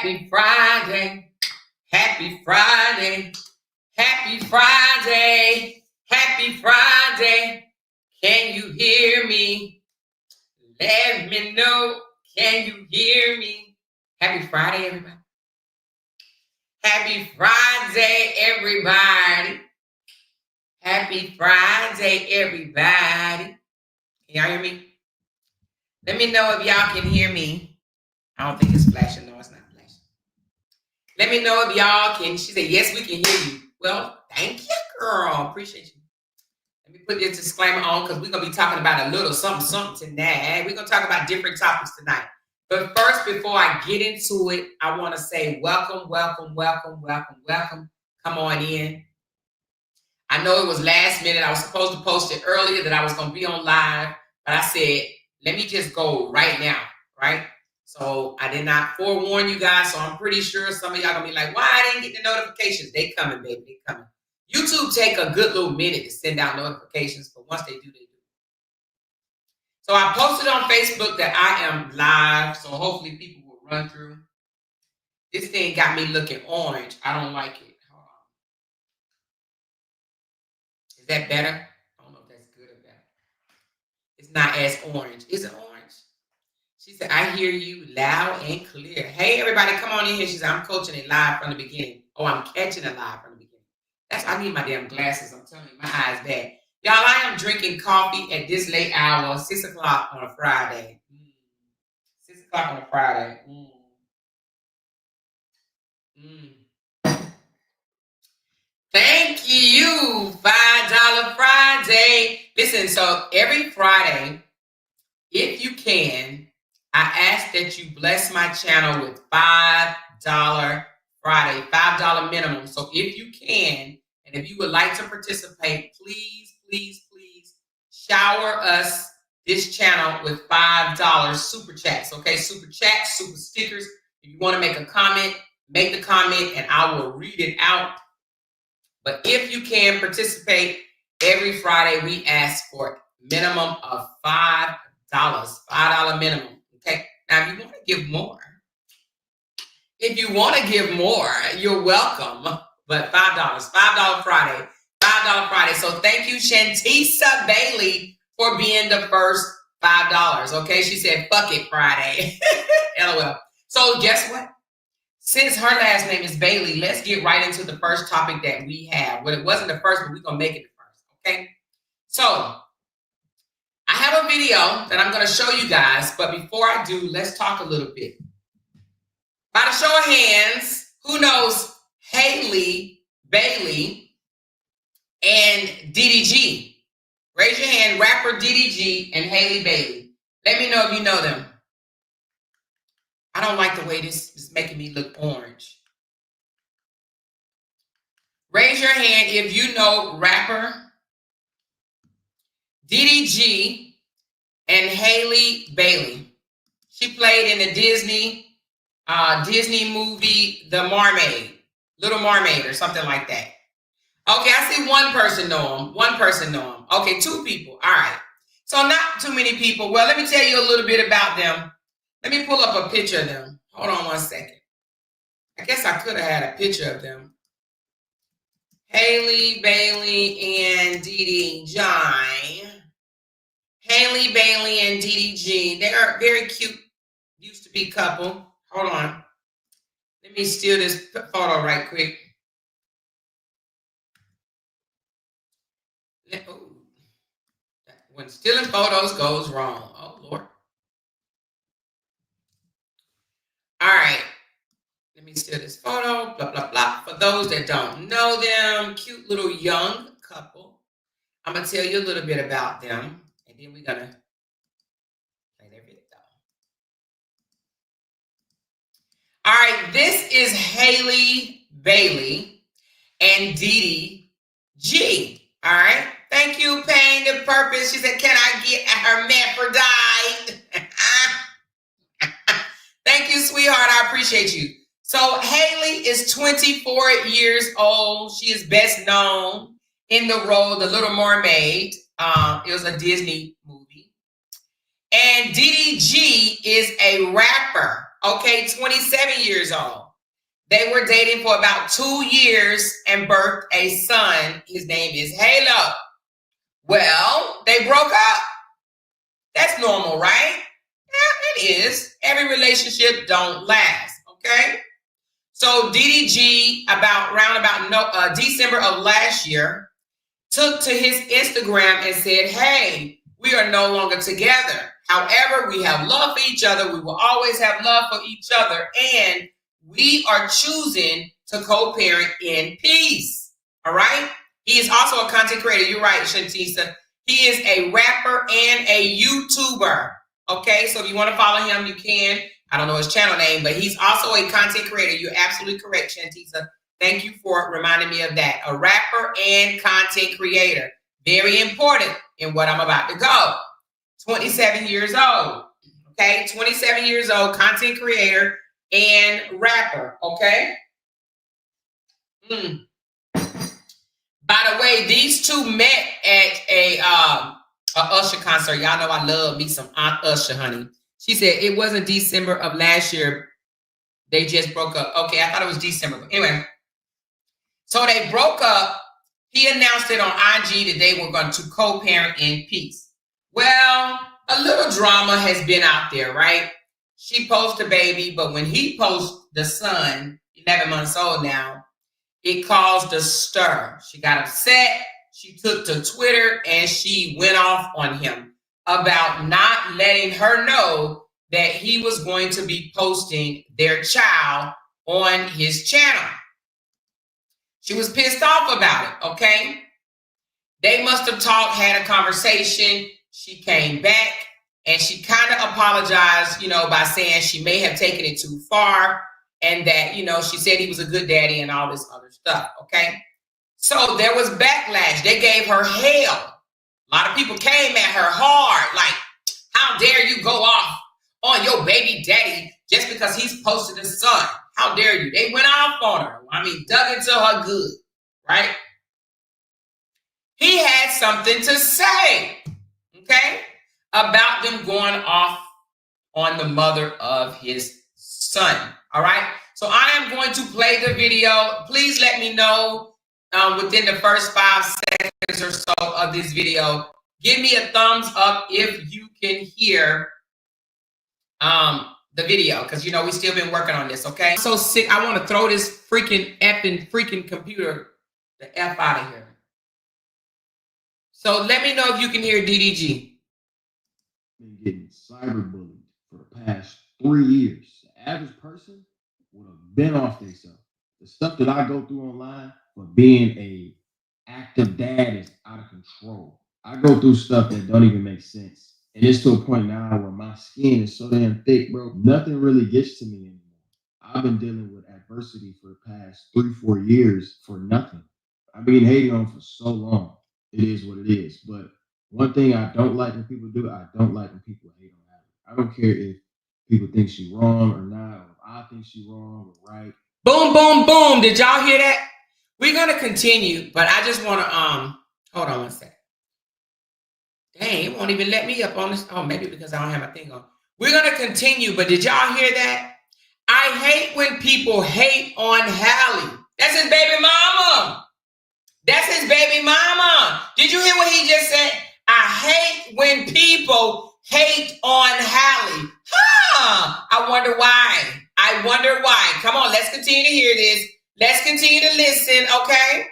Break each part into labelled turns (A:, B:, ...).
A: Happy Friday. Happy Friday. Happy Friday. Happy Friday. Can you hear me? Let me know. Can you hear me? Happy Friday, everybody. Happy Friday, everybody. Happy Friday, everybody. Can y'all hear me? Let me know if y'all can hear me. I don't think it's flashing. No, it's not flashing. Let me know if y'all can. She said, yes, we can hear you. Well, thank you, girl. Appreciate you. Let me put this disclaimer on because we're going to be talking about a little something tonight. We're going to talk about different topics tonight. But first, before I get into it, I want to say welcome, welcome, welcome, welcome, welcome. Come on in. I know it was last minute. I was supposed to post it earlier that I was going to be on live. But I said, let me just go right now, right? So I did not forewarn you guys. So I'm pretty sure some of y'all going to be like, why I didn't get the notifications? They coming, baby. They coming. YouTube take a good little minute to send out notifications. But once they do, they do. So I posted on Facebook that I am live. So hopefully people will run through. This thing got me looking orange. I don't like it. Hold on. Is that better? I don't know if that's good or bad. It's not as orange. Is it orange? She said, I hear you loud and clear. Hey, everybody, come on in here. She said, I'm coaching it live from the beginning. Oh, I'm catching it live from the beginning. I need my damn glasses. I'm telling you, my eyes bad. Y'all, I am drinking coffee at this late hour, 6 o'clock on a Friday. 6 o'clock on a Friday. Thank you, $5 Friday. Listen, so every Friday, if you can, I ask that you bless my channel with $5 Friday, $5 minimum. So if you can, and if you would like to participate, please, please, please shower us this channel with $5 super chats. Okay, super chats, super stickers. If you want to make a comment, make the comment and I will read it out. But if you can participate, every Friday we ask for a minimum of $5, $5 minimum. Okay, now if you want to give more, you're welcome. But $5 Friday, $5 Friday. So thank you, Shantisa Bailey, for being the first $5. Okay, she said, fuck it, Friday. LOL. So guess what? Since her last name is Bailey, let's get right into the first topic that we have. Well, it wasn't the first, but we're going to make it the first. Okay, so I have a video that I'm going to show you guys. But before I do, let's talk a little bit. By the show of hands, who knows Halle Bailey and DDG? Raise your hand, rapper DDG and Halle Bailey. Let me know if you know them. I don't like the way this is making me look orange. Raise your hand if you know rapper DDG and Halle Bailey. She played in the Disney movie, The Mermaid, Little Mermaid or something like that. Okay, I see one person know him. One person know him. Okay, 2 people. All right. So not too many people. Well, let me tell you a little bit about them. Let me pull up a picture of them. Hold on one second. I guess I could have had a picture of them. Halle Bailey and DDG. Halle Bailey and DDG. They are very cute. Used to be couple. Hold on. Let me steal this photo right quick. Oh, when stealing photos goes wrong. Oh, Lord. All right. Let me steal this photo. Blah, blah, blah. For those that don't know them, cute little young couple. I'm going to tell you a little bit about them. And then we're going to play their video. All right. This is Halle Bailey and DDG. All right. Thank you, Pain the Purpose. She said, can I get hermaphrodite? Thank you, sweetheart. I appreciate you. So Halle is 24 years old. She is best known in the role, The Little Mermaid. It was a Disney movie. And DDG is a rapper. okay, 27 years old. They were dating for about 2 years and birthed a son. His name is Halo. Well, they broke up. That's normal, right? Yeah, it is. Every relationship don't last, okay? So DDG, around about December of last year, took to his Instagram and said, hey, we are no longer together. However, we have love for each other. We will always have love for each other. And we are choosing to co-parent in peace. All right? He is also a content creator. You're right, Shantisa. He is a rapper and a YouTuber. Okay, so if you want to follow him, you can. I don't know his channel name, but he's also a content creator. You're absolutely correct, Shantisa. Thank you for reminding me of that. A rapper and content creator. Very important in what I'm about to go. 27 years old. Okay, 27 years old, content creator and rapper. Okay. By the way, these two met at a Usher concert. Y'all know I love me some Aunt Usher, honey. She said it wasn't December of last year. They just broke up. Okay, I thought it was December. But anyway, so they broke up. He announced it on IG that they were going to co-parent in peace. Well, a little drama has been out there, right? She posted a baby, but when he posted the son, 11 months old now, it caused a stir. She got upset. She took to Twitter and she went off on him about not letting her know that he was going to be posting their child on his channel. She was pissed off about it, okay? They must have talked, had a conversation. She came back and she kind of apologized, by saying she may have taken it too far and that, she said he was a good daddy and all this other stuff, okay? So there was backlash. They gave her hell. A lot of people came at her hard, like, how dare you go off on your baby daddy just because he's posted his son? How dare you? They went off on her. Dug into her good, right? He had something to say, okay, about them going off on the mother of his son, all right? So I am going to play the video. Please let me know within the first 5 seconds or so of this video. Give me a thumbs up if you can hear the video, because we still been working on this, okay? I'm so sick. I want to throw this freaking computer the F out of here. So let me know if you can hear DDG.
B: Been getting cyberbullied for the past 3 years. The average person would have been off themselves. The stuff that I go through online for being a active dad is out of control. I go through stuff that don't even make sense. And it's to a point now where my skin is so damn thick, bro. Nothing really gets to me anymore. I've been dealing with adversity for the past 3-4 years for nothing. I've been hating on for so long. It is what it is. But one thing I don't like when people do, I don't like when people hate on Halle. I don't care if people think she's wrong or not, or if I think she's wrong or right.
A: Boom, boom, boom. Did y'all hear that? We're going to continue, but I just want to, hold on one second. Dang, it won't even let me up on this. Oh, maybe because I don't have my thing on. We're going to continue, but did y'all hear that? I hate when people hate on Halle. That's his baby mama. That's his baby mama. Did you hear what he just said? I hate when people hate on Halle. I wonder why. I wonder why. Come on, let's continue to hear this. Let's continue to listen, okay?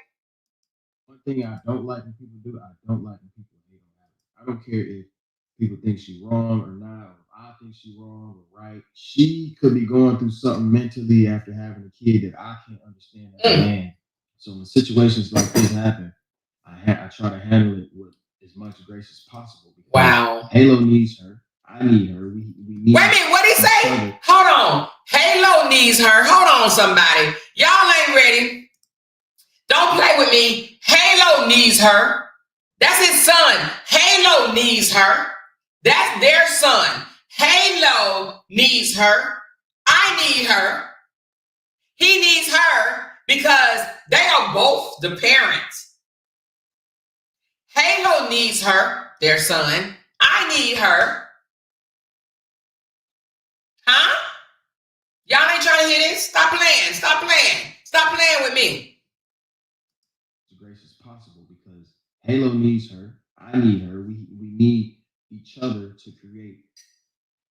B: One thing I don't like when people do, I don't like when people hate on Halle. I don't care if people think she's wrong or not, or if I think she's wrong or right. She could be going through something mentally after having a kid that I can't understand as a man. So when situations like this happen, I try to handle it with as much grace as possible.
A: Wow.
B: Halo needs her. I need her. We need.
A: Wait a minute, what did he say? Hold on. Halo needs her. Hold on, somebody. Y'all ain't ready. Don't play with me. Halo needs her. That's his son. Halo needs her. That's their son. Halo needs her. I need her. He needs her because they are both the parents. Halo needs her, their son. I need her. Huh? me.
B: As grace as possible, because Halo needs her. I need her. We need each other to create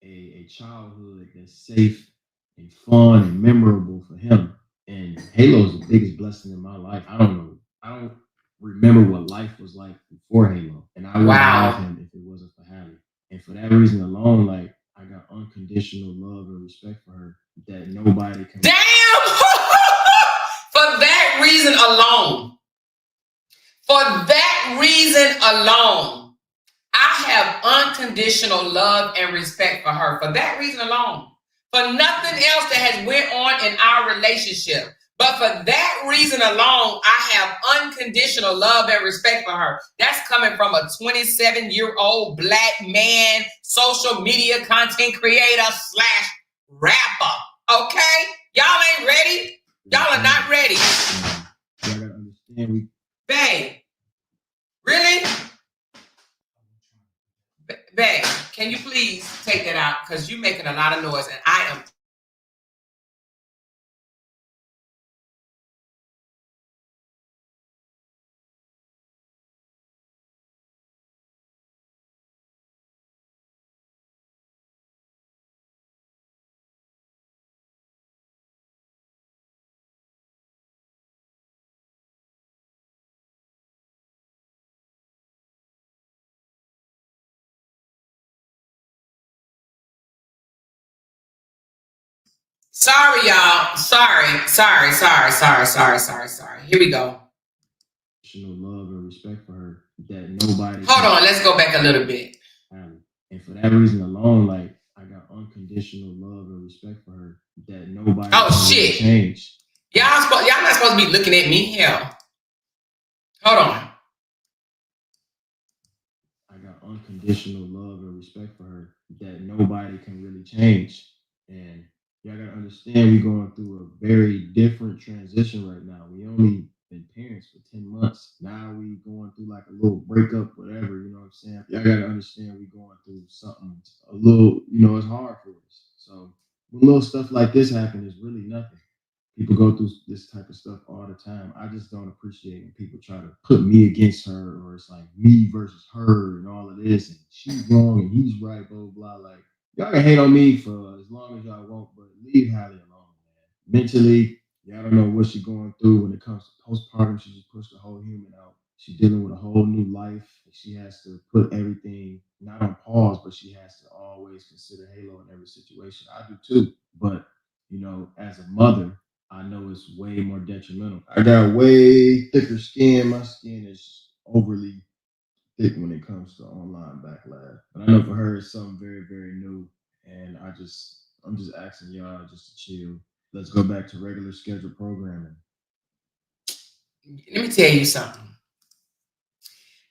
B: a childhood that's safe and fun and memorable for him. And Halo is the biggest blessing in my life. I don't know. I don't remember what life was like before Halo, and I wouldn't have him if it wasn't for Halle. And for that reason alone, like, I got unconditional love and respect for her that nobody can.
A: Damn! For that reason alone. For that reason alone, I have unconditional love and respect for her. For that reason alone. For nothing else that has went on in our relationship. But for that reason alone, I have unconditional love and respect for her. That's coming from a 27-year-old black man, social media content creator / rapper. Okay? Y'all ain't ready. Y'all are not ready.
B: Y'all gotta understand.
A: Babe, really? Babe, can you please take that out? Because you're making a lot of noise and I am. Sorry, y'all. Sorry. Here we go.
B: Love and respect for her that nobody.
A: Hold on, let's go back a little bit.
B: And for that reason alone, like, I got unconditional love and respect for her that nobody.
A: Oh shit!
B: Change.
A: Y'all not supposed to be looking at me. Hell. Hold on.
B: I got unconditional love and respect for her that nobody can really change. And y'all gotta understand, we're going through a very different transition right now. We only been parents for 10 months. Now we going through like a little breakup, whatever, you know what I'm saying? Y'all gotta understand we going through something a little, it's hard for us. So when little stuff like this happen, it's really nothing. People go through this type of stuff all the time. I just don't appreciate when people try to put me against her, or it's like me versus her and all of this, and she's wrong and he's right, blah, blah, blah. Like, y'all can hate on me for as long as y'all want, but leave Halle alone, man. Mentally, y'all don't know what she's going through when it comes to postpartum. She just pushed the whole human out. She's dealing with a whole new life. She has to put everything not on pause, but she has to always consider Halo in every situation. I do too. But, as a mother, I know it's way more detrimental. I got way thicker skin. My skin is overly thick when it comes to online backlash. But I know for her, it's something very, very new. And I'm just asking y'all just to chill. Let's go back to regular scheduled programming.
A: Let me tell you something.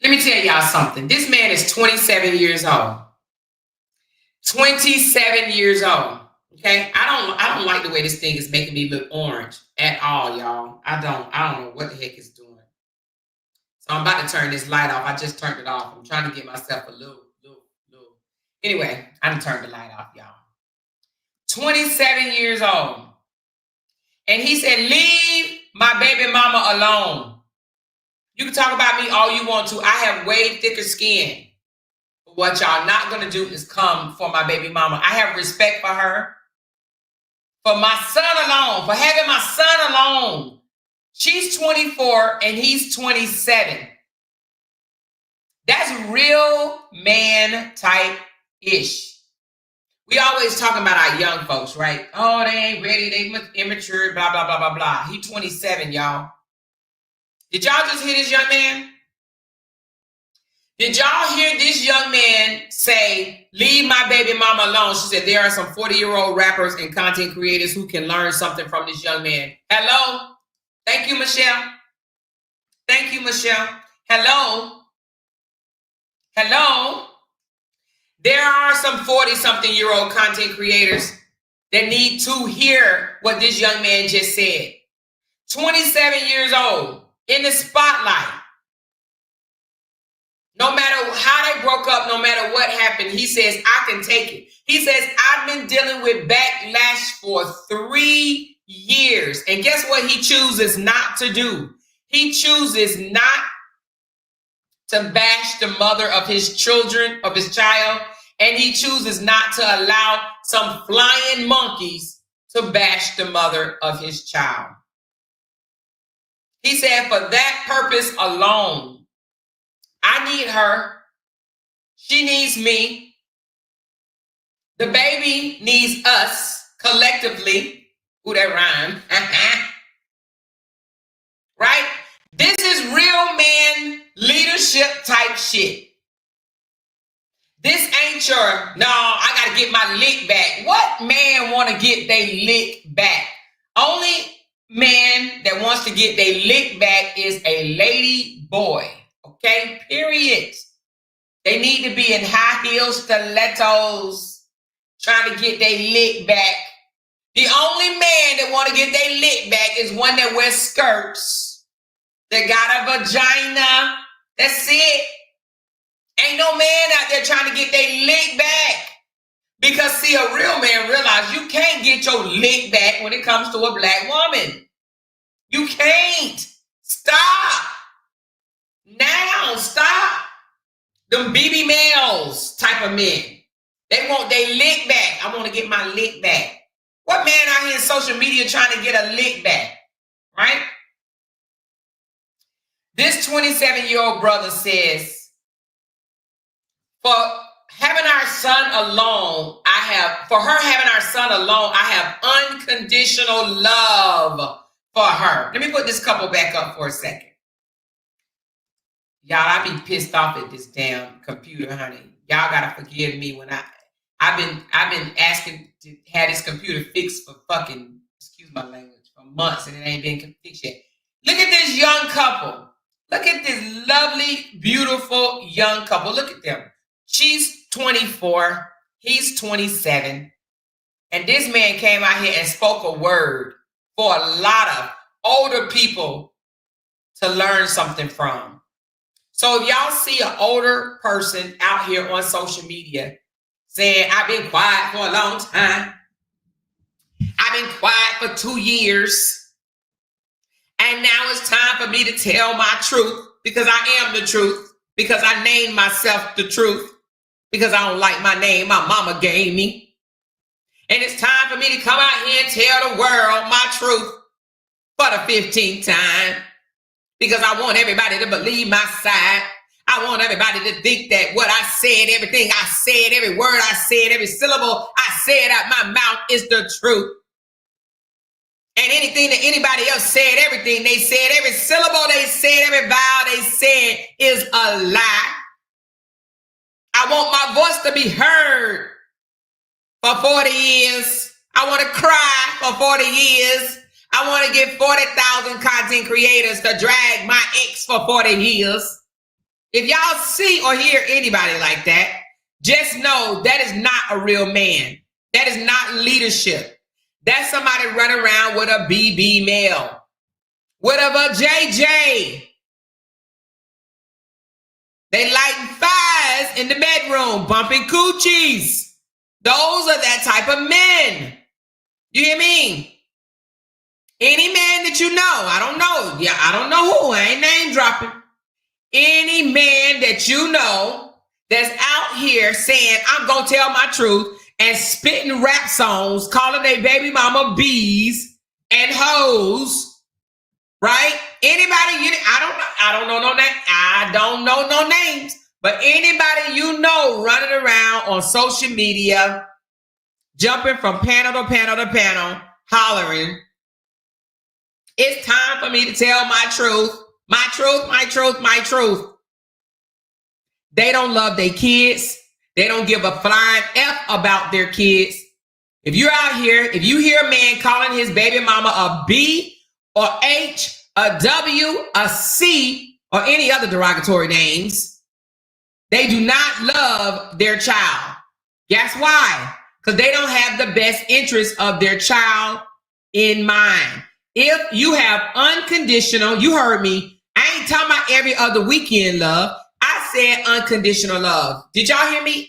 A: Let me tell y'all something. This man is 27 years old. 27 years old. Okay, I don't like the way this thing is making me look orange at all, y'all. I don't know what the heck it's doing. So I'm about to turn this light off. I just turned it off. I'm trying to get myself a little. Anyway, I done turned the light off, y'all. 27 years old. And he said, leave my baby mama alone. You can talk about me all you want to. I have way thicker skin. But what y'all not going to do is come for my baby mama. I have respect for her. For my son alone, for having my son alone. She's 24 and he's 27. That's real man type-ish. We always talking about our young folks, right? Oh, they ain't ready. They immature, blah, blah, blah, blah, blah. He 27, y'all. Did y'all just hear this young man? Did y'all hear this young man say, leave my baby mama alone? She said, there are some 40-year-old rappers and content creators who can learn something from this young man. Hello? Thank you, Michelle. Thank you, Michelle. Hello? Hello? There are some 40-something-year-old content creators that need to hear what this young man just said. 27 years old, in the spotlight. No matter how they broke up, no matter what happened, he says, I can take it. He says, I've been dealing with backlash for 3 years. And guess what he chooses not to do? He chooses not to bash the mother of his children, of his child, and he chooses not to allow some flying monkeys to bash the mother of his child. He said, for that purpose alone, I need her. She needs me. The baby needs us collectively. Ooh, that rhyme. Right? This is real man leadership type shit. This ain't your, no, I got to get my lick back. What man want to get their lick back? Only man that wants to get their lick back is a lady boy. Okay? Period. They need to be in high heels, stilettos, trying to get their lick back. The only man that want to get their lick back is one that wears skirts, that got a vagina. That's it. Ain't no man out there trying to get their lick back. Because, see, a real man realizes you can't get your lick back when it comes to a black woman. You can't. Stop. Now, stop. Them BB males type of men. They want their lick back. I want to get my lick back. What man out here in social media trying to get a lick back? Right? This 27-year-old brother says, for her having our son alone, I have unconditional love for her. Let me put this couple back up for a second. Y'all, I be pissed off at this damn computer, honey. Y'all gotta forgive me when I've been asking to have this computer fixed for fucking, excuse my language, for months, and it ain't been fixed yet. Look at this young couple. Look at this lovely, beautiful young couple. Look at them. She's 24. He's 27. And this man came out here and spoke a word for a lot of older people to learn something from. So if y'all see an older person out here on social media saying, I've been quiet for a long time. I've been quiet for 2 years. And now it's time for me to tell my truth because I am the truth, because I named myself the truth, because I don't like my name my mama gave me. And it's time for me to come out here and tell the world my truth for the 15th time, because I want everybody to believe my side. I want everybody to think that what I said, everything I said, every word I said, every syllable I said out my mouth is the truth. And anything that anybody else said, everything they said, every syllable they said, every vowel they said is a lie. I want my voice to be heard for 40 years. I want to cry for 40 years. I want to get 40,000 content creators to drag my ex for 40 years. If y'all see or hear anybody like that, just know that is not a real man. That is not leadership. That's somebody running around with a BB male, with a JJ. They lighting fires in the bedroom, bumping coochies. Those are that type of men. You hear me? Any man that you know, I don't know. Yeah, I don't know who. I ain't name dropping. Any man that you know that's out here saying, I'm going to tell my truth, and spitting rap songs, calling their baby mama bees and hoes, right? Anybody, I don't know no names, but anybody you know running around on social media, jumping from panel to panel to panel, hollering, it's time for me to tell my truth, my truth, my truth, my truth. They don't love their kids. They don't give a flying F about their kids. If you're out here, if you hear a man calling his baby mama a B or H, a W, a C, or any other derogatory names, they do not love their child. Guess why? Because they don't have the best interest of their child in mind. If you have unconditional, you heard me, I ain't talking about every other weekend love. I said unconditional love. Did y'all hear me?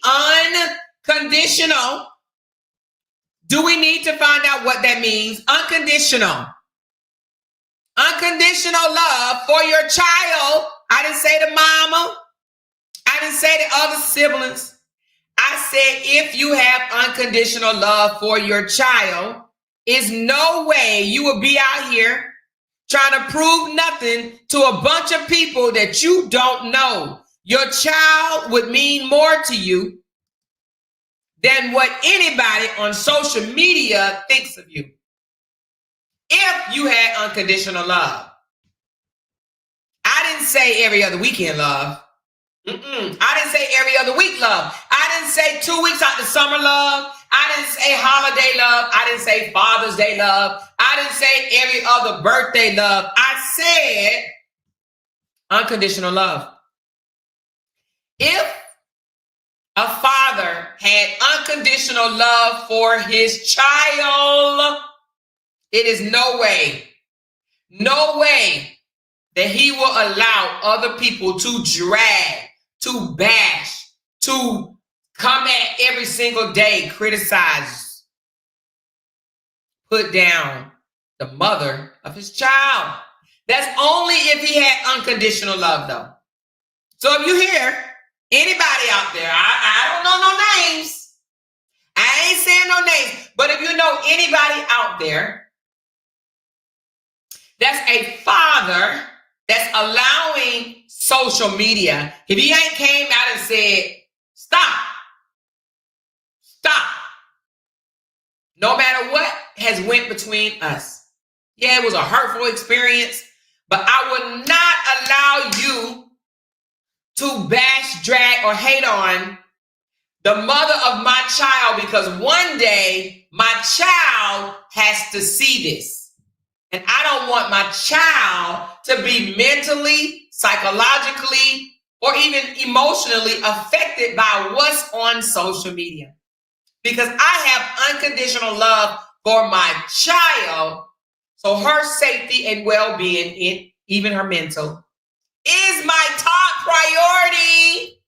A: Unconditional. Do we need to find out what that means? Unconditional. Unconditional love for your child. I didn't say the mama. I didn't say the other siblings. I said if you have unconditional love for your child, is no way you will be out here trying to prove nothing to a bunch of people that you don't know. Your child would mean more to you than what anybody on social media thinks of you. If you had unconditional love. I didn't say every other weekend love. I didn't say every other week love. I didn't say 2 weeks out the summer love. I didn't say holiday love. I didn't say Father's Day love. I didn't say every other birthday love. I said unconditional love. If a father had unconditional love for his child, it is no way that he will allow other people to drag, to bash, to come at every single day, criticize, put down the mother of his child. That's only if he had unconditional love, though. So if you hear anybody out there, I don't know no names. I ain't saying no names, but if you know anybody out there that's a father that's allowing social media, if he ain't came out and said, stop, no matter what has went between us. Yeah, it was a hurtful experience, but I would not allow you to bash, drag, or hate on the mother of my child, because one day my child has to see this. And I don't want my child to be mentally, psychologically, or even emotionally affected by what's on social media. Because I have unconditional love for my child, so her safety and well-being, even her mental, is my top priority.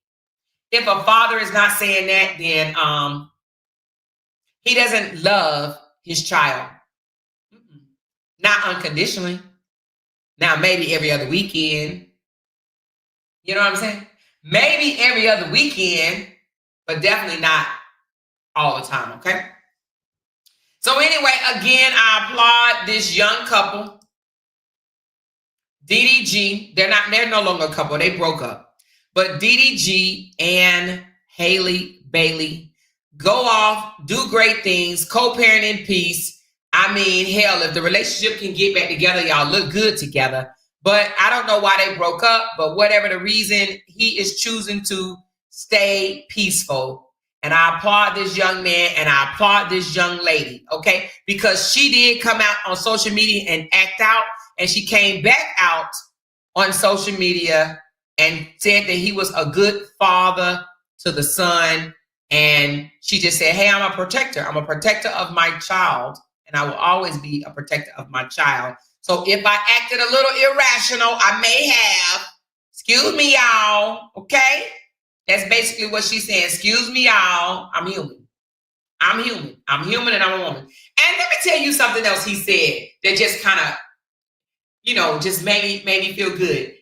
A: If a father is not saying that, then he doesn't love his child. Not unconditionally. Now, maybe every other weekend. You know what I'm saying? Maybe every other weekend, but definitely not all the time, okay? So anyway, again, I applaud this young couple. DDG, they're no longer a couple, they broke up. But DDG and Halle Bailey, go off, do great things, co-parent in peace. I mean, hell, if the relationship can get back together, y'all look good together. But I don't know why they broke up, but whatever the reason, he is choosing to stay peaceful. And I applaud this young man and I applaud this young lady, okay? Because she did come out on social media and act out, and she came back out on social media and said that he was a good father to the son. And she just said, hey, I'm a protector. I'm a protector of my child, and I will always be a protector of my child. So if I acted a little irrational, I may have. Excuse me, y'all, okay? That's basically what she's saying. Excuse me, y'all. I'm human. I'm human. I'm human and I'm a woman. And let me tell you something else he said that just kind of, just made me feel good.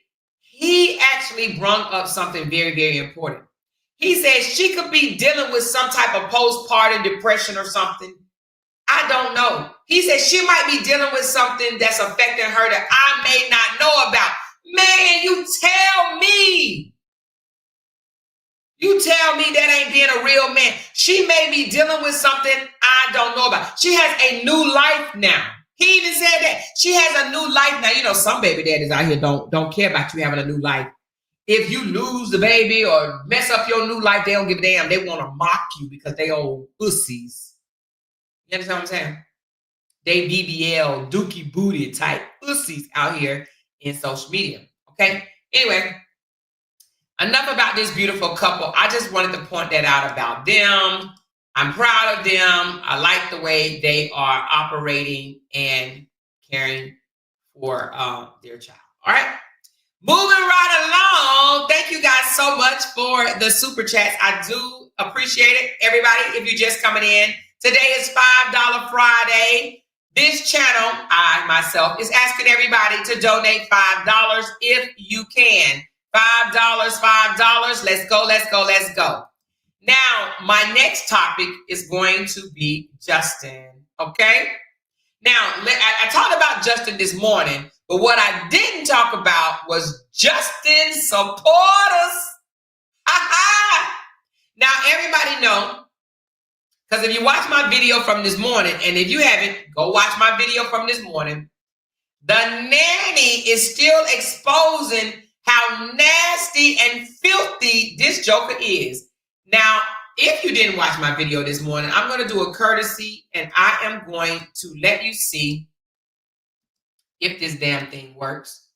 A: He actually brought up something very, very important. He said she could be dealing with some type of postpartum depression or something. I don't know. He said she might be dealing with something that's affecting her that I may not know about. Man, you tell me. You tell me that ain't being a real man. She may be dealing with something I don't know about. She has a new life now. He even said that. She has a new life now. You know, some baby daddies out here don't care about you having a new life. If you lose the baby or mess up your new life, they don't give a damn. They want to mock you because they old pussies. You understand what I'm saying? They BBL, dookie booty type pussies out here in social media. Okay? Anyway, enough about this beautiful couple. I just wanted to point that out about them. I'm proud of them. I like the way they are operating and caring for their child. All right? Moving right along. Thank you guys so much for the super chats. I do appreciate it. Everybody, if you're just coming in, Today is $5 Friday. This channel, I myself, is asking everybody to donate $5 if you can. $5, $5. Let's go, let's go, let's go. Now, my next topic is going to be Justin, okay? Now, I talked about Justin this morning, but what I didn't talk about was Justin supporters. Now, everybody know, because if you watch my video from this morning, and if you haven't, go watch my video from this morning, the nanny is still exposing how nasty and filthy this joker is. Now, if you didn't watch my video this morning, I'm going to do a courtesy, and I am going to let you see if this damn thing works.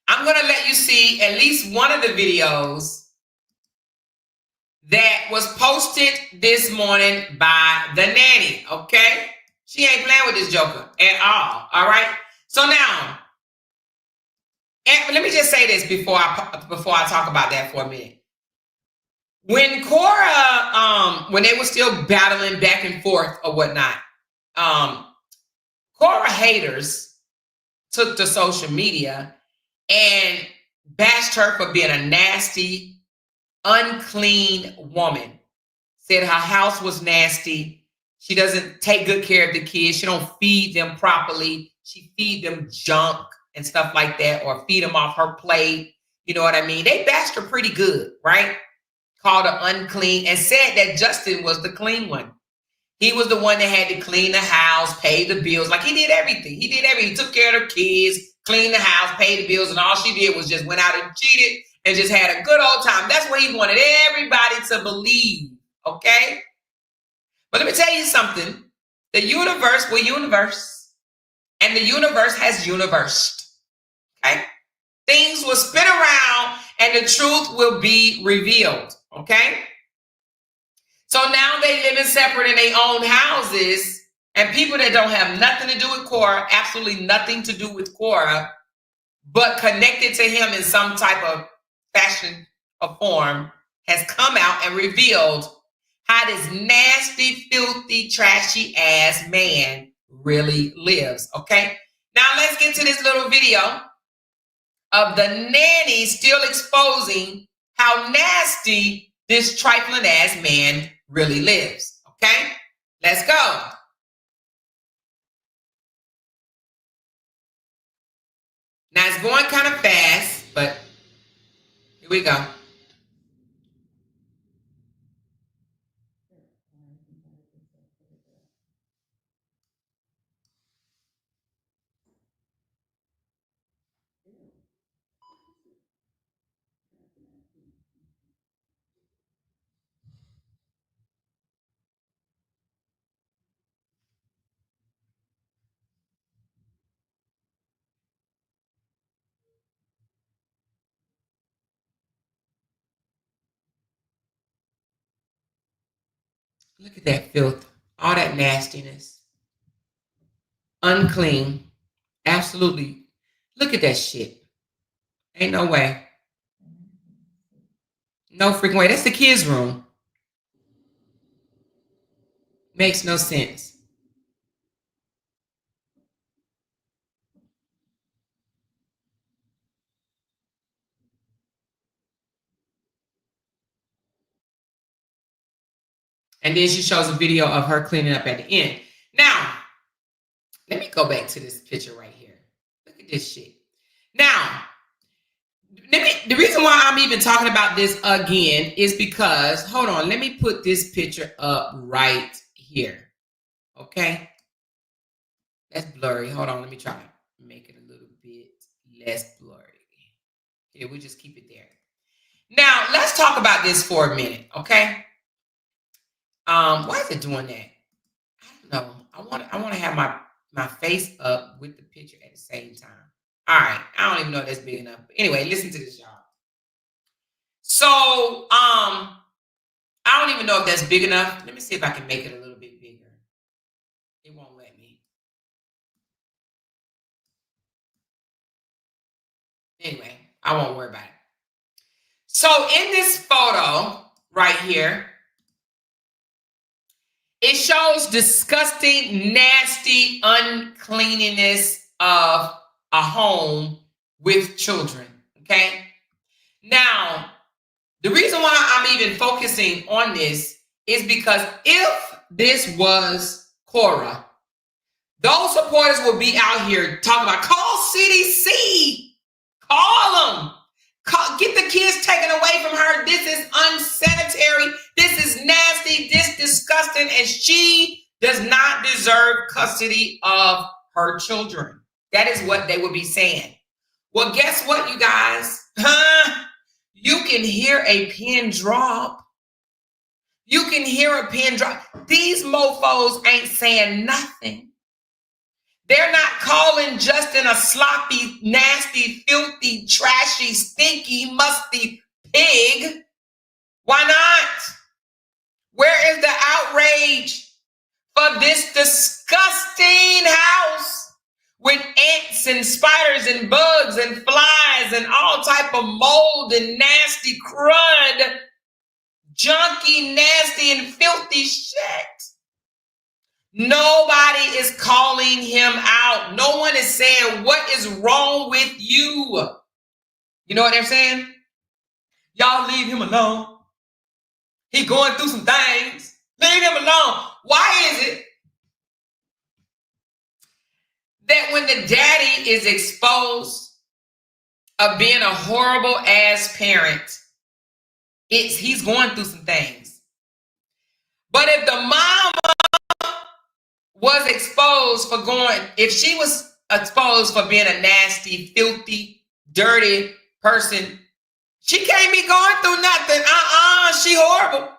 A: I'm going to let you see at least one of the videos that was posted this morning by the nanny, okay? She ain't playing with this joker at all right? So now, let me just say this before I talk about that for a minute. When Cora, when they were still battling back and forth or whatnot, Cora haters took to social media and bashed her for being a nasty, unclean woman. Said her house was nasty. She doesn't take good care of the kids. She don't feed them properly. She feed them junk and stuff like that, or feed them off her plate. You know what I mean? They bashed her pretty good, right? Called her unclean and said that Justin was the clean one. He was the one that had to clean the house, pay the bills. Like, he did everything. He did everything. He took care of her kids, cleaned the house, paid the bills, and all she did was just went out and cheated and just had a good old time. That's what he wanted everybody to believe, okay? But let me tell you something. The universe will universe, and the universe has universed, okay? Things will spin around, and the truth will be revealed, okay? So now they living separate in their own houses, and people that don't have nothing to do with Cora, absolutely nothing to do with Cora, but connected to him in some type of fashion or form, has come out and revealed how this nasty, filthy, trashy ass man really lives, okay? Now let's get to this little video of the nanny still exposing how nasty this trifling ass man really lives, okay? Let's go. Now it's going kind of fast, but here we go. Look at that filth, all that nastiness. Unclean. Absolutely. Look at that shit. Ain't no way. No freaking way. That's the kids' room. Makes no sense. And then she shows a video of her cleaning up at the end. Now, let me go back to this picture right here. Look at this shit. Now, the reason why I'm even talking about this again is because, hold on, let me put this picture up right here. Okay? That's blurry. Hold on, let me try to make it a little bit less blurry. Here, we just keep it there. Now, let's talk about this for a minute, okay? Why is it doing that? I don't know. I want to have my face up with the picture at the same time. All right. I don't even know if that's big enough. But anyway, listen to this, y'all. So, I don't even know if that's big enough. Let me see if I can make it a little bit bigger. It won't let me. Anyway, I won't worry about it. So in this photo right here, It shows disgusting, nasty uncleanliness of a home with children, okay? Now, the reason why I'm even focusing on this is because if this was Cora, those supporters will be out here talking about, call CDC, call them. Get the kids taken away from her. This is unsanitary. This is nasty. This disgusting. And she does not deserve custody of her children. That is what they would be saying. Well, guess what, you guys? You can hear a pin drop. You can hear a pin drop. These mofos ain't saying nothing. They're not calling Justin a sloppy, nasty, filthy, trashy, stinky, musty pig. Why not? Where is the outrage for this disgusting house with ants and spiders and bugs and flies and all type of mold and nasty crud, junky, nasty, and filthy shit? Nobody is calling him out. No one is saying, what is wrong with you? You know what I'm saying? Y'all leave him alone. He going through some things. Leave him alone. Why is it that when the daddy is exposed of being a horrible ass parent, he's going through some things? But if the mama was exposed for if she was exposed for being a nasty, filthy, dirty person, she can't be going through nothing. She horrible.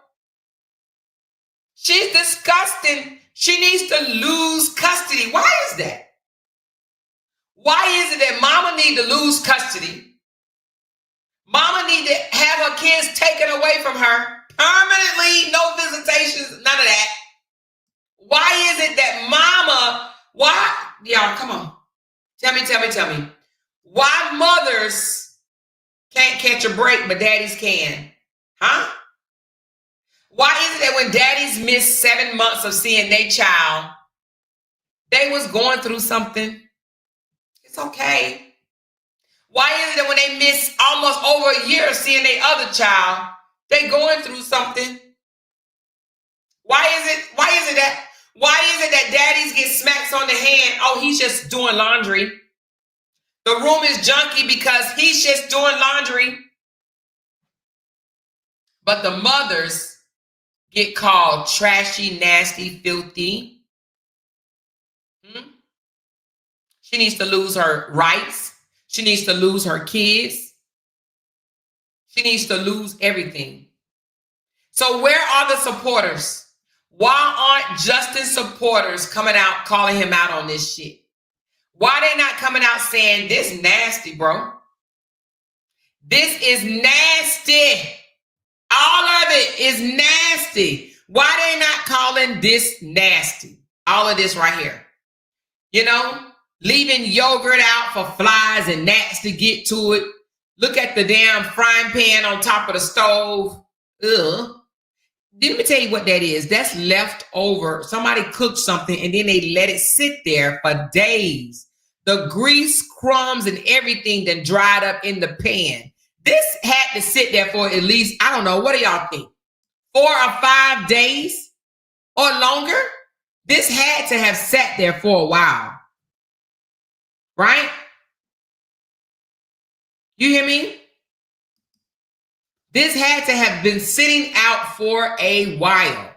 A: She's disgusting. She needs to lose custody. Why is that? Why is it that mama need to lose custody? Mama need to have her kids taken away from her permanently, no visitations, none of that. Why is it that y'all, come on. Tell me. Why mothers can't catch a break, but daddies can? Huh? Why is it that when daddies miss 7 months of seeing their child, they was going through something? It's okay. Why is it that when they miss almost over a year of seeing their other child, they going through something? Why is it that daddies get smacks on the hand? Oh, he's just doing laundry. The room is junky because he's just doing laundry. But the mothers get called trashy, nasty, filthy. She needs to lose her rights. She needs to lose her kids. She needs to lose everything. So where are the supporters? Why aren't Justin's supporters coming out calling him out on this shit? Why they not coming out saying this nasty, bro? This is nasty. All of it is nasty. Why they not calling this nasty? All of this right here. You know, leaving yogurt out for flies and gnats to get to it. Look at the damn frying pan on top of the stove. Ugh. Let me tell you what that is. That's leftover. Somebody cooked something and then they let it sit there for days. The grease, crumbs, and everything that dried up in the pan. This had to sit there for at least, I don't know, what do y'all think? 4 or 5 days or longer? This had to have sat there for a while. Right? You hear me? This had to have been sitting out for a while.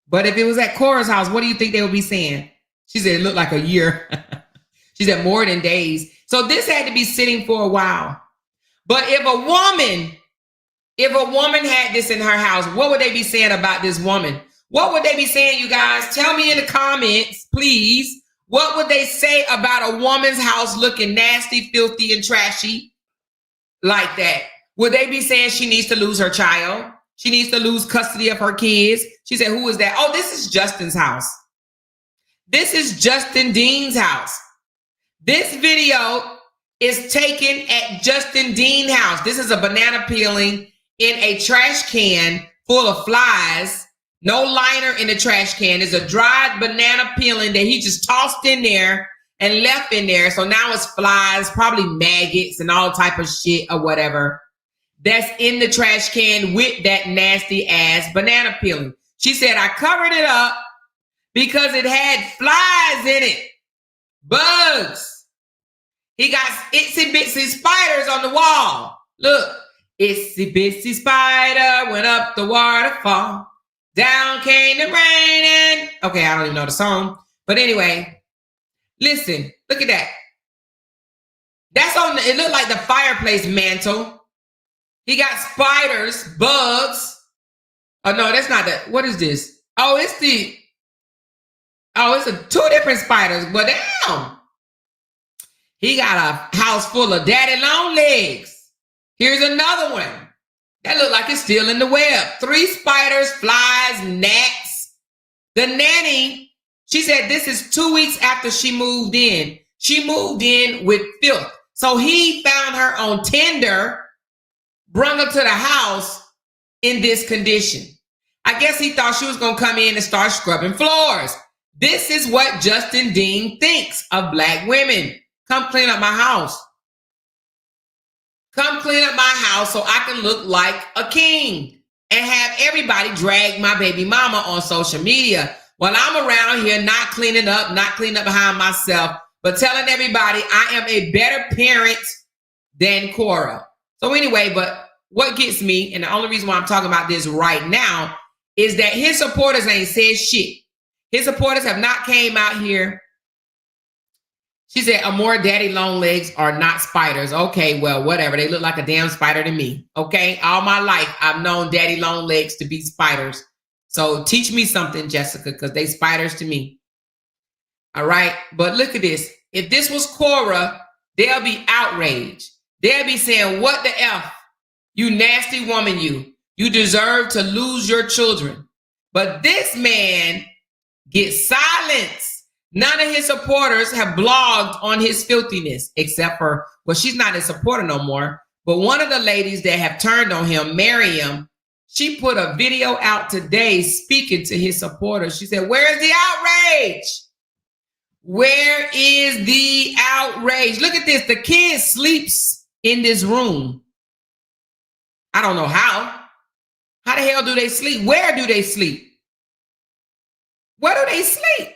A: But if it was at Cora's house, what do you think they would be saying? She said it looked like a year. She said more than days. So this had to be sitting for a while. But if a woman had this in her house, what would they be saying about this woman? What would they be saying, you guys? Tell me in the comments, please. What would they say about a woman's house looking nasty, filthy, and trashy like that? Would they be saying she needs to lose her child? She needs to lose custody of her kids? She said, who is that? Oh, this is Justin's house. This is Justin Dean's house. This video is taken at Justin Dean's house. This is a banana peeling in a trash can full of flies No liner in the trash can. There's a dried banana peeling that he just tossed in there and left in there. So now it's flies, probably maggots and all type of shit or whatever that's in the trash can with that nasty ass banana peeling. She said, I covered it up because it had flies in it. Bugs. He got itsy bitsy spiders on the wall. Look, itsy bitsy spider went up the waterfall. Down came the rain and... Okay, I don't even know the song. But anyway, listen, look at that. That's on the... It looked like the fireplace mantle. He got spiders, bugs. Oh, no, that's not that. What is this? Oh, it's the... Oh, it's two different spiders. But damn. He got a house full of daddy long legs. Here's another one. That look like it's still in the web. 3 spiders, flies, gnats. The nanny, she said this is 2 weeks after she moved in. She moved in with filth. So he found her on Tinder, brought her to the house in this condition. I guess he thought she was going to come in and start scrubbing floors. This is what Justin Dean thinks of black women. Come clean up my house. Come clean up my house so I can look like a king and have everybody drag my baby mama on social media while I'm around here not cleaning up behind myself, but telling everybody I am a better parent than Cora. So anyway, but what gets me, and the only reason why I'm talking about this right now, is that his supporters ain't said shit. His supporters have not came out here. She said, Amore, daddy long legs are not spiders. Okay, well, whatever. They look like a damn spider to me. Okay, all my life, I've known daddy long legs to be spiders. So teach me something, Jessica, because they spiders to me. All right, but look at this. If this was Cora, they'll be outraged. They'll be saying, what the F? You nasty woman, you. You deserve to lose your children. But this man gets silenced. None of his supporters have blogged on his filthiness, except for, well, she's not a supporter no more. But one of the ladies that have turned on him, Miriam, she put a video out today speaking to his supporters. She said, where's the outrage? Where is the outrage? Look at this. The kid sleeps in this room. I don't know how. How the hell do they sleep? Where do they sleep? Where do they sleep?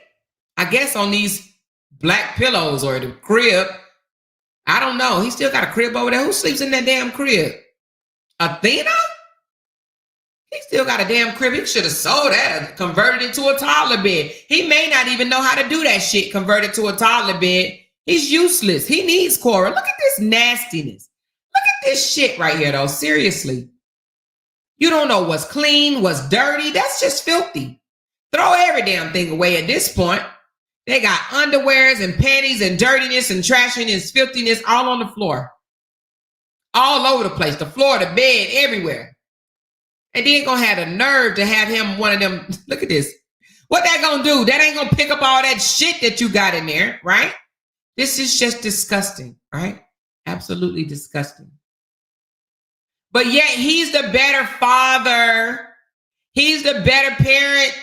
A: I guess on these black pillows or the crib. I don't know. He still got a crib over there. Who sleeps in that damn crib? Athena? He still got a damn crib. He should have sold that or converted it to a toddler bed. He may not even know how to do that shit, convert it to a toddler bed. He's useless. He needs Cora. Look at this nastiness. Look at this shit right here, though. Seriously. You don't know what's clean, what's dirty. That's just filthy. Throw every damn thing away at this point. They got underwears and panties and dirtiness and trashiness, filthiness all on the floor. All over the place. The floor, the bed, everywhere. And then gonna have the nerve to have him one of them. Look at this. What that gonna do? That ain't gonna pick up all that shit that you got in there, right? This is just disgusting, right? Absolutely disgusting. But yet he's the better father. He's the better parent.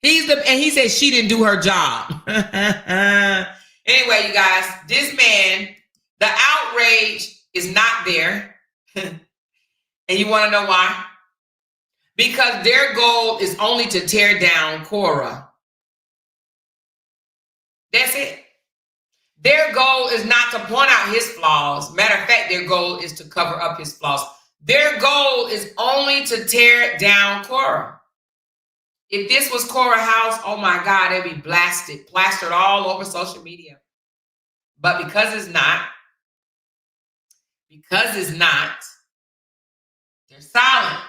A: And he said she didn't do her job. Anyway, you guys, this man, the outrage is not there. And you want to know why? Because their goal is only to tear down Cora. That's it. Their goal is not to point out his flaws. Matter of fact, their goal is to cover up his flaws. Their goal is only to tear down Cora. If this was Cora House, oh my God, it'd be plastered all over social media. But because it's not, they're silent.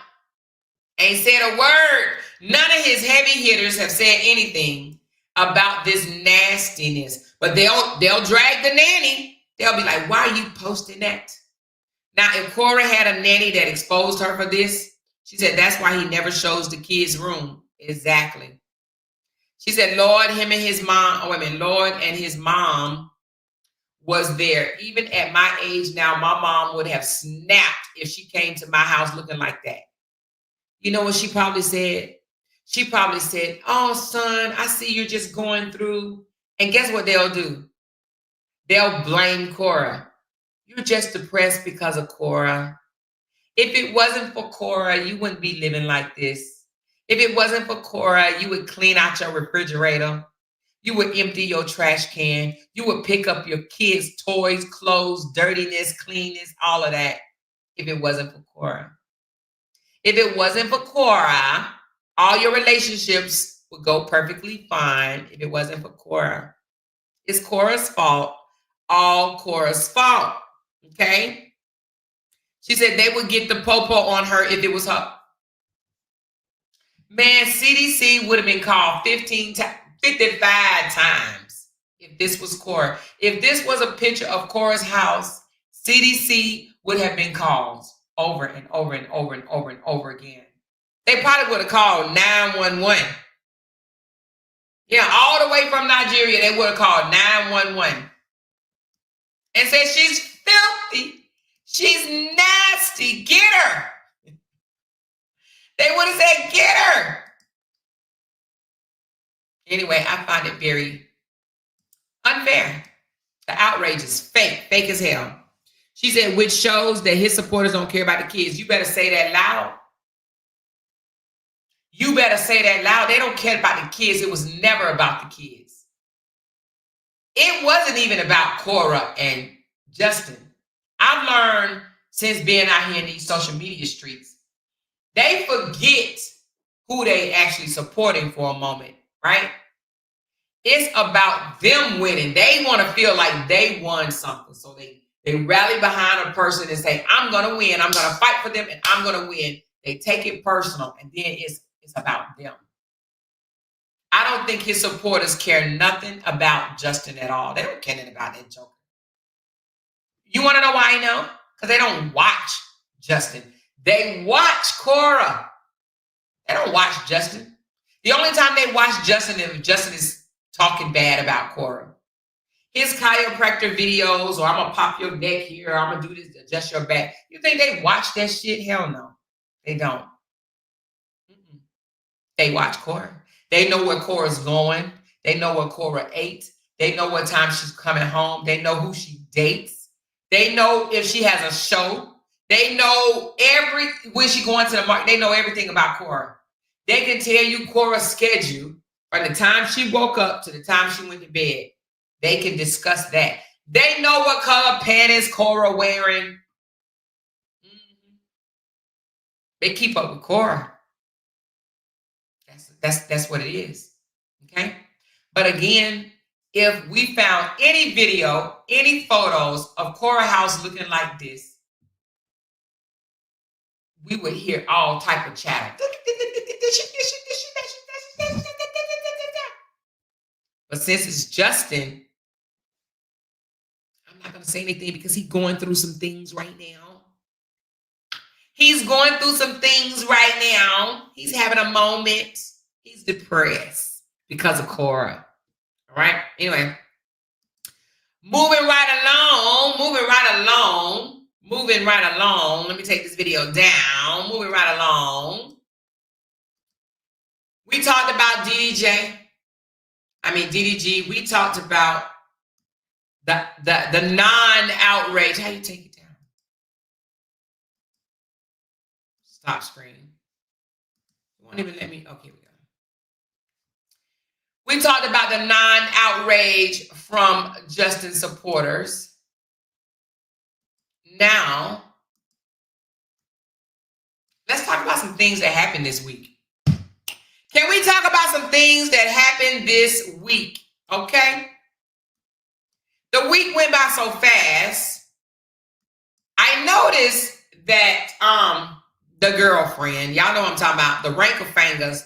A: Ain't said a word. None of his heavy hitters have said anything about this nastiness. But they'll drag the nanny. They'll be like, why are you posting that? Now, if Cora had a nanny that exposed her for this, she said that's why he never shows the kids' room. Exactly. She said, Lord, him and his mom, Lord and his mom was there. Even at my age now, my mom would have snapped if she came to my house looking like that. You know what she probably said? She probably said, oh, son, I see you're just going through. And guess what they'll do? They'll blame Cora. You're just depressed because of Cora. If it wasn't for Cora, you wouldn't be living like this. If it wasn't for Cora, you would clean out your refrigerator. You would empty your trash can. You would pick up your kids' toys, clothes, dirtiness, cleanness, all of that. If it wasn't for Cora. If it wasn't for Cora, all your relationships would go perfectly fine. If it wasn't for Cora. It's Cora's fault. All Cora's fault. Okay? She said they would get the popo on her if it was her. Man, CDC would have been called 55 times if this was Cora. If this was a picture of Cora's house, CDC would have been called over and over and over and over and over again. They probably would have called 911. Yeah, all the way from Nigeria, they would have called 911 and said, she's filthy. She's nasty. Get her. They would have said, get her. Anyway, I find it very unfair. The outrage is fake as hell. She said, which shows that his supporters don't care about the kids. You better say that loud. You better say that loud. They don't care about the kids. It was never about the kids. It wasn't even about Cora and Justin. I've learned since being out here in these social media streets, they forget who they actually supporting for a moment, right? It's about them winning. They want to feel like they won something. So they rally behind a person and say, I'm going to win. I'm going to fight for them and I'm going to win. They take it personal and then it's about them. I don't think his supporters care nothing about Justin at all. They don't care anything about that joker. You want to know why I know? Because they don't watch Justin. They watch Cora. They don't watch Justin. The only time they watch Justin is if Justin is talking bad about Cora. His chiropractor videos, or I'm going to pop your neck here, or I'm going to do this to adjust your back. You think they watch that shit? Hell no. They don't. They watch Cora. They know where Cora's going. They know what Cora ate. They know what time she's coming home. They know who she dates. They know if she has a show. They know when she's going to the market. They know everything about Cora. They can tell you Cora's schedule from the time she woke up to the time she went to bed. They can discuss that. They know what color panties Cora wearing. They keep up with Cora. That's what it is. Okay? But again, if we found any video, any photos of Cora House looking like this, we would hear all type of chatter. But since it's Justin, I'm not going to say anything because he's going through some things right now. He's going through some things right now. He's having a moment. He's depressed because of Cora. All right? Anyway, moving right along. Let me take this video down. Moving right along. We talked about DDG. We talked about the non-outrage. How you take it down? Stop screen. You won't even let me. Okay, we go. We talked about the non-outrage from Justin's supporters. Now, let's talk about some things that happened this week. Can we talk about some things that happened this week? Okay? The week went by so fast. I noticed that the girlfriend, y'all know what I'm talking about, the rank of fingers,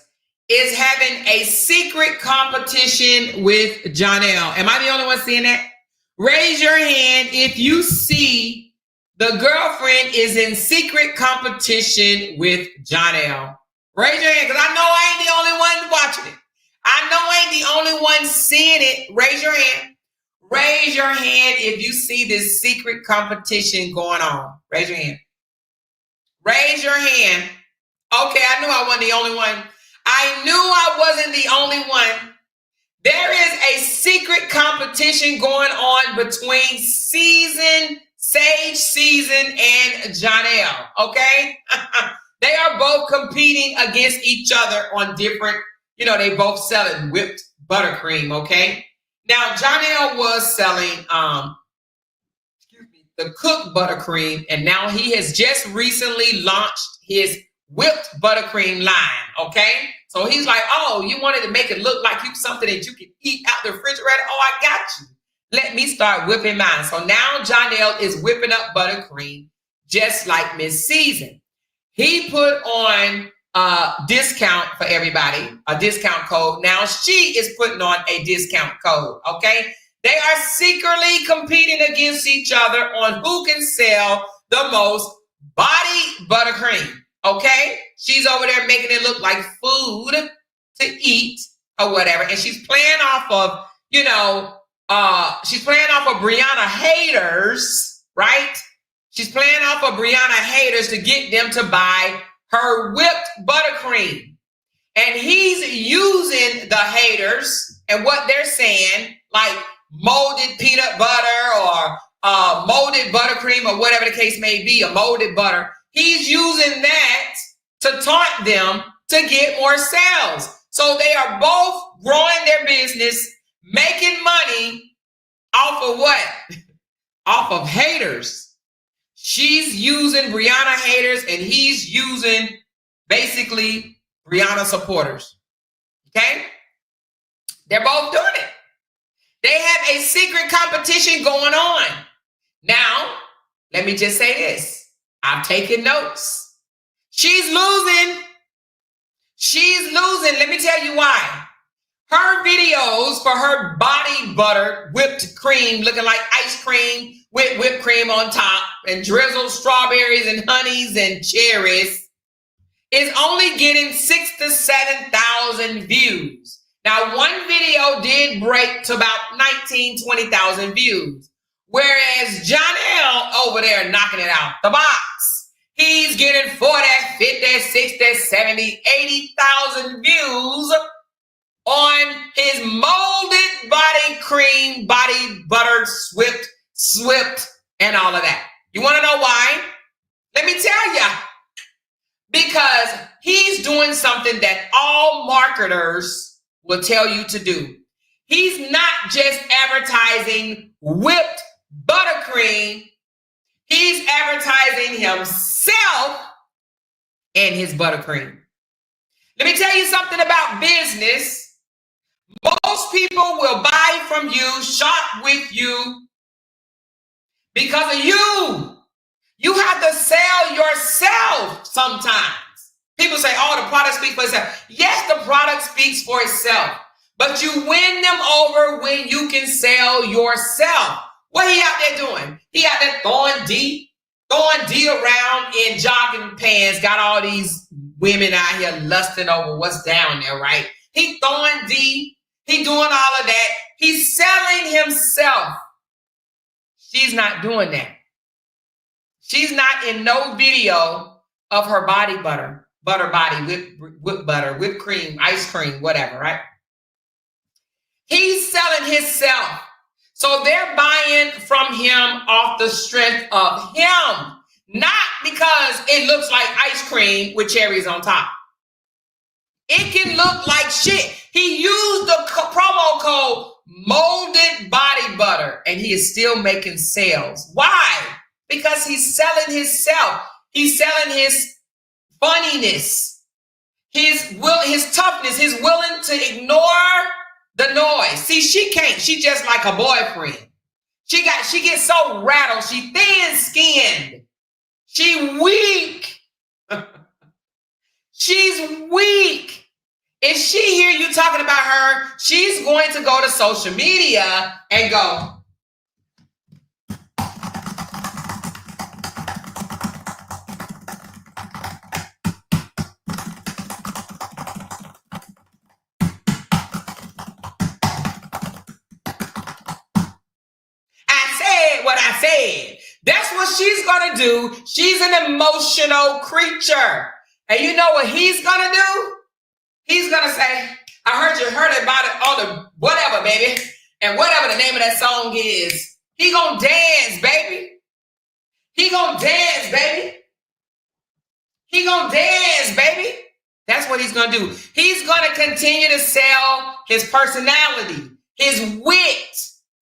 A: is having a secret competition with Johnell. Am I the only one seeing that? Raise your hand if you see the girlfriend is in secret competition with Johnell. Raise your hand, because I know I ain't the only one watching it. I know I ain't the only one seeing it. Raise your hand. Raise your hand if you see this secret competition going on. Raise your hand. Raise your hand. Okay, I knew I wasn't the only one. I knew I wasn't the only one. There is a secret competition going on between Sage Season and Johnell, okay? They are both competing against each other on different, they both selling whipped buttercream, okay? Now, Johnell was selling the cooked buttercream, and now he has just recently launched his whipped buttercream line, okay? So he's like, oh, you wanted to make it look like something that you can eat out the refrigerator? Oh, I got you. Let me start whipping mine. So now Johnell is whipping up buttercream just like Miss Season. He put on a discount for everybody, a discount code. Now she is putting on a discount code, okay? They are secretly competing against each other on who can sell the most body buttercream. Okay, she's over there making it look like food to eat or whatever, and she's playing off of, Brianna haters, right? She's playing off of Brianna haters to get them to buy her whipped buttercream, and he's using the haters and what they're saying, like molded peanut butter or molded buttercream or whatever the case may be, a molded butter. He's using that to taunt them to get more sales. So they are both growing their business, making money off of what? Off of haters. She's using Brianna haters and he's using basically Brianna supporters. Okay? They're both doing it. They have a secret competition going on. Now, let me just say this. I've taken notes. She's losing. She's losing. Let me tell you why. Her videos for her body butter whipped cream looking like ice cream with whipped cream on top and drizzled strawberries and honeys and cherries is only getting 6,000 to 7,000 views. Now, one video did break to about 19,000, 20,000 views. Whereas Johnell over there knocking it out the box. He's getting 40, 50, 60, 70, 80,000 views on his molded body cream, body butter, swipped, and all of that. You want to know why? Let me tell you. Because he's doing something that all marketers will tell you to do. He's not just advertising whipped buttercream, he's advertising himself and his buttercream. Let me tell you something about business. Most people will buy from you, shop with you because of you. You have to sell yourself sometimes. People say, oh, the product speaks for itself. Yes, the product speaks for itself, but you win them over when you can sell yourself. What he out there doing? He out there throwing D around in jogging pants, got all these women out here lusting over what's down there, right? He throwing D, he doing all of that. He's selling himself. She's not doing that. She's not in no video of her body butter body, whipped butter, whipped cream, ice cream, whatever, right? He's selling himself. So they're buying from him off the strength of him, not because it looks like ice cream with cherries on top. It can look like shit. He used the promo code molded body butter and he is still making sales. Why? Because he's selling himself. He's selling his funniness, his toughness, his willing to ignore the noise. See, she can't. She just like a boyfriend. She gets so rattled. She thin-skinned. She weak. She's weak. If she hear you talking about her, she's going to go to social media and go, what I said. That's what she's going to do. She's an emotional creature. And you know what he's going to do? He's going to say, I heard you heard about it on the whatever, baby. And whatever the name of that song is, he going to dance, baby. He going to dance, baby. He going to dance, baby. That's what he's going to do. He's going to continue to sell his personality, his wit,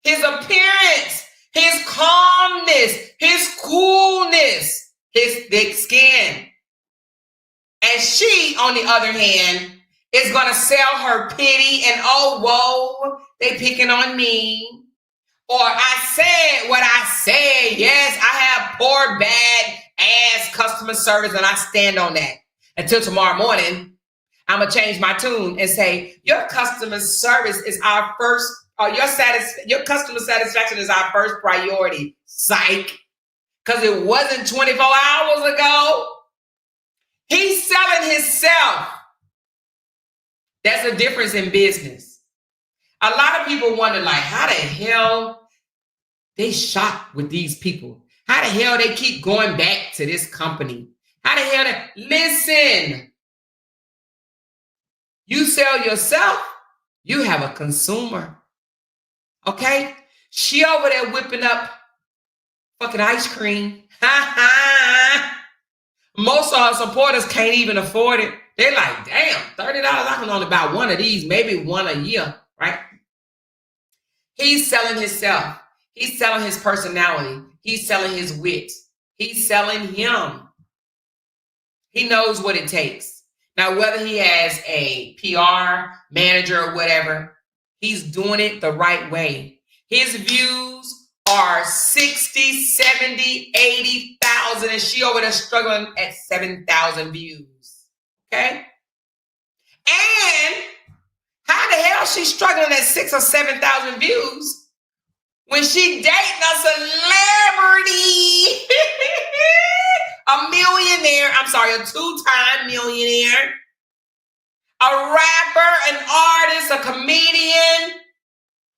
A: his appearance, his calmness, his coolness, his thick skin. And she, on the other hand, is going to sell her pity and, oh, whoa, they picking on me. Or I said what I said. Yes, I have poor, bad ass customer service, and I stand on that. Until tomorrow morning, I'm going to change my tune and say, your customer service is our first, or your customer satisfaction is our first priority. Psych. Because it wasn't 24 hours ago. He's selling himself. That's the difference in business. A lot of people wonder, like, how the hell they shop with these people? How the hell they keep going back to this company? How the hell they... Listen. You sell yourself, you have a consumer. Okay? She over there whipping up fucking ice cream. Ha ha. Most of our supporters can't even afford it. They're like, damn, $30, I can only buy one of these, maybe one a year, right? He's selling himself. He's selling his personality. He's selling his wit. He's selling him. He knows what it takes. Now, whether he has a PR manager or whatever, he's doing it the right way. His views are 60, 70, 80,000, and she over there struggling at 7,000 views. Okay? And how the hell she's struggling at 6,000 or 7,000 views when she dating a celebrity? A millionaire, I'm sorry, a 2-time millionaire, a rapper, an artist, a comedian,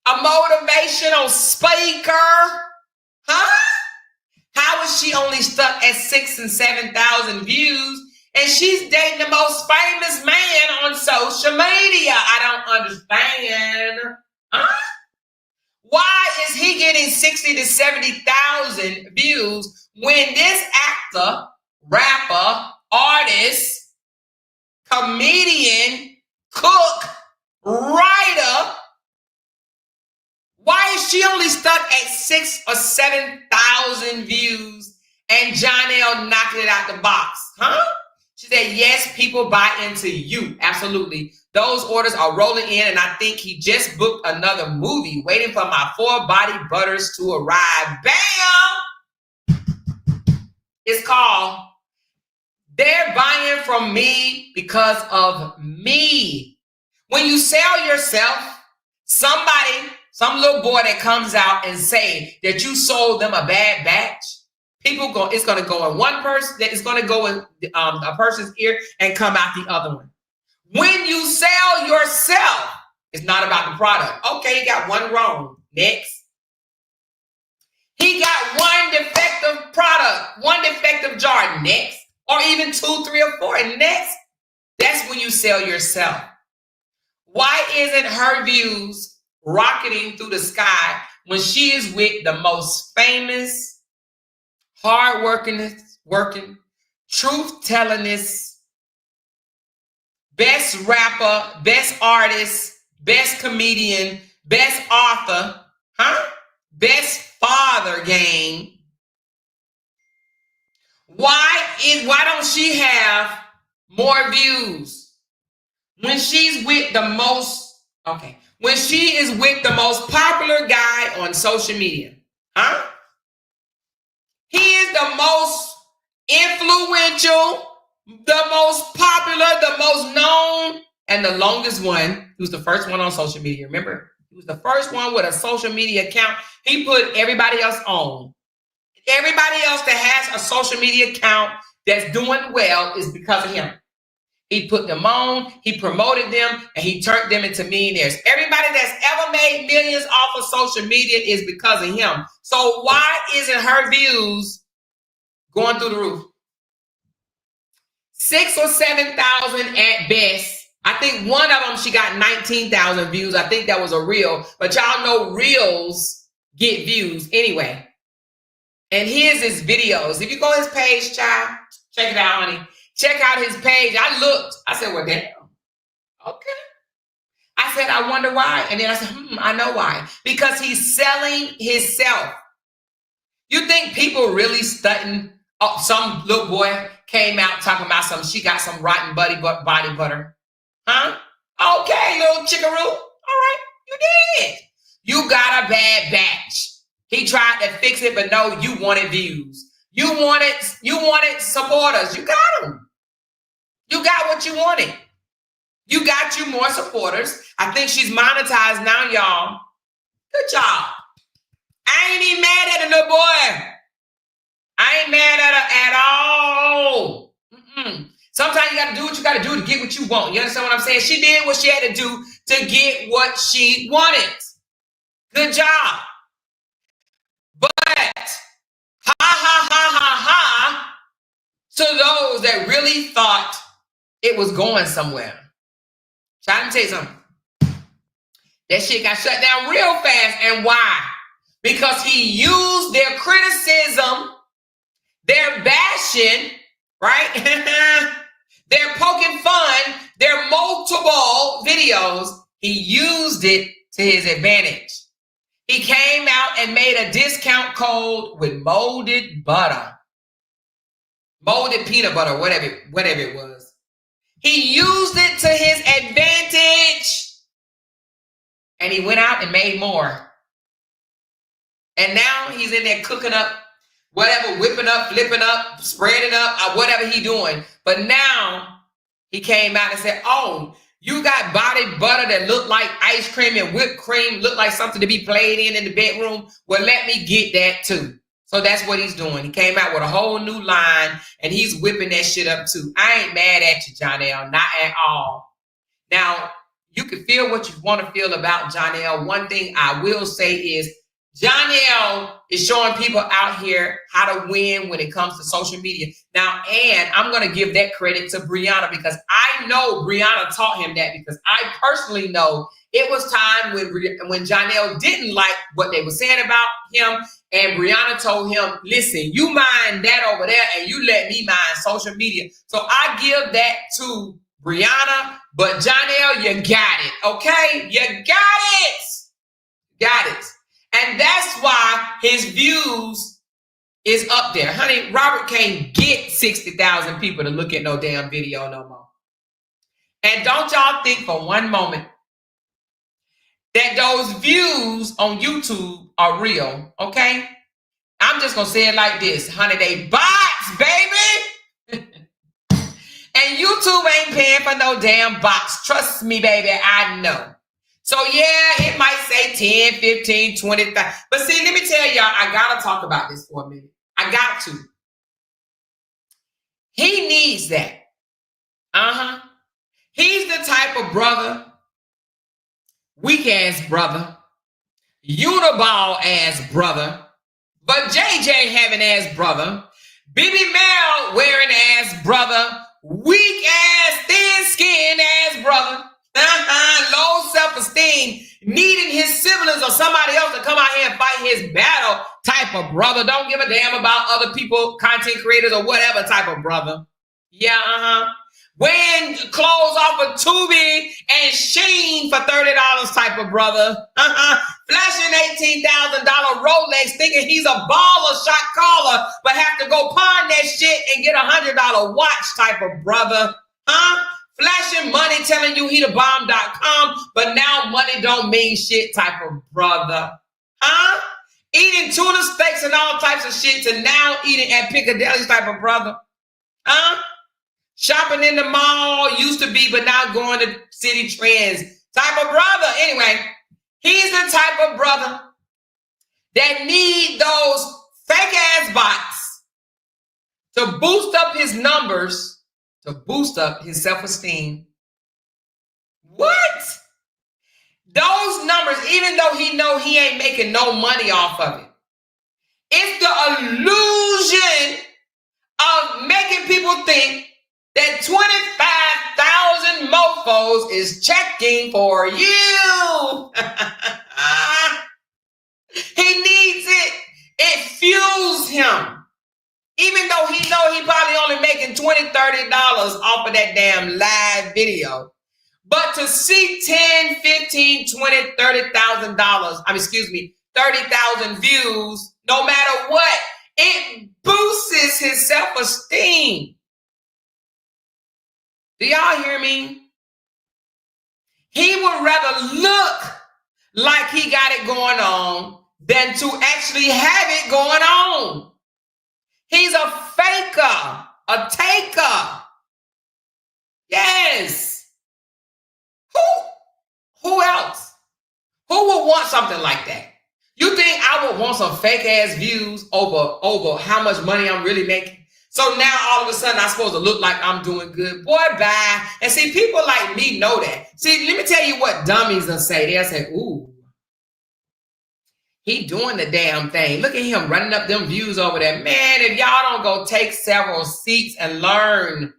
A: a motivational speaker. Huh? How is she only stuck at 6,000 and 7,000 views and she's dating the most famous man on social media? I don't understand. Huh? Why is he getting 60 to 70,000 views when this actor, rapper, artist, comedian, cook, writer, why is she only stuck at 6,000 or 7,000 views and Johnell knocking it out the box? Huh? She said, yes, people buy into you. Absolutely. Those orders are rolling in, and I think he just booked another movie, waiting for my 4 body butters to arrive. Bam! It's called They're Buying From Me Because of Me. When you sell yourself, some little boy that comes out and say that you sold them a bad batch, it's going to go in one person, it's going to go in a person's ear and come out the other one. When you sell yourself, it's not about the product. Okay, he got one wrong. Next. He got one defective product, one defective jar. Next. Or even 2, 3, or 4. Next. That's when you sell yourself. Why isn't her views rocketing through the sky when she is with the most famous, working, truth-tellingest, best rapper, best artist, best comedian, best author, best father gang? Why don't she have more views when she's with the most, when she is with the most popular guy on social media? He is the most influential, the most popular, the most known, and the longest one. He was the first one on social media. Remember, he was the first one with a social media account. He put everybody else on. Everybody else that has a social media account that's doing well is because of him. He put them on, he promoted them, and he turned them into millionaires. Everybody that's ever made millions off of social media is because of him. So why isn't her views going through the roof? 6 or 7,000 at best. I think one of them, she got 19,000 views. I think that was a reel. But y'all know reels get views anyway. And here's his videos. If you go his page, child, check it out, honey. Check out his page. I looked. I said, well, damn. Okay. I said, I wonder why. And then I said, I know why. Because he's selling himself. You think people really stunting? Oh, some little boy came out talking about she got some rotten body butter. Huh? Okay, little chickaroo. All right, you did. You got a bad batch. He tried to fix it, but no, you wanted views. You wanted supporters. You got them. You got what you wanted. You got you more supporters. I think she's monetized now, y'all. Good job. I ain't even mad at the little boy. I ain't mad at her at all. Sometimes you got to do what you got to do to get what you want. You understand what I'm saying? She did what she had to do to get what she wanted. Good job. But ha, ha, ha, ha, ha, to those that really thought it was going somewhere. Trying to tell you something. That shit got shut down real fast. And why? Because he used their criticism, their bashing, right? They're poking fun, their multiple videos. He used it to his advantage. He came out and made a discount code with molded butter. Molded peanut butter, whatever it was. He used it to his advantage. And he went out and made more. And now he's in there cooking up whatever, whipping up, flipping up, spreading up, whatever he doing. But now he came out and said, oh, you got body butter that look like ice cream and whipped cream, look like something to be played in the bedroom. Well, let me get that too. So that's what he's doing. He came out with a whole new line and he's whipping that shit up too. I ain't mad at you, Johnell, not at all. Now, you can feel what you want to feel about Johnell. One thing I will say is Johnell is showing people out here how to win when it comes to social media. Now, and I'm going to give that credit to Brianna because I know Brianna taught him that because I personally know it was time when Johnell didn't like what they were saying about him. And Brianna told him, listen, you mind that over there and you let me mind social media. So I give that to Brianna, but Johnell, you got it, okay? You got it. Got it. And that's why his views is up there. Honey, Robert can't get 60,000 people to look at no damn video no more. And don't y'all think for one moment that those views on YouTube are real, okay? I'm just going to say it like this. Honey, they bots, baby. And YouTube ain't paying for no damn bots. Trust me, baby, I know. So, yeah, it might say 10, 15, 20. But see, let me tell y'all, I got to talk about this for a minute. I got to. He needs that. He's the type of brother, weak-ass brother, uniball-ass brother, but JJ having-ass brother, Bibi Mel wearing-ass brother, weak-ass, thin-skinned-ass brother, low self-esteem, needing his siblings or somebody else to come out here and fight his battle type of brother. Don't give a damn about other people, content creators or whatever type of brother. Yeah, Wearing clothes off of Tubi and Sheen for $30 type of brother. Flashing $18,000 Rolex thinking he's a baller shot caller, but have to go pawn that shit and get $100 watch type of brother. Flashing money telling you he the bomb.com, but now money don't mean shit type of brother. Eating tuna steaks and all types of shit to now eating at Piccadilly type of brother. Shopping in the mall used to be, but now going to City Trends type of brother. Anyway, he's the type of brother that need those fake ass bots to boost up his numbers, to boost up his self-esteem. What? Those numbers, even though he know he ain't making no money off of it, it's the illusion of making people think that 25,000 mofos is checking for you. He needs it. It fuels him. Even though he know he probably only making $20, $30 off of that damn live video. But to see 10, 15, 20, $30,000, 30,000 views, no matter what, it boosts his self-esteem. Do y'all hear me? He would rather look like he got it going on than to actually have it going on. He's a faker, a taker. Yes. Who else? Who would want something like that? You think I would want some fake ass views over how much money I'm really making? So now all of a sudden I'm supposed to look like I'm doing good. Boy, bye. And see, people like me know that. See, let me tell you what dummies will say. They'll say, ooh, he doing the damn thing. Look at him running up them views over there. Man, if y'all don't go take several seats and learn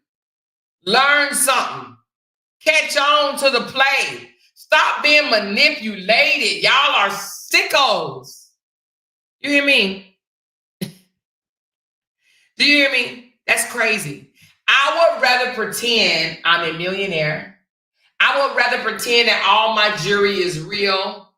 A: something. Catch on to the play. Stop being manipulated. Y'all are sickos. You hear me? Do you hear me? That's crazy. I would rather pretend I'm a millionaire. I would rather pretend that all my jewelry is real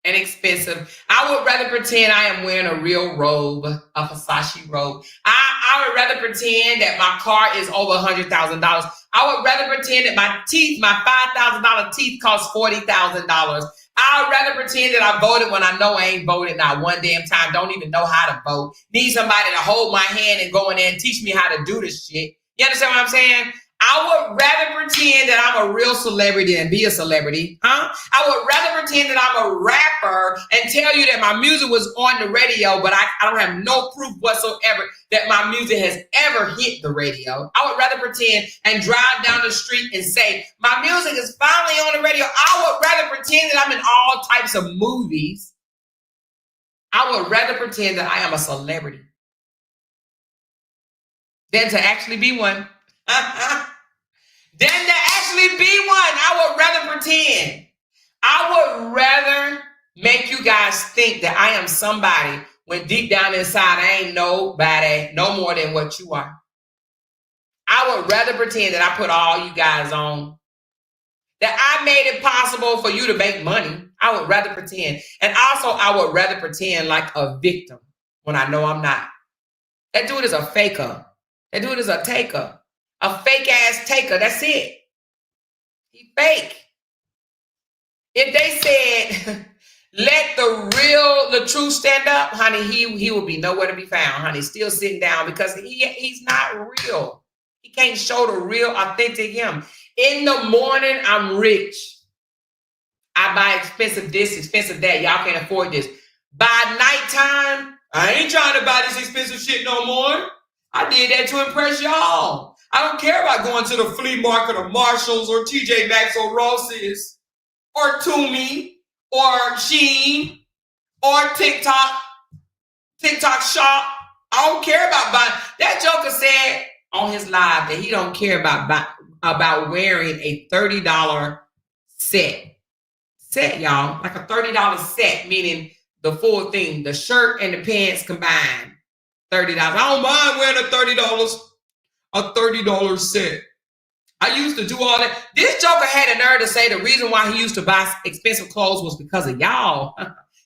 A: and expensive. I would rather pretend I am wearing a real robe, a Versace robe. I would rather pretend that my car is over $100,000. I would rather pretend that my $5,000 teeth cost $40,000. I would rather pretend that I voted when I know I ain't voted not one damn time. Don't even know how to vote. Need somebody to hold my hand and go in there and teach me how to do this shit. You understand what I'm saying? I would rather pretend that I'm a real celebrity than be a celebrity, huh? I would rather pretend that I'm a rapper and tell you that my music was on the radio, but I don't have no proof whatsoever that my music has ever hit the radio. I would rather pretend and drive down the street and say, my music is finally on the radio. I would rather pretend that I'm in all types of movies. I would rather pretend that I am a celebrity than to actually be one. Than to actually be one. I would rather pretend. I would rather make you guys think that I am somebody when deep down inside I ain't nobody, no more than what you are. I would rather pretend that I put all you guys on. That I made it possible for you to make money. I would rather pretend. And also I would rather pretend like a victim when I know I'm not. That dude is a faker. That dude is a taker. A fake ass taker. That's it. He fake. If they said, let the truth stand up, honey, he will be nowhere to be found, honey. Still sitting down because he's not real. He can't show the real, authentic him. In the morning, I'm rich. I buy expensive this, expensive that. Y'all can't afford this. By nighttime, I ain't trying to buy this expensive shit no more. I did that to impress y'all. I don't care about going to the flea market or Marshalls or TJ Maxx or Ross's or Toomey or Shein or TikTok shop. I don't care about buying. That joker said on his live that he don't care about wearing a $30 set, y'all. Like a $30 set, meaning the full thing, the shirt and the pants combined. $30. I don't mind wearing a $30 set. I used to do all that. This joker had a nerve to say the reason why he used to buy expensive clothes was because of y'all.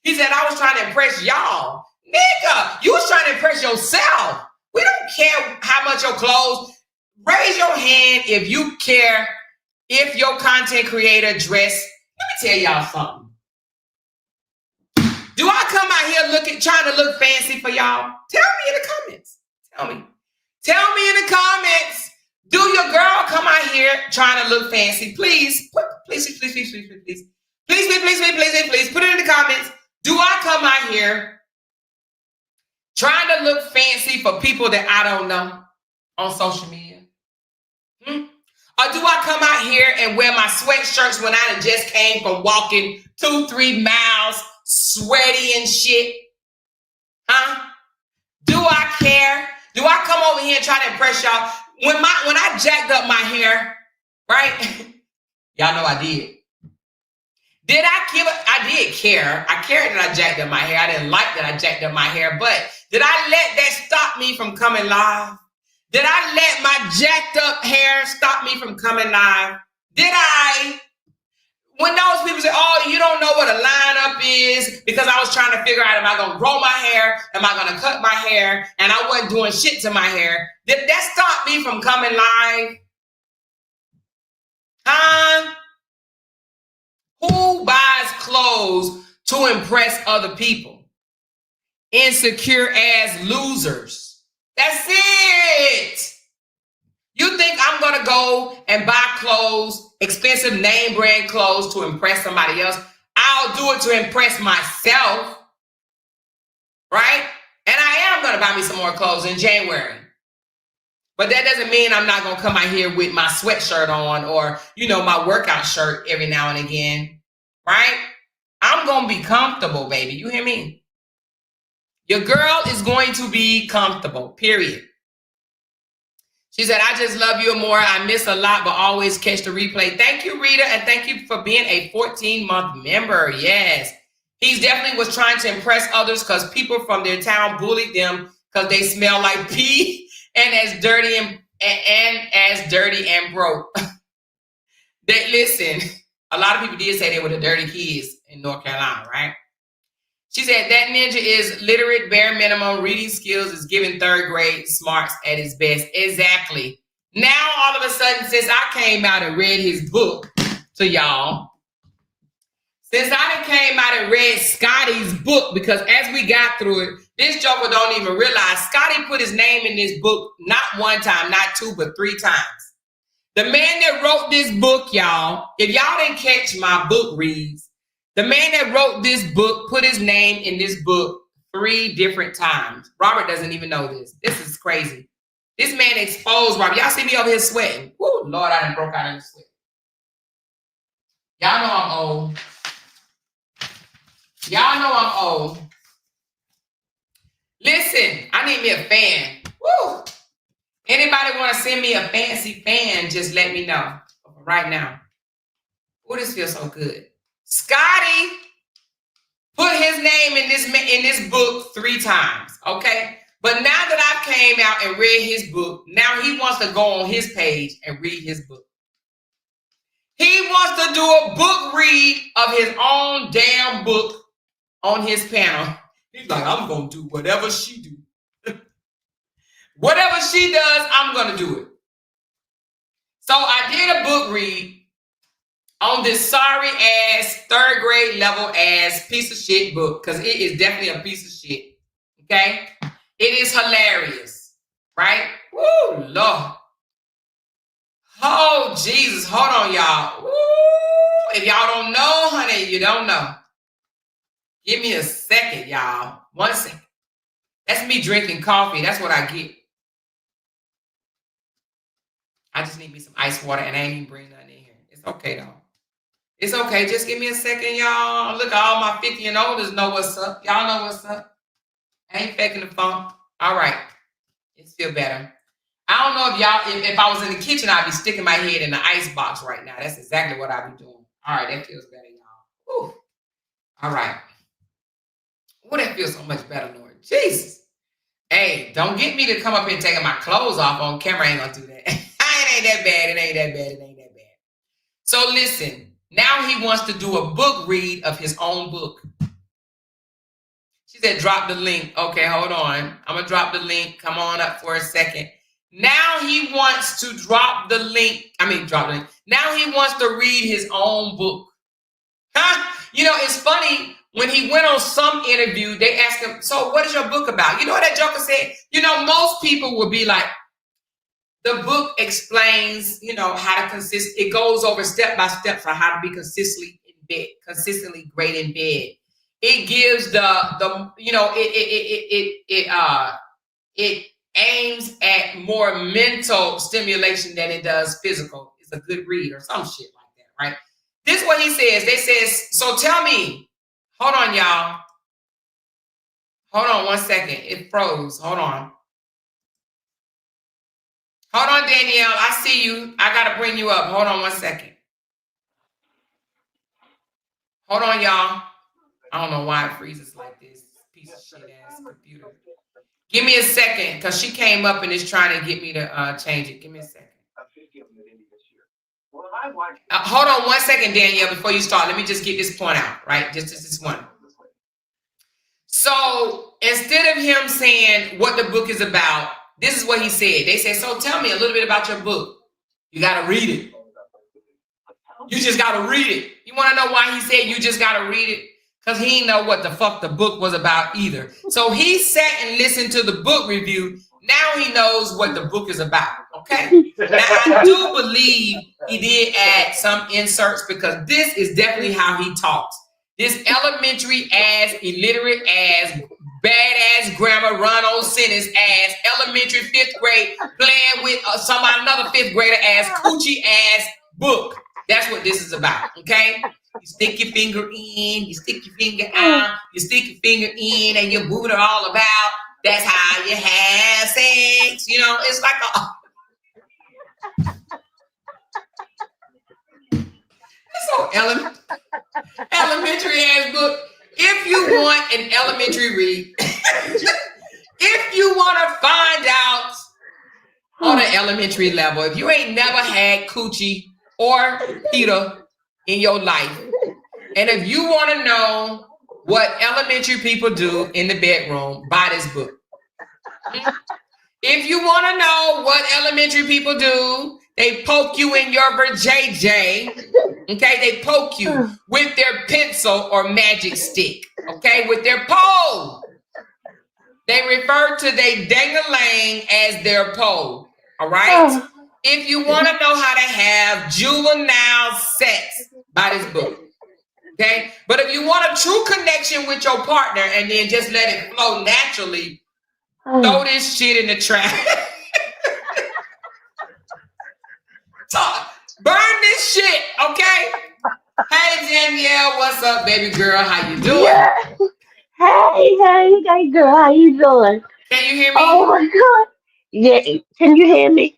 A: He said, I was trying to impress y'all. Nigga, you was trying to impress yourself. We don't care how much your clothes. Raise your hand if you care if your content creator dress. Let me tell y'all something. Do I come out here trying to look fancy for y'all? Tell me in the comments. Tell me in the comments. Do your girl come out here trying to look fancy? Please, please. Please, put it in the comments. Do I come out here trying to look fancy for people that I don't know on social media? Or do I come out here and wear my sweatshirts when I just came from walking 2-3 miles, sweaty and shit? Huh? Do I care? Do I come over here and try to impress y'all? when I jacked up my hair, right? Y'all know I did. Did I give it? I did care. I cared that I jacked up my hair. I didn't like that I jacked up my hair, but did I let that stop me from coming live? Did I let my jacked up hair stop me from coming live? Did I? When those people say, oh, you don't know what a lineup is, because I was trying to figure out, am I going to grow my hair? Am I going to cut my hair? And I wasn't doing shit to my hair. Did that stop me from coming live? Huh? Who buys clothes to impress other people? Insecure ass losers. That's it. You think I'm going to go and buy clothes, expensive name brand clothes to impress somebody else? I'll do it to impress myself, right? And I am going to buy me some more clothes in January. But that doesn't mean I'm not going to come out here with my sweatshirt on or, my workout shirt every now and again, right? I'm going to be comfortable, baby. You hear me? Your girl is going to be comfortable, period. She said, I just love you more. I miss a lot, but always catch the replay. Thank you, Rita, and thank you for being a 14-month member. Yes. He definitely was trying to impress others because people from their town bullied them because they smell like pee and as dirty and broke. Listen, a lot of people did say they were the dirty kids in North Carolina, right? She said that ninja is literate, bare minimum, reading skills is giving third grade smarts at his best. Exactly. Now, all of a sudden, since I came out and read his book to y'all, since I done came out and read Scotty's book, because as we got through it, this joker don't even realize Scotty put his name in this book not one time, not two, but 3 times. The man that wrote this book, y'all, if y'all didn't catch my book reads, the man that wrote this book put his name in this book 3 different times. Robert doesn't even know this. This is crazy. This man exposed Robert. Y'all see me over here sweating. Woo, Lord, I done broke out in the sweat. Y'all know I'm old. Y'all know I'm old. Listen, I need me a fan. Woo. Anybody want to send me a fancy fan, just let me know right now. Oh, this feels so good. Scotty put his name in this book 3 times, okay? But now that I came out and read his book, now he wants to go on his page and read his book. He wants to do a book read of his own damn book on his panel. He's like, I'm going to do whatever she do. Whatever she does, I'm going to do it. So I did a book read on this sorry ass 3rd grade level ass piece of shit book, because it is definitely a piece of shit. Okay? It is hilarious. Right? Woo, Lord. Oh, Jesus. Hold on, y'all. Woo. If y'all don't know, honey, you don't know. Give me a second, y'all. 1 second. That's me drinking coffee. That's what I get. I just need me some ice water, and I ain't even bring nothing in here. It's okay, though. It's okay. Just give me a second, y'all. Look, all my 50 and olders know what's up. Y'all know what's up. I ain't faking the phone. All right. It's feel better. I don't know if y'all, if I was in the kitchen, I'd be sticking my head in the ice box right now. That's exactly what I'd be doing. All right. That feels better, y'all. Whew. All right. Oh, that feels so much better, Lord. Jesus. Hey, don't get me to come up here taking my clothes off on camera. I ain't gonna do that. It ain't that bad. It ain't that bad. It ain't that bad. So listen, now he wants to do a book read of his own book. She said, drop the link. Okay, hold on. I'm gonna drop the link. Come on up for a second. Now he wants to drop the link. Drop the link. Now he wants to read his own book. Huh? It's funny. When he went on some interview, they asked him, so what is your book about? You know what that joker said? Most people would be like, the book explains, how to it goes over step by step for how to be consistently great in bed. It gives it aims at more mental stimulation than it does physical. It's a good read or some shit like that, right? This is what he says. They says, so tell me. Hold on, y'all. Hold on 1 second. It froze. Hold on. Hold on, Danielle. I see you. I gotta bring you up. Hold on 1 second. Hold on, y'all. I don't know why it freezes like this. Piece of shit ass computer. Give me a second, because she came up and is trying to get me to change it. Give me a second. Hold on 1 second, Danielle, before you start. Let me just get this point out, right? Just this one. So instead of him saying what the book is about, this is what he said. They said, so tell me a little bit about your book. You got to read it. You just got to read it. You want to know why he said you just got to read it? Because he didn't know what the fuck the book was about either. So he sat and listened to the book review. Now he knows what the book is about. Okay? Now I do believe he did add some inserts, because this is definitely how he talks. This elementary ass, illiterate ass, badass grammar, run on sentence ass, elementary fifth grade, playing with another fifth grader ass, coochie ass book. That's what this is about, okay? You stick your finger in, you stick your finger out, you stick your finger in, and your booty all about. That's how you have sex. You know, it's like so elementary ass book. If you want an elementary read, if you want to find out on an elementary level, if you ain't never had coochie or Peter in your life, and if you want to know what elementary people do in the bedroom, buy this book. If you want to know what elementary people do, they poke you in your vajayjay. Okay, they poke you with their pencil or magic stick. Okay, with their pole. They refer to their dang-a-lang as their pole. All right. If you want to know how to have juvenile sex, buy this book. Okay, but if you want a true connection with your partner and then just let it flow naturally, throw this shit in the trash. Burn this shit, okay? Hey Danielle, what's up, baby girl? How you doing?
C: Yeah. Hey, girl, how you doing?
A: Can you hear
C: Oh
A: me?
C: my God. Yeah, can you hear me?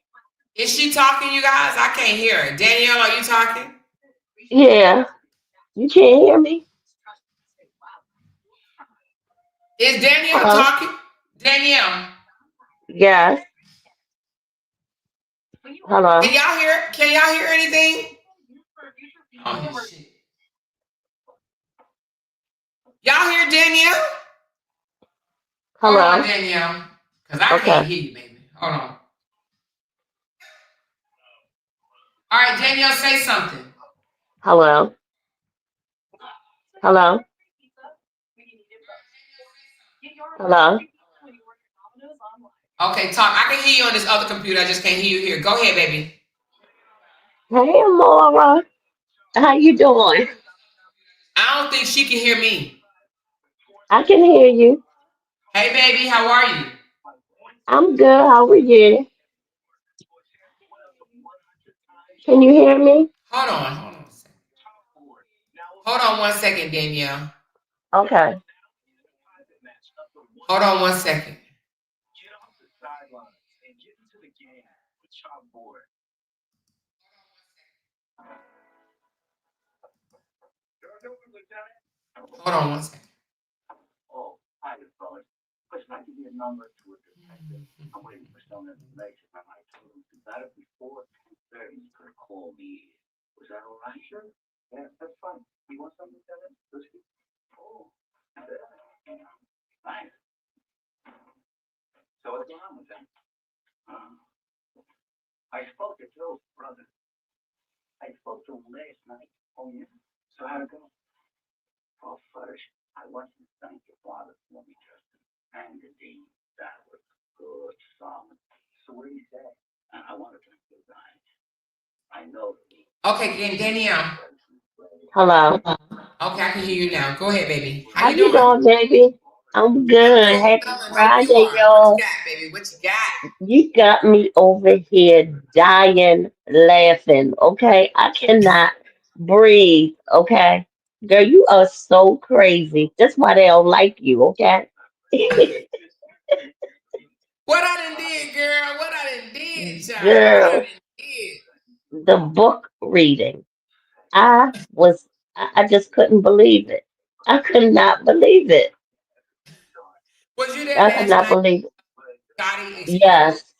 A: Is she talking, you guys? I can't hear her. Danielle, are you talking?
C: Yeah, you can't hear me?
A: Is Danielle
C: Hello?
A: talking? Danielle,
C: Yes.
A: can
C: Hello?
A: y'all hear? Can y'all hear anything? Oh shit! Y'all hear Danielle? Hold on,
C: Hello?
A: Danielle, because I can't
C: Okay.
A: hear you, baby. Hold on. All right, Danielle, say something.
C: Hello? Hello? Hello?
A: Okay, talk. I can hear you on this other computer. I just can't hear you here. Go ahead, baby.
C: Hey, Laura. How you doing?
A: I don't think she can hear me.
C: I can hear you.
A: Hey, baby, how are you?
C: I'm good. How are you? Can you hear me?
A: Hold on. Hold on a second. Hold on 1 second, Danielle.
C: Okay.
A: Hold on 1 second. Hold on 1 second. Okay, Danielle.
C: Hello.
A: Okay, I can hear you now. Go ahead, baby. How
C: How
A: you
C: you
A: doing?
C: doing, baby? I'm
A: I'm
C: good.
A: good.
C: Happy
A: I hope you
C: Friday,
A: are. What you
C: y'all.
A: got, baby? What you got?
C: You got me over here dying laughing, okay? I cannot breathe, okay? Girl, you are so crazy. That's why they don't like you, okay?
A: What I done did, girl? What I done did, child? What I
C: Girl,
A: done did?
C: the book reading. I was, I just couldn't believe it. I could not believe it.
A: Was you there
C: I could
A: last
C: not
A: night?
C: believe it.
A: Scotty explained
C: Yes,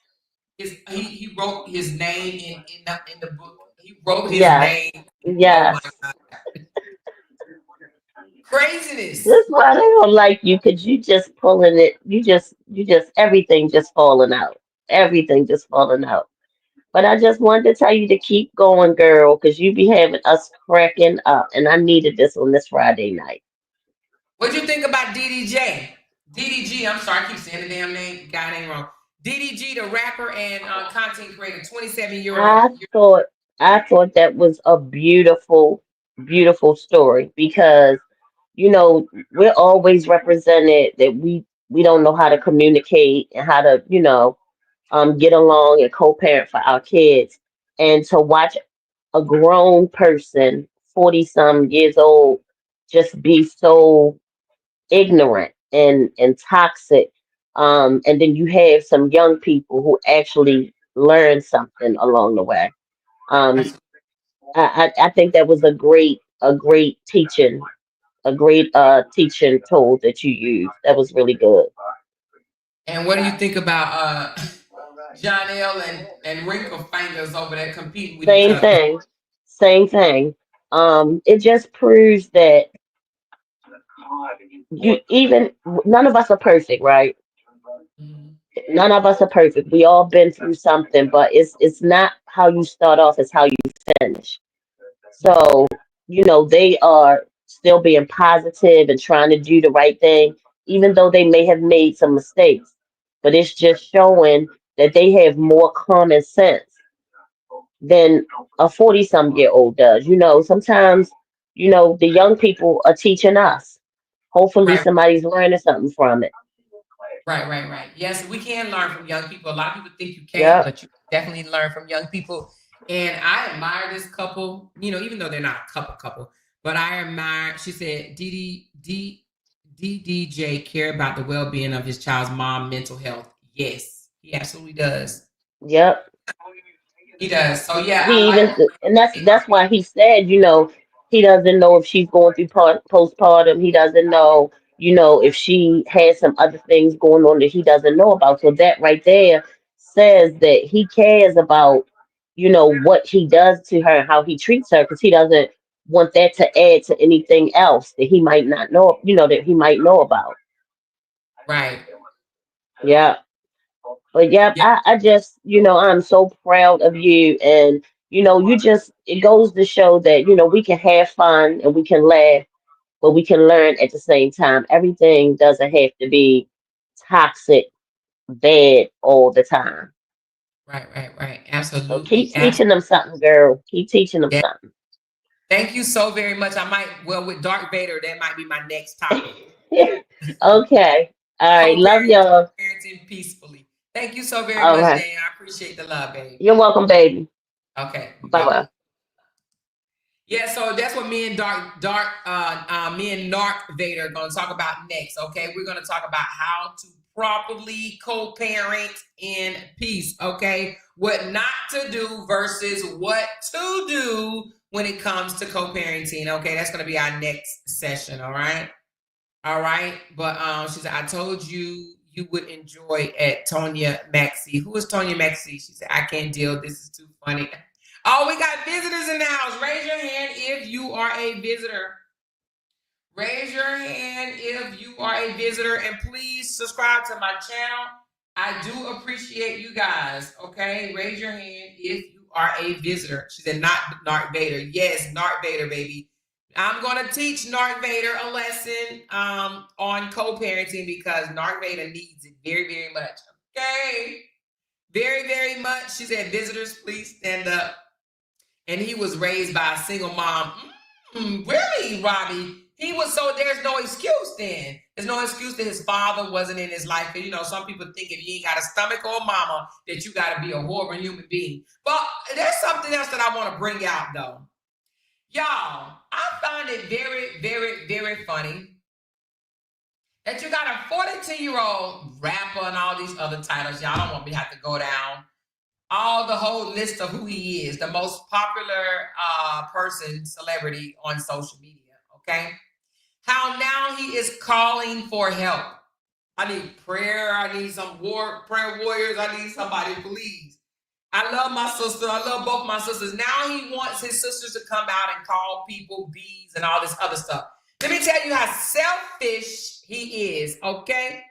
A: he wrote his name in the book. He wrote his
C: yes,
A: name. Oh my
C: yes.
A: God. Craziness.
C: This why they don't like you because you just pulling it. You just everything just falling out. Everything just falling out. But I just wanted to tell you to keep going, girl, because you be having us cracking up, and I needed this on this Friday night.
A: What'd you think about DDJ? DDG, I'm sorry, I keep saying the damn name. Got name wrong. DDG, the rapper and content creator, 27-year-old.
C: I thought I thought that was a beautiful, beautiful story because we're always represented that we don't know how to communicate and how to get along and co-parent for our kids, and to watch a grown person 40 some years old just be so ignorant and toxic, and then you have some young people who actually learn something along the way. um, I think that was a great teaching tool that you used. That was really good.
A: And what do you think about Johnell and Wrinkle Fingers over there competing with each
C: Same
A: other?
C: thing. Same thing. It just proves that you even none of us are perfect, right?
A: Mhm.
C: None of us are perfect. We all been through something, but it's not how you start off, it's how you finish. So, they are still being positive and trying to do the right thing, even though they may have made some mistakes. But it's just showing that they have more common sense than a 40 some year old does. Sometimes, the young people are teaching us. Hopefully,
A: Right,
C: somebody's learning something from it.
A: right. Yes, we can learn from young people. A lot of people think you can't,
C: Yep.
A: but you definitely learn from young people. And I admire this couple, even though they're not a couple, but I admire, she said, DDJ care about the well being of his child's mom mental health. Yes, he absolutely does.
C: Yep.
A: He does. So, yeah, I
C: He
A: like
C: even, and that's why he said, he doesn't know if she's going through postpartum. He doesn't know, if she has some other things going on that he doesn't know about. So that right there says that he cares about, what he does to her, how he treats her, because he doesn't want that to add to anything else that he might not know, that he might know about.
A: right.
C: Yeah. But yep,
A: Yeah,
C: I just, I'm so proud of you. And, it goes to show that, we can have fun and we can laugh, but we can learn at the same time. Everything doesn't have to be toxic, bad all the time.
A: right.
C: So keep
A: Absolutely.
C: teaching them something, girl. Keep teaching them
A: Yeah.
C: something.
A: Thank you so very much. I might, well, with Darth Vader, that might be my next topic.
C: Okay. All right. Love y'all.
A: Co-parenting peacefully. Thank you so very
C: All
A: much,
C: right.
A: Dan. I appreciate the love, babe.
C: You're welcome, baby.
A: Okay,
C: Bye
A: bye bye.
C: bye.
A: Yeah, so that's what me and Narc Vader are going to talk about next. Okay, we're going to talk about how to properly co-parent in peace. Okay, what not to do versus what to do when it comes to co-parenting. Okay, that's going to be our next session. All right. But she said, I told you you would enjoy at Tonya Maxey. Who is Tonya Maxey? She said, I can't deal. This is too funny. Oh, we got visitors in the house. Raise your hand if you are a visitor. Raise your hand if you are a visitor, and please subscribe to my channel. I do appreciate you guys. Okay, raise your hand if you are a visitor. She said, not Narc Vader. Yes, Narc Vader, baby. I'm going to teach Narc Vader a lesson on co-parenting because Narc Vader needs it very, very much. Okay, very, very much. She said, visitors, please stand up. And he was raised by a single mom. Really, Robbie? He was, so there's no excuse then. There's no excuse that his father wasn't in his life. Some people think if you ain't got a stomach or a mama, that you got to be a horrible human being. But there's something else that I want to bring out, though. Y'all, I find it very, very, very funny that you got a 42-year-old rapper and all these other titles. Y'all don't want me to have to go down all the whole list of who he is, the most popular person, celebrity on social media, okay? How now he is calling for help. I need prayer. I need some prayer warriors. I need somebody, please. I love my sister. I love both my sisters. Now he wants his sisters to come out and call people bees and all this other stuff. Let me tell you how selfish he is, okay?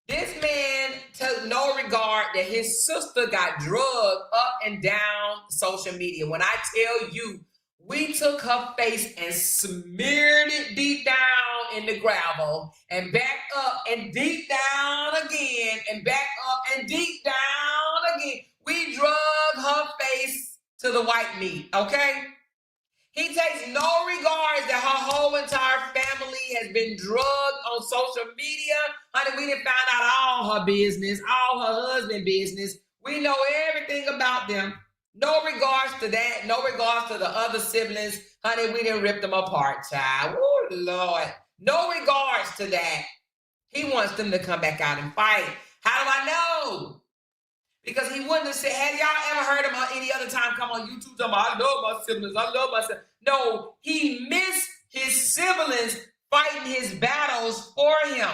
A: This man took no regard that his sister got drugged up and down social media. When I tell you, we took her face and smeared it deep down in the gravel and back up and deep down again and back up and deep down again. We drug her face to the white meat, okay? He takes no regards that her whole entire family has been drugged on social media. Honey, we didn't find out all her business, all her husband's business. We know everything about them. No regards to that. No regards to the other siblings. Honey, we didn't rip them apart, child. Oh, Lord. No regards to that. He wants them to come back out and fight. How do I know? Because he wouldn't have said, have y'all ever heard him any other time come on YouTube talking about, I love my siblings, I love my siblings. No, he missed his siblings fighting his battles for him.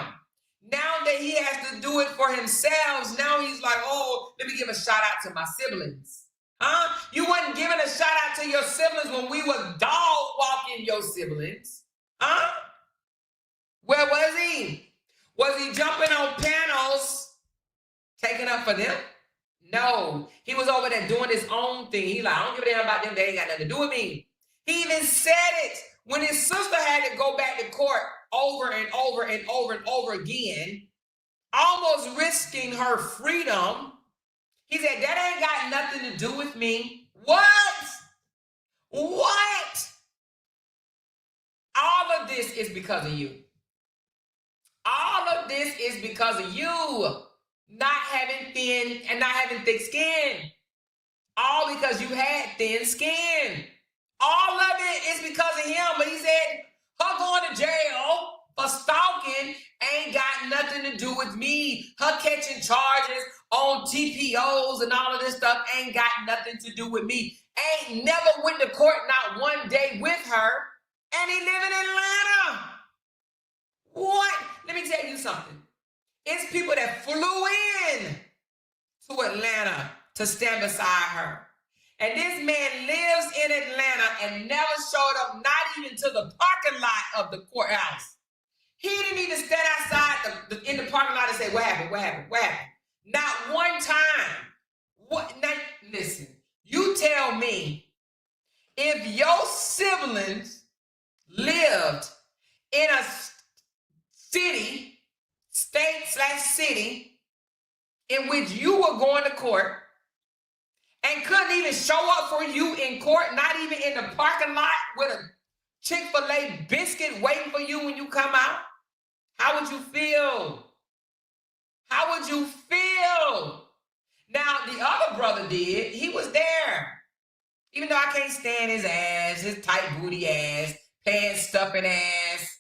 A: Now that he has to do it for himself, now he's like, oh, let me give a shout out to my siblings. Huh? You wasn't giving a shout out to your siblings when we were dog walking your siblings. Huh? Where was he? Was he jumping on panels, taking up for them? No, he was over there doing his own thing. He like, I don't give a damn about them. They ain't got nothing to do with me. He even said it when his sister had to go back to court over and over and over and over again, almost risking her freedom. He said, that ain't got nothing to do with me. What? What? All of this is because of you. All of this is because of you. Not having thin and not having thick skin. All because you had thin skin. All of it is because of him. But he said, her going to jail for stalking ain't got nothing to do with me. Her catching charges on TPOs and all of this stuff ain't got nothing to do with me. Ain't never went to court not one day with her. And he live in Atlanta. What? Let me tell you something. It's people that flew in to Atlanta to stand beside her. And this man lives in Atlanta and never showed up, not even to the parking lot of the courthouse. He didn't even stand outside in the parking lot and say, what happened, what happened, what happened? Not one time. What? Now, listen, you tell me, if your siblings lived in a city, state/city, in which you were going to court and couldn't even show up for you in court, not even in the parking lot with a Chick-fil-A biscuit waiting for you when you come out, how would you feel? How would you feel? Now, the other brother did. He was there. Even though I can't stand his ass, his tight booty ass, pants stuffing ass,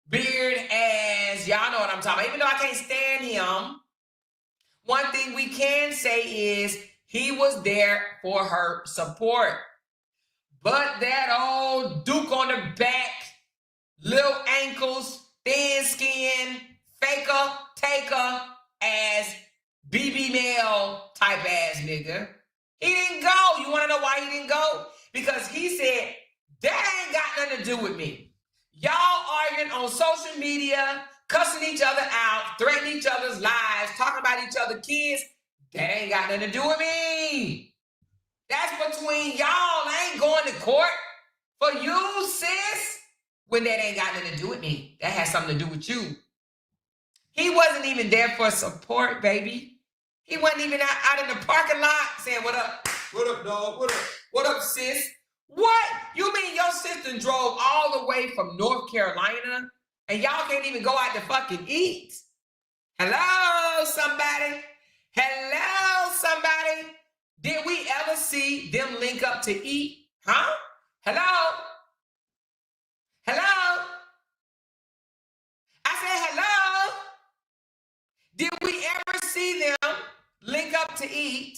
A: beard ass, y'all know what I'm talking about. Even though I can't stand him, one thing we can say is he was there for her support. But that old Duke on the back, little ankles, thin skin, faker, taker, ass, BB male type ass nigga, he didn't go. You want to know why he didn't go? Because he said, that ain't got nothing to do with me. Y'all arguing on social media, cussing each other out, threatening each other's lives, talking about each other's kids. That ain't got nothing to do with me. That's between y'all. I ain't going to court for you, sis. When that ain't got nothing to do with me. That has something to do with you. He wasn't even there for support, baby. He wasn't even out in the parking lot saying, what up? What up, dog? What up? What up, sis? What? You mean your sister drove all the way from North Carolina and y'all can't even go out to fucking eat? Hello, somebody? Hello, somebody? Did we ever see them link up to eat? Huh? Hello? Hello? I said hello? link up to eat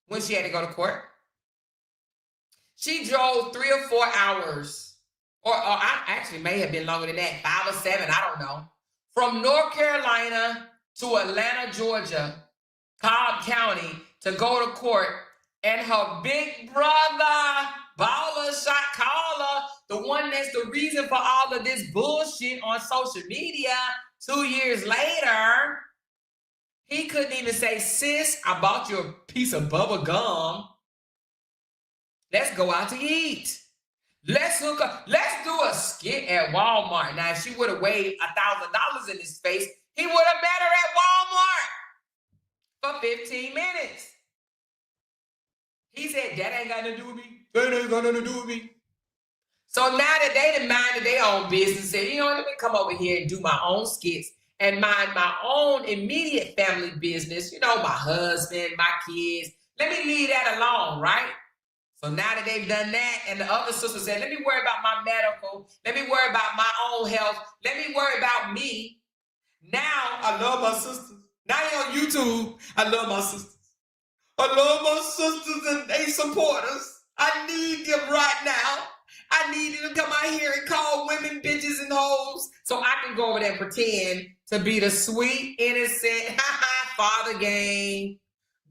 A: when she had to go to court. She drove 3 or 4 hours, or I actually may have been longer than that, 5 or 7, I don't know, from North Carolina to Atlanta, Georgia, Cobb County, to go to court. And her big brother, baller, shot caller, the one that's the reason for all of this bullshit on social media 2 years later, he couldn't even say, sis, I bought you a piece of bubble gum. Let's go out to eat. Let's hook up. Let's do a skit at Walmart. Now, if she would have weighed $1,000 in his face, he would have met her at Walmart for 15 minutes. He said, that ain't got nothing to do with me. That ain't got nothing to do with me. So now that they done minded their own business, said, you know what, let me come over here and do my own skits and mind my own immediate family business. You know, my husband, my kids. Let me leave that alone, right? So now that they've done that, and the other sister said, let me worry about my medical. Let me worry about my own health. Let me worry about me. Now, I love my sisters. Now you're on YouTube. I love my sisters. I love my sisters and they support us. I need them right now. I need them to come out here and call women bitches and hoes so I can go over there and pretend to be the sweet, innocent, father game,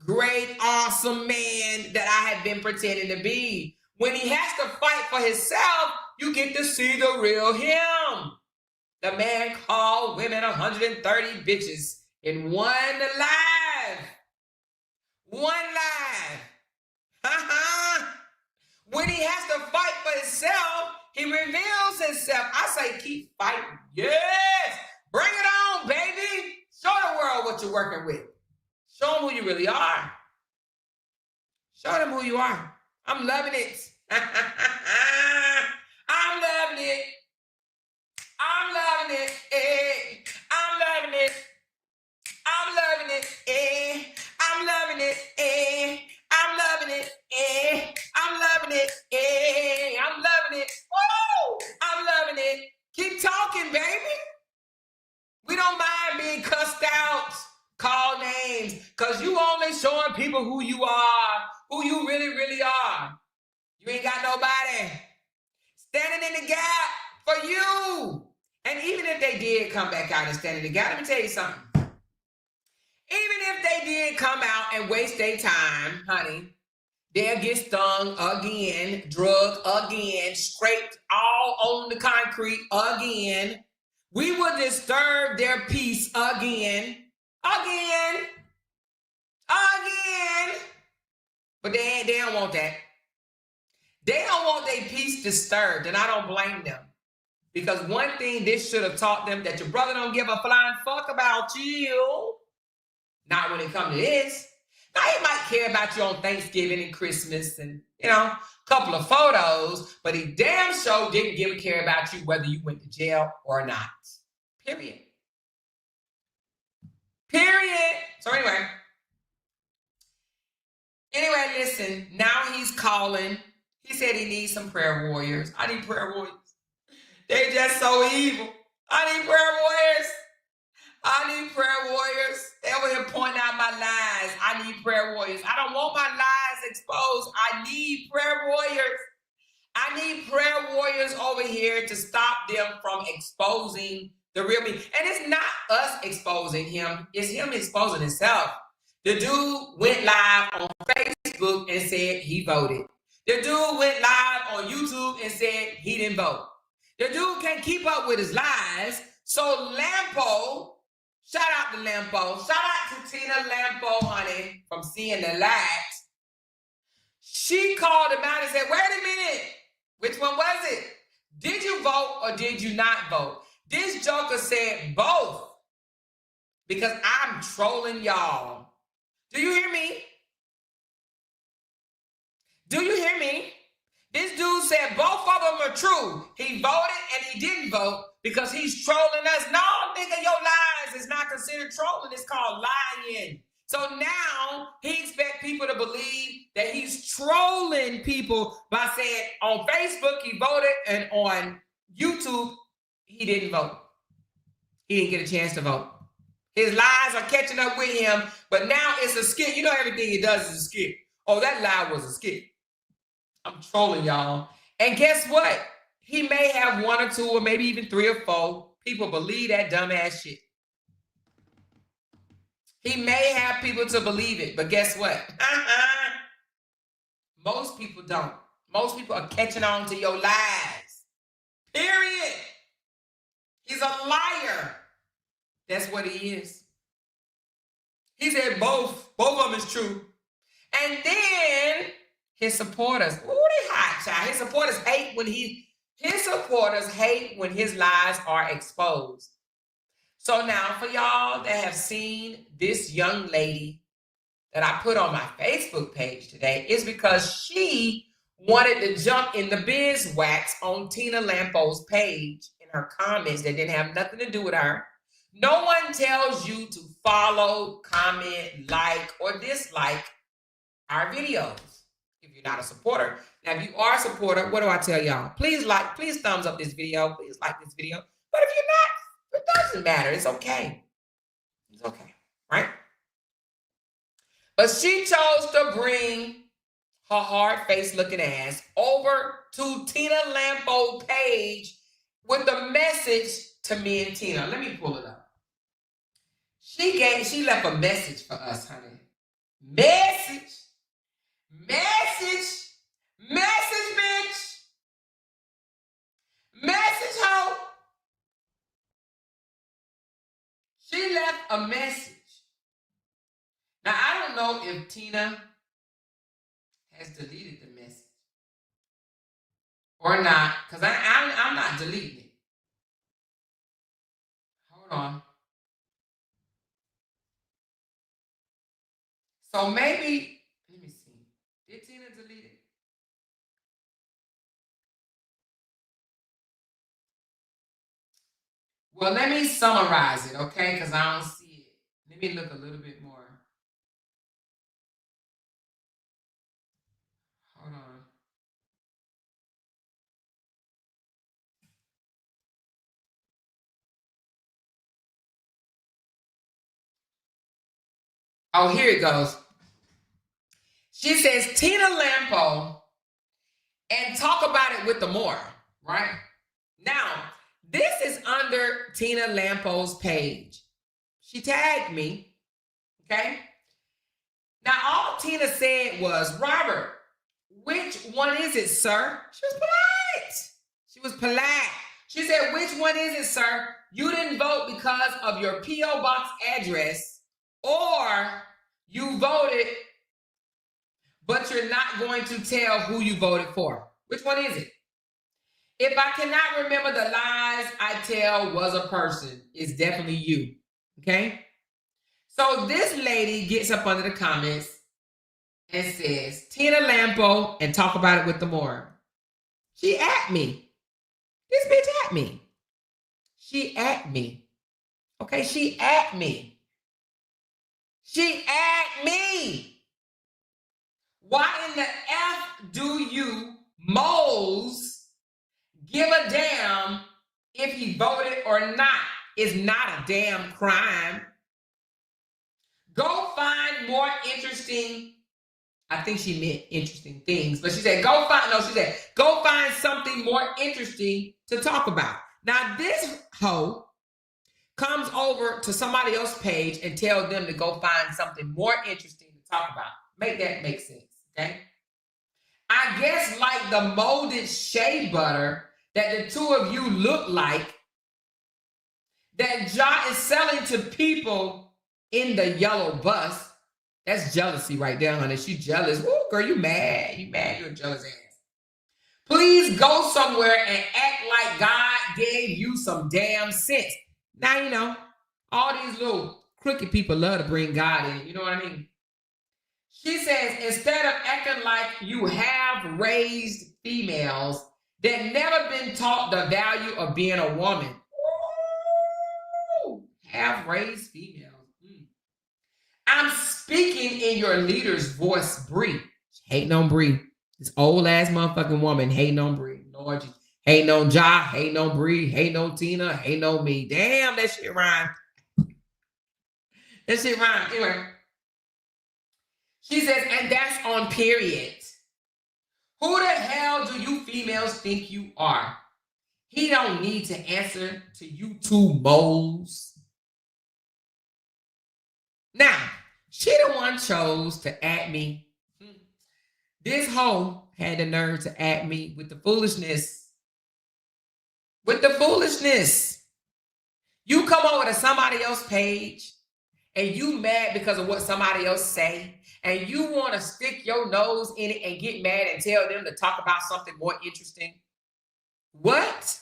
A: great, awesome man that I have been pretending to be. When he has to fight for himself, you get to see the real him. The man called women 130 bitches in one live. One live. When he has to fight for himself, he reveals himself. I say keep fighting. Yes. Bring it on, baby. Show the world what you're working with. Show them who you really are. Show them who you are. I'm loving it. I'm loving it. I'm loving it. I'm loving it. I'm loving it. I'm loving it. I'm loving it. I'm loving it. I'm loving it. Woo! I'm loving it. Keep talking, baby. We don't mind being cussed out, call names, because you only showing people who you are, who you really, really are. You ain't got nobody standing in the gap for you. And even if they did come back out and stand in the gap, let me tell you something. Even if they did come out and waste their time, honey, they'll get stung again, drugged again, scraped all on the concrete again. We will disturb their peace again. But they don't want that. They don't want their peace disturbed, and I don't blame them. Because one thing this should have taught them, that your brother don't give a flying fuck about you. Not when it comes to this. Now, he might care about you on Thanksgiving and Christmas and, a couple of photos, but he damn sure didn't give a care about you whether you went to jail or not. Period. So anyway, listen, now he's calling. He said he needs some prayer warriors. I need prayer warriors. They just so evil. I need prayer warriors. They over here pointing out my lies. I need prayer warriors. I don't want my lies exposed. I need prayer warriors. I need prayer warriors over here to stop them from exposing the real me. And it's not us exposing him. It's him exposing himself. The dude went live on Facebook and said he voted. The dude went live on YouTube and said he didn't vote. The dude can't keep up with his lies. So Lampo, shout out to Lampo. Shout out to Tina Lampo, honey, from Seeing the Light. She called him out and said, wait a minute. Which one was it? Did you vote or did you not vote? This joker said both. Because I'm trolling y'all. Do you hear me? This dude said both of them are true. He voted and he didn't vote because he's trolling us. No, nigga, your lies is not considered trolling. It's called lying. So now he expects people to believe that he's trolling people by saying on Facebook he voted and on YouTube he didn't vote. He didn't get a chance to vote. His lies are catching up with him, but now it's a skit. You know everything he does is a skit. Oh, that lie was a skit. I'm trolling y'all. And guess what? He may have 1 or 2 or maybe even 3 or 4 people believe that dumbass shit. He may have people to believe it, but guess what? Most people don't. Most people are catching on to your lies. Period. He's a liar. That's what he is. He said both of them is true. And then his supporters, ooh, they hot, child. His supporters hate when his lies are exposed. So now for y'all that have seen this young lady that I put on my Facebook page today, is because she wanted to jump in the beeswax on Tina Lampo's page in her comments that didn't have nothing to do with her. No one tells you to follow, comment, like, or dislike our videos if you're not a supporter. Now, if you are a supporter, what do I tell y'all? Please like, please thumbs up this video. Please like this video. But if you're not, it doesn't matter. It's okay. It's okay, right? But she chose to bring her hard-faced looking ass over to Tina Lampo's page with a message to me and Tina. Let me pull it up. She left a message for us, honey. Message, bitch. Message, hoe. She left a message. Now, I don't know if Tina has deleted the message or not, because I'm not deleting it. Hold on. So maybe, let me see. Did Tina delete it? Well, let me summarize it, okay? Because I don't see it. Let me look a little bit more. Hold on. Oh, here it goes. She says, Tina Lampo, and talk about it with the more, right? Now, this is under Tina Lampo's page. She tagged me, okay? Now, all Tina said was, Robert, which one is it, sir? She was polite. She said, which one is it, sir? You didn't vote because of your P.O. box address, or you voted, but you're not going to tell who you voted for. Which one is it? If I cannot remember the lies I tell was a person, it's definitely you, okay? So this lady gets up under the comments and says, Tina Lampo, and talk about it with the more. She at me. This bitch at me. She at me. Okay, she at me. She at me. Why in the F do you moles give a damn if he voted or not? It's not a damn crime. Go find more interesting, I think she meant interesting things, but she said, go find something more interesting to talk about. Now, this hoe comes over to somebody else's page and tell them to go find something more interesting to talk about. Make that make sense, okay? I guess like the molded shea butter that the two of you look like, that Ja is selling to people in the yellow bus. That's jealousy right there, honey. She jealous. Ooh, girl, you mad. You're a jealous ass. Please go somewhere and act like God gave you some damn sense. Now, you know, all these little crooked people love to bring God in. You know what I mean? She says, instead of acting like you have raised females that never been taught the value of being a woman. Ooh, have raised females. I'm speaking in your leader's voice, Bree. Hating on Bree. This old ass motherfucking woman hating on Bree. Lord, hating on Ja, hating on Bree, hating on Tina, hating on me. Damn, that shit rhyme. That shit rhyme. Anyway. She says, and that's on period. Who the hell do you females think you are? He don't need to answer to you two moles. Now, she the one chose to at me. This hoe had the nerve to at me with the foolishness. With the foolishness. You come over to somebody else's page and you mad because of what somebody else say, and you want to stick your nose in it and get mad and tell them to talk about something more interesting. What?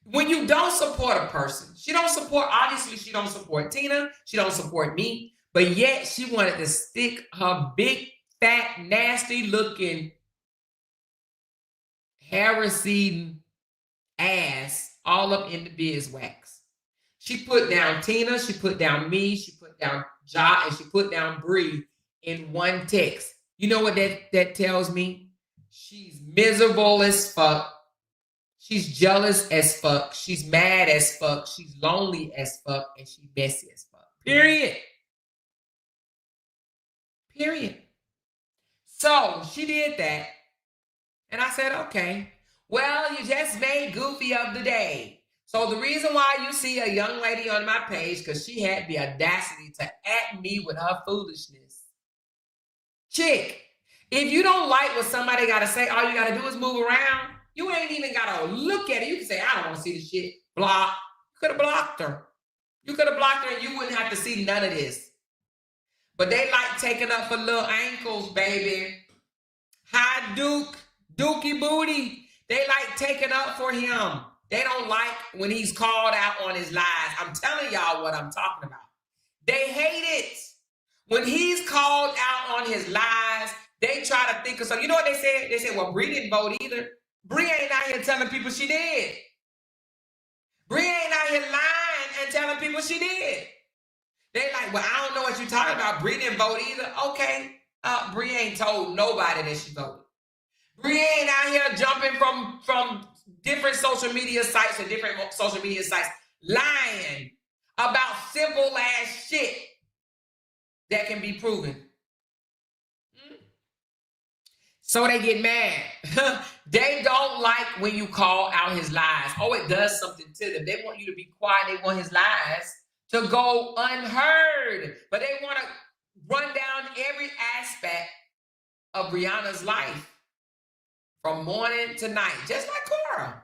A: When you don't support a person, obviously she don't support Tina, she don't support me, but yet she wanted to stick her big, fat, nasty looking, hair-receding ass all up in the beeswax. She put down Tina, she put down me, she put down Ja, and she put down Bree in one text. You know what that tells me? She's miserable as fuck. She's jealous as fuck. She's mad as fuck. She's lonely as fuck. And she's messy as fuck. Period. Period. So she did that. And I said, okay. Well, you just made Goofy of the day. So the reason why you see a young lady on my page, because she had the audacity to at me with her foolishness. Chick, if you don't like what somebody got to say, all you got to do is move around. You ain't even got to look at it. You can say, I don't want to see this shit. Block. You could have blocked her. You could have blocked her and you wouldn't have to see none of this. But they like taking up for little ankles, baby. High Dookie booty. They like taking up for him. They don't like when he's called out on his lies. I'm telling y'all what I'm talking about. They hate it. When he's called out on his lies, they try to think of something. You know what they said? They said, well, Bree didn't vote either. Bree ain't out here telling people she did. Bree ain't out here lying and telling people she did. They like, well, I don't know what you're talking about. Bree didn't vote either. Okay. Bree ain't told nobody that she voted. Bree ain't out here jumping from different social media sites to different social media sites, lying about simple ass shit that can be proven. So they get mad. They don't like when you call out his lies. Oh, it does something to them. They want you to be quiet. They want his lies to go unheard. But they want to run down every aspect of Brianna's life from morning to night, just like Cora.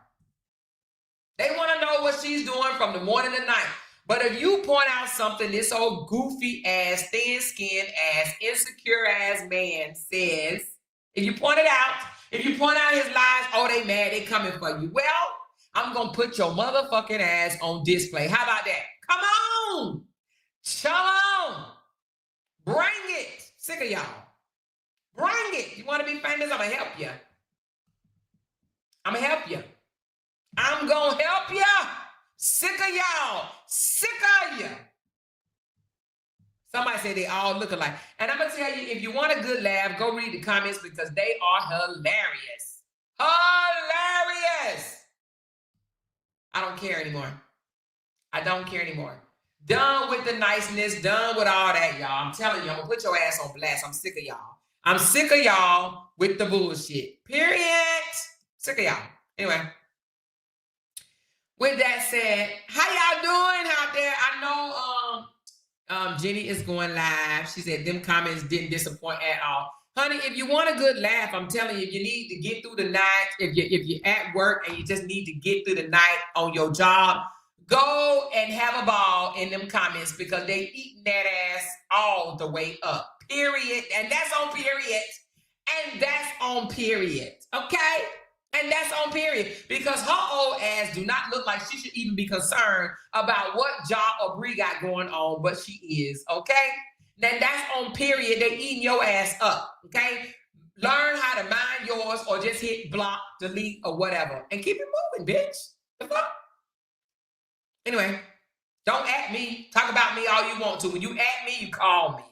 A: They want to know what she's doing from the morning to night. But if you point out something this old goofy ass, thin-skinned ass, insecure ass man says, if you point it out, if you point out his lies, oh, they mad, they coming for you. Well, I'm going to put your motherfucking ass on display. How about that? Come on. Shalom. Bring it. Sick of y'all. Bring it. You want to be famous? I'm going to help you. I'm going to help you. I'm going to help you. Sick of y'all. Sick of you. Somebody said they all look alike. And I'm going to tell you, if you want a good laugh, go read the comments because they are hilarious. Hilarious. I don't care anymore. I don't care anymore. Done with the niceness. Done with all that, y'all. I'm telling you, I'm going to put your ass on blast. I'm sick of y'all. I'm sick of y'all with the bullshit. Period. Sick of y'all. Anyway. With that said, how y'all doing out there? I know Jenny is going live. She said them comments didn't disappoint at all. Honey, if you want a good laugh, I'm telling you, if you need to get through the night, if you're at work and you just need to get through the night on your job, go and have a ball in them comments because they eating that ass all the way up. Period. And that's on period. And that's on period. Okay? And that's on period because her old ass do not look like she should even be concerned about what Ja or Bree got going on, but she is, okay? Then that's on period. They eating your ass up, okay? Learn how to mind yours or just hit block, delete, or whatever. And keep it moving, bitch. The fuck? Anyway, don't at me. Talk about me all you want to. When you at me, you call me.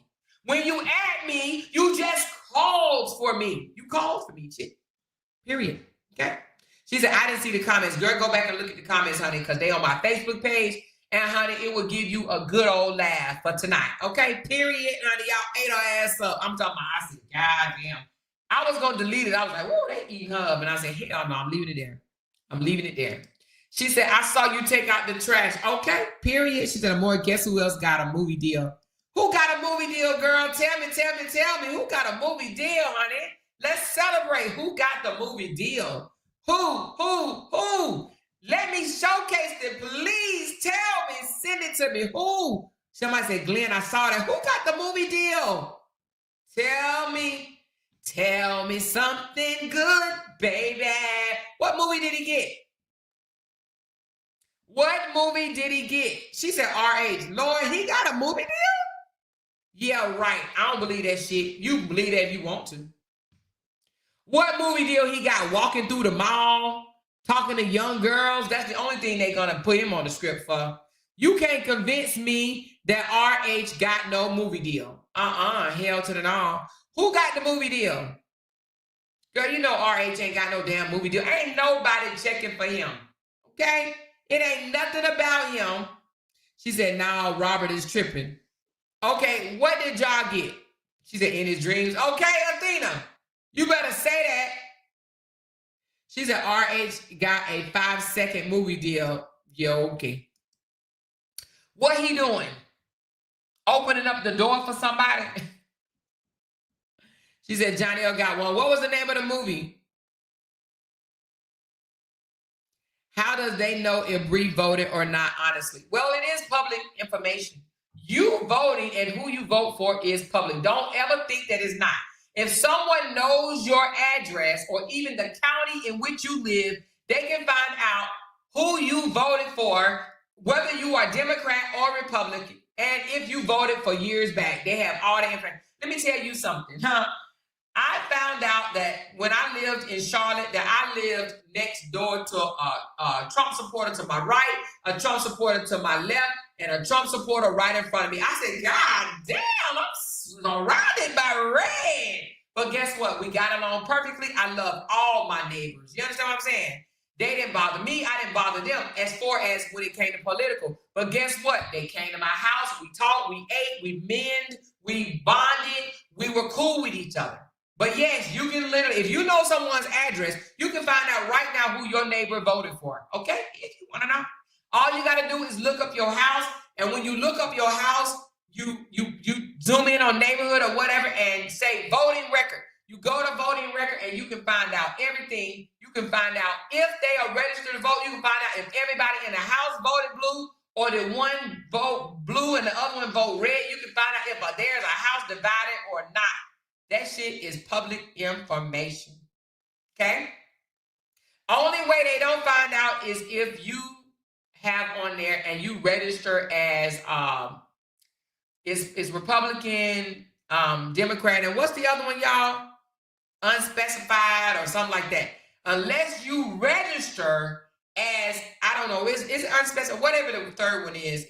A: When you at me, you just called for me. You called for me, shit. Period. Okay. She said, I didn't see the comments. Girl, go back and look at the comments, honey, because they on my Facebook page And honey, it will give you a good old laugh for tonight. Okay, period. Honey, y'all ate her ass up. I'm talking about, I said, God damn. I was going to delete it. I was like, whoa, they eating her up. And I said, hell no, I'm leaving it there. I'm leaving it there. She said, I saw you take out the trash. Okay, period. She said, Amore, guess who else got a movie deal? Who got a movie deal, girl? Tell me. Who got a movie deal, honey? Let's celebrate. Who got the movie deal? Who? Let me showcase it. Please tell me. Send it to me. Who? Somebody said, Glenn, I saw that. Who got the movie deal? Tell me something good, baby. What movie did he get? What movie did he get? She said, RH. Lord, he got a movie deal? Yeah, right. I don't believe that shit. You believe that if you want to. What movie deal he got? Walking through the mall, talking to young girls. That's the only thing they're going to put him on the script for. You can't convince me that RH got no movie deal. Hell to the no. Who got the movie deal? Girl, you know RH ain't got no damn movie deal. Ain't nobody checking for him. Okay? It ain't nothing about him. She said, no, Robert is tripping. Okay, what did y'all get? She said, in his dreams. Okay, Athena, you better say that. She said, RH got a 5-second movie deal. Yo, okay. What he doing? Opening up the door for somebody? She said, Johnell got one. What was the name of the movie? How does they know if Bree voted or not, honestly? Well, it is public information. You voting and who you vote for is public. Don't ever think that it's not. If someone knows your address or even the county in which you live, they can find out who you voted for, whether you are Democrat or Republican, and if you voted for years back. They have all the information. Let me tell you something, I found out that when I lived in Charlotte, that I lived next door to a Trump supporter to my right, a Trump supporter to my left, and a Trump supporter right in front of me. I said, God damn, I'm surrounded by red. But guess what? We got along perfectly. I love all my neighbors. You understand what I'm saying? They didn't bother me. I didn't bother them as far as when it came to political. But guess what? They came to my house. We talked. We ate. We mended. We bonded. We were cool with each other. But yes, you can literally, if you know someone's address, you can find out right now who your neighbor voted for. Okay? If you want to know. All you got to do is look up your house. And when you look up your house, you zoom in on neighborhood or whatever and say voting record. You go to voting record and you can find out everything. You can find out if they are registered to vote. You can find out if everybody in the house voted blue or did one vote blue and the other one vote red. You can find out if there's a house divided or not. That shit is public information. Okay? Only way they don't find out is if you have on there and you register as is Republican, Democrat, and what's the other one, y'all? Unspecified or something like that. Unless you register as, I don't know, it's unspecified, whatever the third one is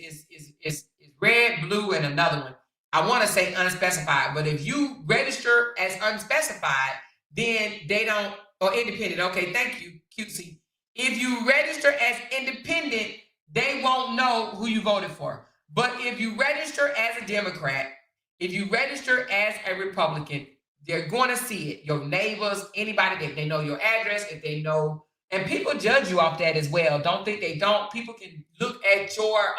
A: red, blue, and another one. I want to say unspecified, but if you register as unspecified, then they don't, or independent. Okay, thank you, cutesy. If you register as independent, they won't know who you voted for. But if you register as a Democrat, if you register as a Republican, they're going to see it. Your neighbors, anybody, if they know your address, if they know, and people judge you off that as well. Don't think they don't. People can look at your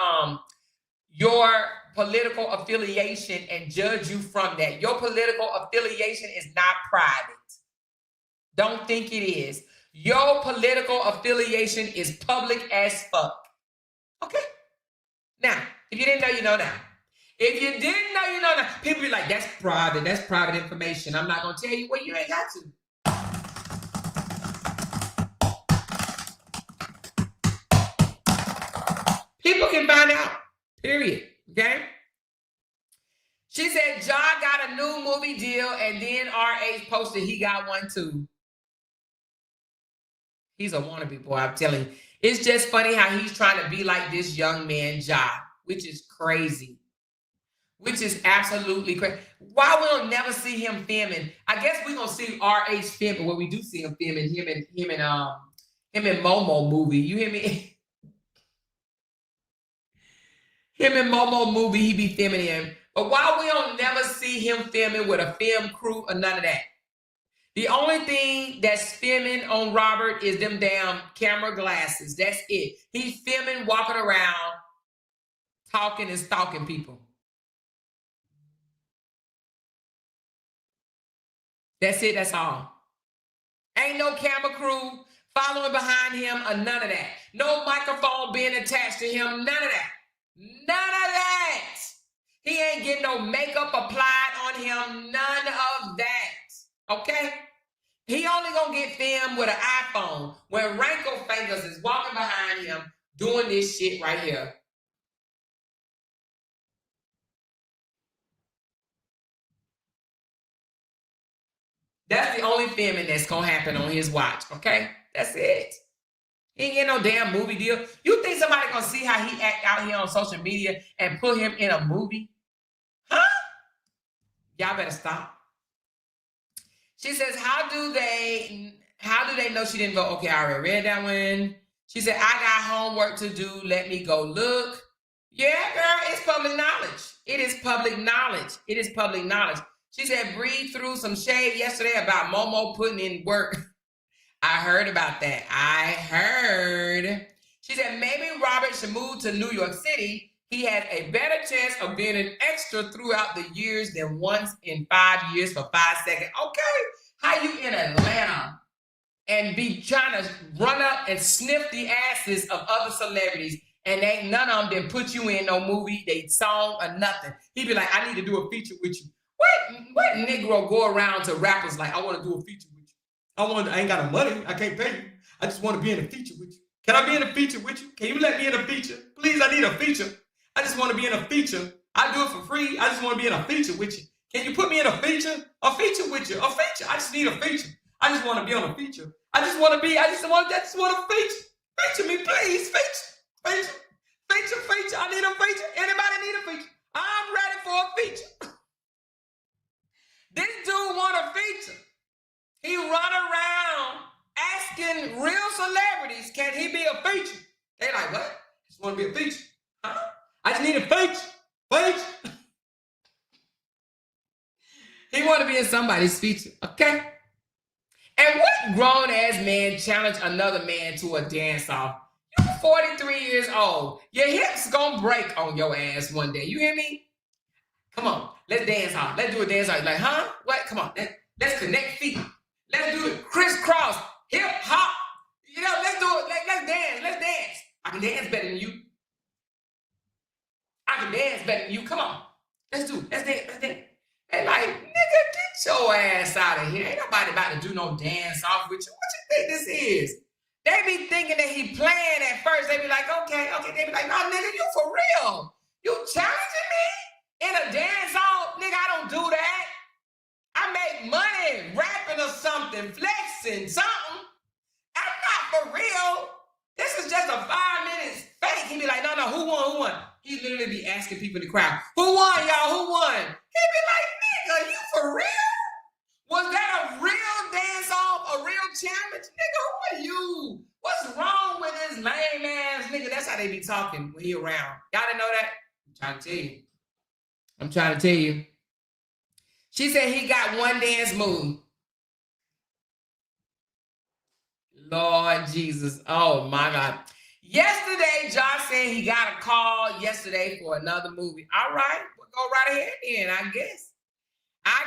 A: political affiliation and judge you from that. Your political affiliation is not private. Don't think it is. Your political affiliation is public as fuck. Okay? Now, if you didn't know, you know now. If you didn't know, you know now. People be like, that's private. That's private information. I'm not going to tell you. Well, you ain't got to. People can find out. Period. Okay? She said, John got a new movie deal, and then RH posted he got one too. He's a wannabe boy, I'm telling you. It's just funny how he's trying to be like this young man, Ja, which is crazy. Which is absolutely crazy. Why we'll never see him filming? I guess we're gonna see RH film, but what we do see him filming him and Momo movie. You hear me? Him in Momo movie, he be filming in. But why we don't never see him filming with a film crew or none of that? The only thing that's filming on Robert is them damn camera glasses. That's it. He's filming, walking around, talking and stalking people. That's it. That's all. Ain't no camera crew following behind him or none of that. No microphone being attached to him. None of that. None of that. He ain't getting no makeup applied on him. None of that. Okay? He only gonna get filmed with an iPhone when Wrinkle Fingers is walking behind him doing this shit right here. That's the only filming that's gonna happen on his watch, okay? That's it. He ain't getting no damn movie deal. You think somebody gonna see how he act out here on social media and put him in a movie? Huh? Y'all better stop. She says, how do they know she didn't vote? Okay, I already read that one. She said, I got homework to do. Let me go look. Yeah, girl, it's public knowledge. It is public knowledge. It is public knowledge. She said, breathe through some shade yesterday about Momo putting in work. I heard about that. I heard. She said, maybe Robert should move to New York City. He had a better chance of being an extra throughout the years than once in 5 years for 5 seconds. Okay, how you in Atlanta and be trying to run up and sniff the asses of other celebrities and ain't none of them didn't put you in no movie, they song or nothing. He'd be like, I need to do a feature with you. What Negro go around to rappers like, I want to do a feature with you. I ain't got no money. I can't pay you. I just want to be in a feature with you. Can I be in a feature with you? Can you let me in a feature? Please, I need a feature. I just want to be in a feature. I do it for free. I just want to be in a feature with you. Can you put me in a feature? A feature with you. A feature. I just need a feature. I just want to be on a feature. I just want a feature. Feature me, please. Feature. I need a feature. Anybody need a feature? I'm ready for a feature. This dude want a feature. He run around asking real celebrities, can he be a feature? They like, what? I just want to be a feature. Huh? I just need a feature. Feature. He want to be in somebody's feature, okay? And what grown-ass man challenge another man to a dance-off? You're 43 years old. Your hips gonna break on your ass one day. You hear me? Come on, let's dance off. Let's do a dance off. Like, huh? What? Come on, let's connect feet. Let's do it crisscross, hip hop. You know, let's do it. Let's dance. Let's dance. I can dance better than you. Come on. Let's do it. Let's dance. And like, nigga, get your ass out of here. Ain't nobody about to do no dance off with you. What you think this is? They be thinking that he playing at first. They be like, okay. They be like, no, nigga, you for real. You challenging me in a dance off? Nigga, I don't do that. I make money rapping or something, flexing, something. I'm not for real. This is just a 5 minutes fake. He be like, no, who won? He literally be asking people in the crowd, who won, y'all? Who won? He be like, nigga, you for real? Was that a real dance-off, a real challenge? Nigga, who are you? What's wrong with this lame ass nigga? That's how they be talking when he around. Y'all didn't know that? I'm trying to tell you. She said he got one dance move. Lord Jesus. Oh my God. Yesterday, Josh said he got a call yesterday for another movie. All right, we'll go right ahead then, I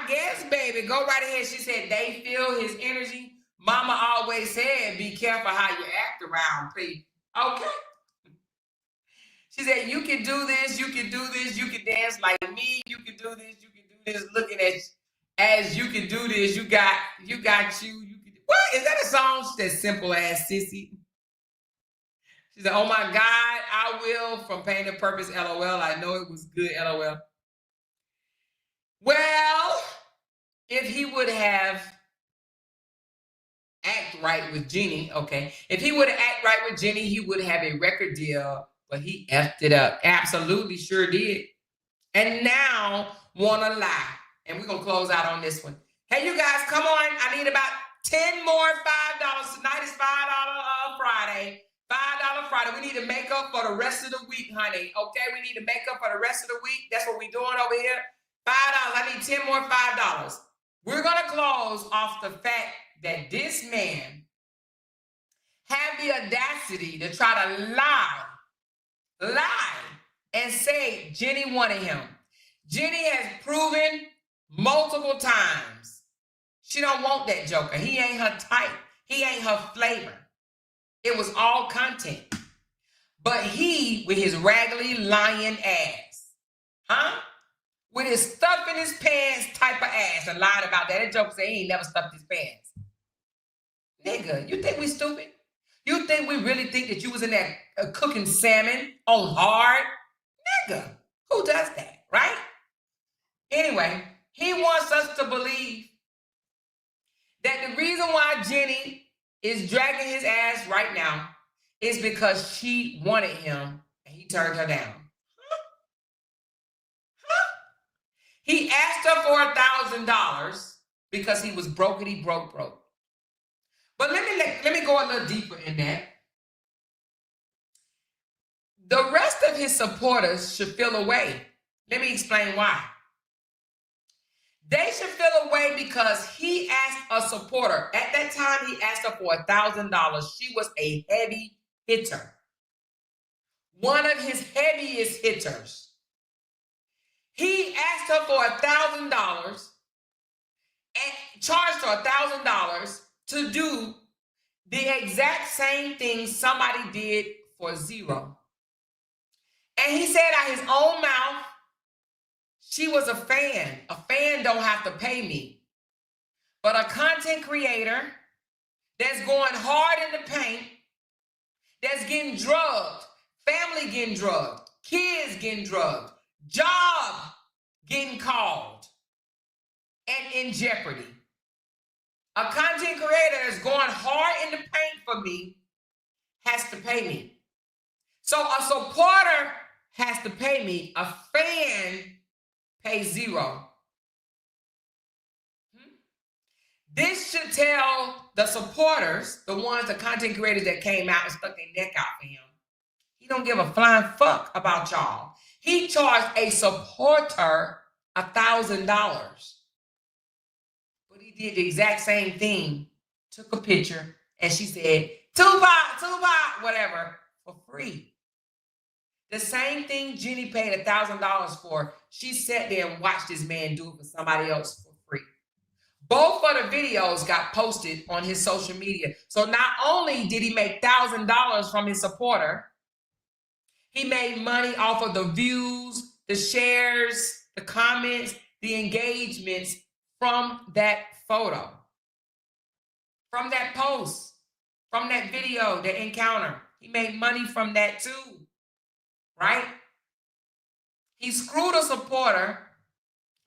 A: guess, baby. Go right ahead. She said they feel his energy. Mama always said, be careful how you act around people. Okay. She said, you can do this, you can dance like me, you can do this, looking at you. As you can do this, you got you. What? Is that a song that's simple as sissy? She said, oh my God, I will from Pain and Purpose, LOL. I know it was good, LOL. Well, if he would have act right with Jeannie, okay. If he would have act right with Jeannie, he would have a record deal, but he effed it up. Absolutely sure did. And now wanna lie. And we're gonna close out on this one. Hey, you guys, come on. I need about 10 more $5. Tonight is $5 Friday. $5 Friday. We need to make up for the rest of the week, honey. Okay, we need to make up for the rest of the week. That's what we're doing over here. $5. I need 10 more $5. We're going to close off the fact that this man had the audacity to try to lie, and say Jenny wanted him. Jenny has proven multiple times she don't want that joker. He ain't her type. He ain't her flavor. It was all content. But he, with his raggedy lying ass, with his stuff in his pants type of ass, and lied about that. That joker said he ain't never stuffed his pants. Nigga, you think we stupid? You think we really think that you was in there cooking salmon on hard? Nigga, who does that, right? Anyway, he wants us to believe that the reason why Jenny is dragging his ass right now is because she wanted him and he turned her down. He asked her for $1,000 because he was brokety broke. But let me go a little deeper in that. The rest of his supporters should feel away. Let me explain why. They should feel away because he asked a supporter. At that time, he asked her for $1,000. She was a heavy hitter. One of his heaviest hitters. He asked her for $1,000 and charged her $1,000 to do the exact same thing somebody did for $0. And he said out his own mouth, she was a fan. A fan don't have to pay me. But a content creator that's going hard in the paint, that's getting drugged, family getting drugged, kids getting drugged, job getting called and in jeopardy. A content creator that's going hard in the paint for me has to pay me. So a supporter has to pay me. A fan pays $0. This should tell the supporters, the ones, the content creators that came out and stuck their neck out for him, he don't give a flying fuck about y'all. He charged a supporter $1,000. But he did the exact same thing. Took a picture and she said, Tupac, whatever, for free. The same thing Jenny paid $1,000 for. She sat there and watched this man do it for somebody else for free. Both of the videos got posted on his social media. So not only did he make $1,000 from his supporter, he made money off of the views, the shares, the comments, the engagements from that photo, from that post, from that video, that encounter. He made money from that too, right? He screwed a supporter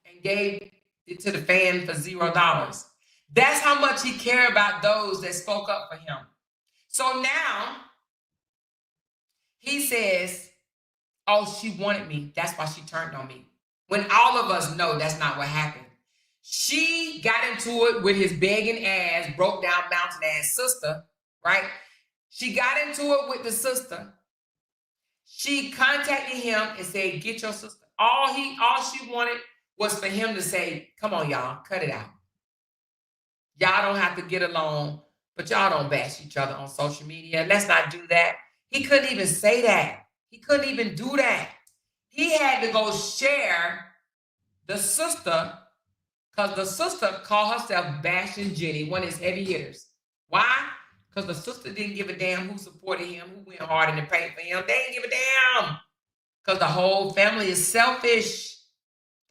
A: and gave it to the fan for $0. That's how much he cared about those that spoke up for him. So now he says, oh, she wanted me. That's why she turned on me. When all of us know that's not what happened. She got into it with his begging ass, broke down mountain ass sister, right? She got into it with the sister. She contacted him and said, get your sister. All she wanted was for him to say, come on, y'all, cut it out. Y'all don't have to get along, but y'all don't bash each other on social media. Let's not do that. He couldn't even say that. He couldn't even do that. He had to go share the sister, because the sister called herself bashing Jenny, one of his heavy hitters. Why? Because the sister didn't give a damn who supported him, who went hard in the paint for him. They didn't give a damn. Because the whole family is selfish.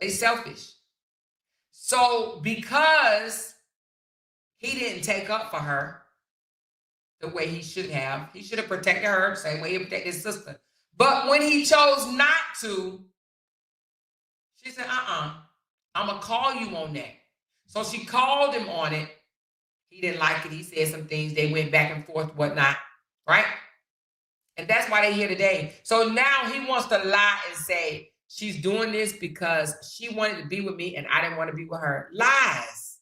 A: They selfish. So because he didn't take up for her the way he should have protected her the same way he protected his sister. But when he chose not to, she said, I'm going to call you on that. So she called him on it. He didn't like it. He said some things. They went back and forth, whatnot, right? And that's why they're here today. So now he wants to lie and say, she's doing this because she wanted to be with me and I didn't want to be with her. Lies.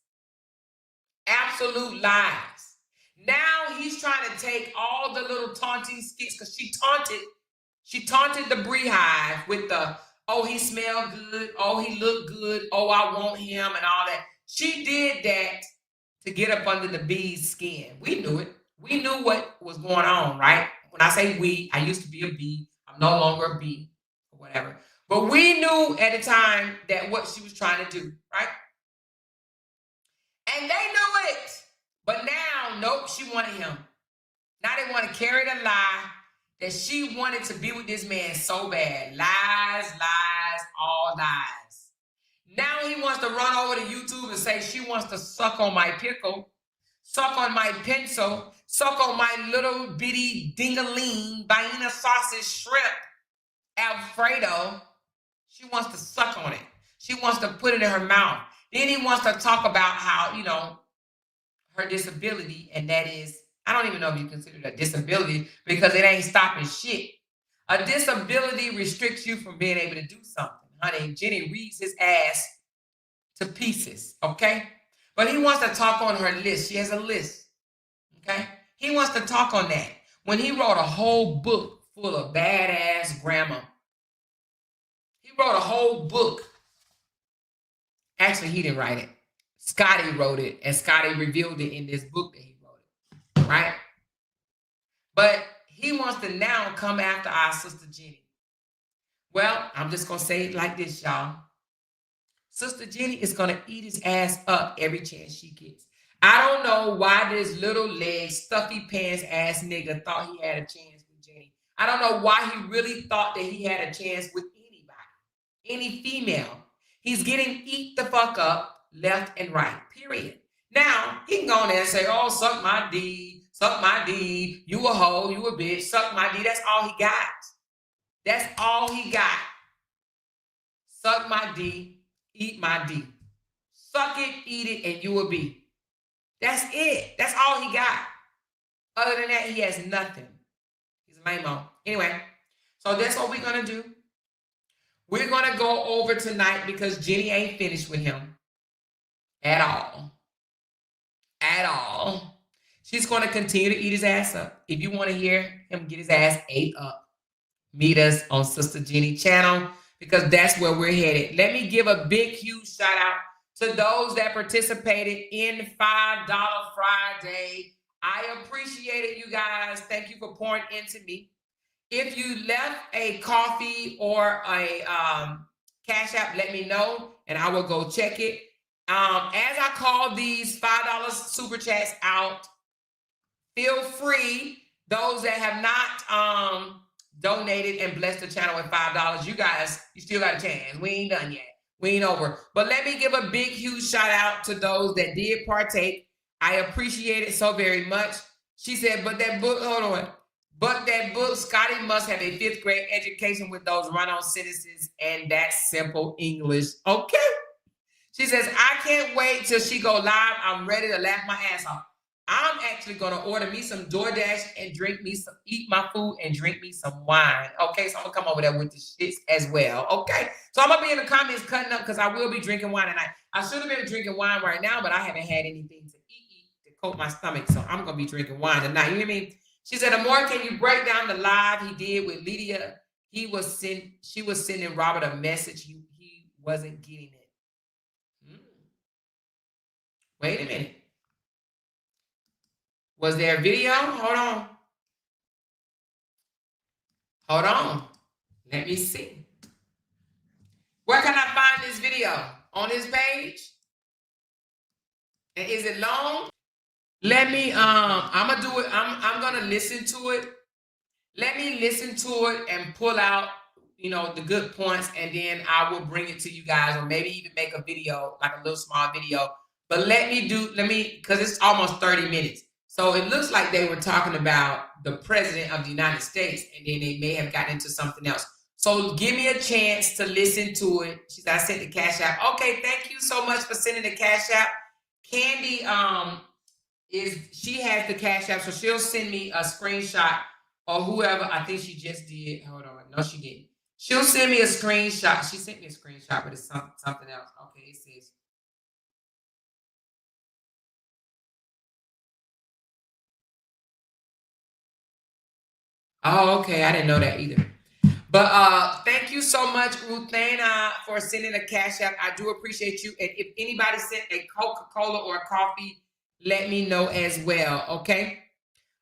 A: Absolute lies. Now he's trying to take all the little taunting skits because she taunted the beehive with the, oh, he smelled good, oh, he looked good, oh, I want him, and all that. She did that to get up under the bee's skin. We knew it. We knew what was going on, right? When I say we, I used to be a bee. I'm no longer a bee or whatever. But we knew at the time that what she was trying to do, right? And they knew it. But now, nope, she wanted him. Now they want to carry the lie that she wanted to be with this man so bad. Lies, lies, all lies. Now he wants to run over to YouTube and say she wants to suck on my pickle, suck on my pencil, suck on my little bitty ding-a-ling, Vienna sausage shrimp, Alfredo. She wants to suck on it. She wants to put it in her mouth. Then he wants to talk about how, you know, her disability, and that is, I don't even know if you consider that disability because it ain't stopping shit. A disability restricts you from being able to do something. Honey, Jenny reads his ass to pieces, okay? But he wants to talk on her list. She has a list, okay? He wants to talk on that. When he wrote a whole book full of badass grammar. He wrote a whole book. Actually, he didn't write it. Scotty wrote it, and Scotty revealed it in this book that he wrote it, right? But he wants to now come after our sister Jenny. Well, I'm just going to say it like this, y'all. Sister Jenny is going to eat his ass up every chance she gets. I don't know why this little leg, stuffy pants ass nigga thought he had a chance with Jenny. I don't know why he really thought that he had a chance with anybody, any female. He's getting eat the fuck up left and right, period. Now, he can go on there and say, oh, suck my D, you a hoe, you a bitch, suck my D. That's all he got. That's all he got. Suck my D, eat my D. Suck it, eat it, and you a B. That's it. That's all he got. Other than that, he has nothing. He's a lame-o. Anyway, so that's what we're going to do. We're going to go over tonight because Jenny ain't finished with him at all. At all. She's going to continue to eat his ass up. If you want to hear him get his ass ate up, meet us on Sister Jenny channel because that's where we're headed. Let me give a big, huge shout out to those that participated in $5 Friday. I appreciate it, you guys. Thank you for pouring into me. If you left a coffee or a Cash App, let me know, and I will go check it. As I call these $5 super chats out, feel free, those that have not donated and blessed the channel with $5, you guys, you still got a chance. We ain't done yet. We ain't over. But let me give a big, huge shout out to those that did partake. I appreciate it so very much. She said, but that book, hold on. But that book, Scotty must have a 5th grade education with those run-on sentences and that simple English. Okay. She says, I can't wait till she go live. I'm ready to laugh my ass off. I'm actually going to order me some DoorDash and eat my food and drink me some wine. Okay, so I'm going to come over there with the shits as well. Okay, so I'm going to be in the comments cutting up because I will be drinking wine tonight. I should have been drinking wine right now, but I haven't had anything to eat to coat my stomach, so I'm going to be drinking wine tonight. You hear me? She said, Amor, can you break down the live he did with Lydia? She was sending Robert a message. He wasn't getting it. Wait a minute. Was there a video? Hold on. Hold on. Let me see. Where can I find this video? On this page? And is it long? Let me, I'm gonna do it. I'm gonna listen to it. Let me listen to it and pull out, you know, the good points, and then I will bring it to you guys, or maybe even make a video, like a little small video. But because it's almost 30 minutes. So it looks like they were talking about the president of the United States, and then they may have gotten into something else. So give me a chance to listen to it. She said, I sent the Cash App. Okay, thank you so much for sending the Cash App. Candy she has the Cash App, so she'll send me a screenshot, or whoever. I think she just did. Hold on. No, she didn't. She'll send me a screenshot. She sent me a screenshot, but it's something else. Okay, it says, Oh, okay. I didn't know that either. But thank you so much, Ruthana, for sending a cash app. I do appreciate you. And if anybody sent a Coca-Cola or a coffee, let me know as well. Okay.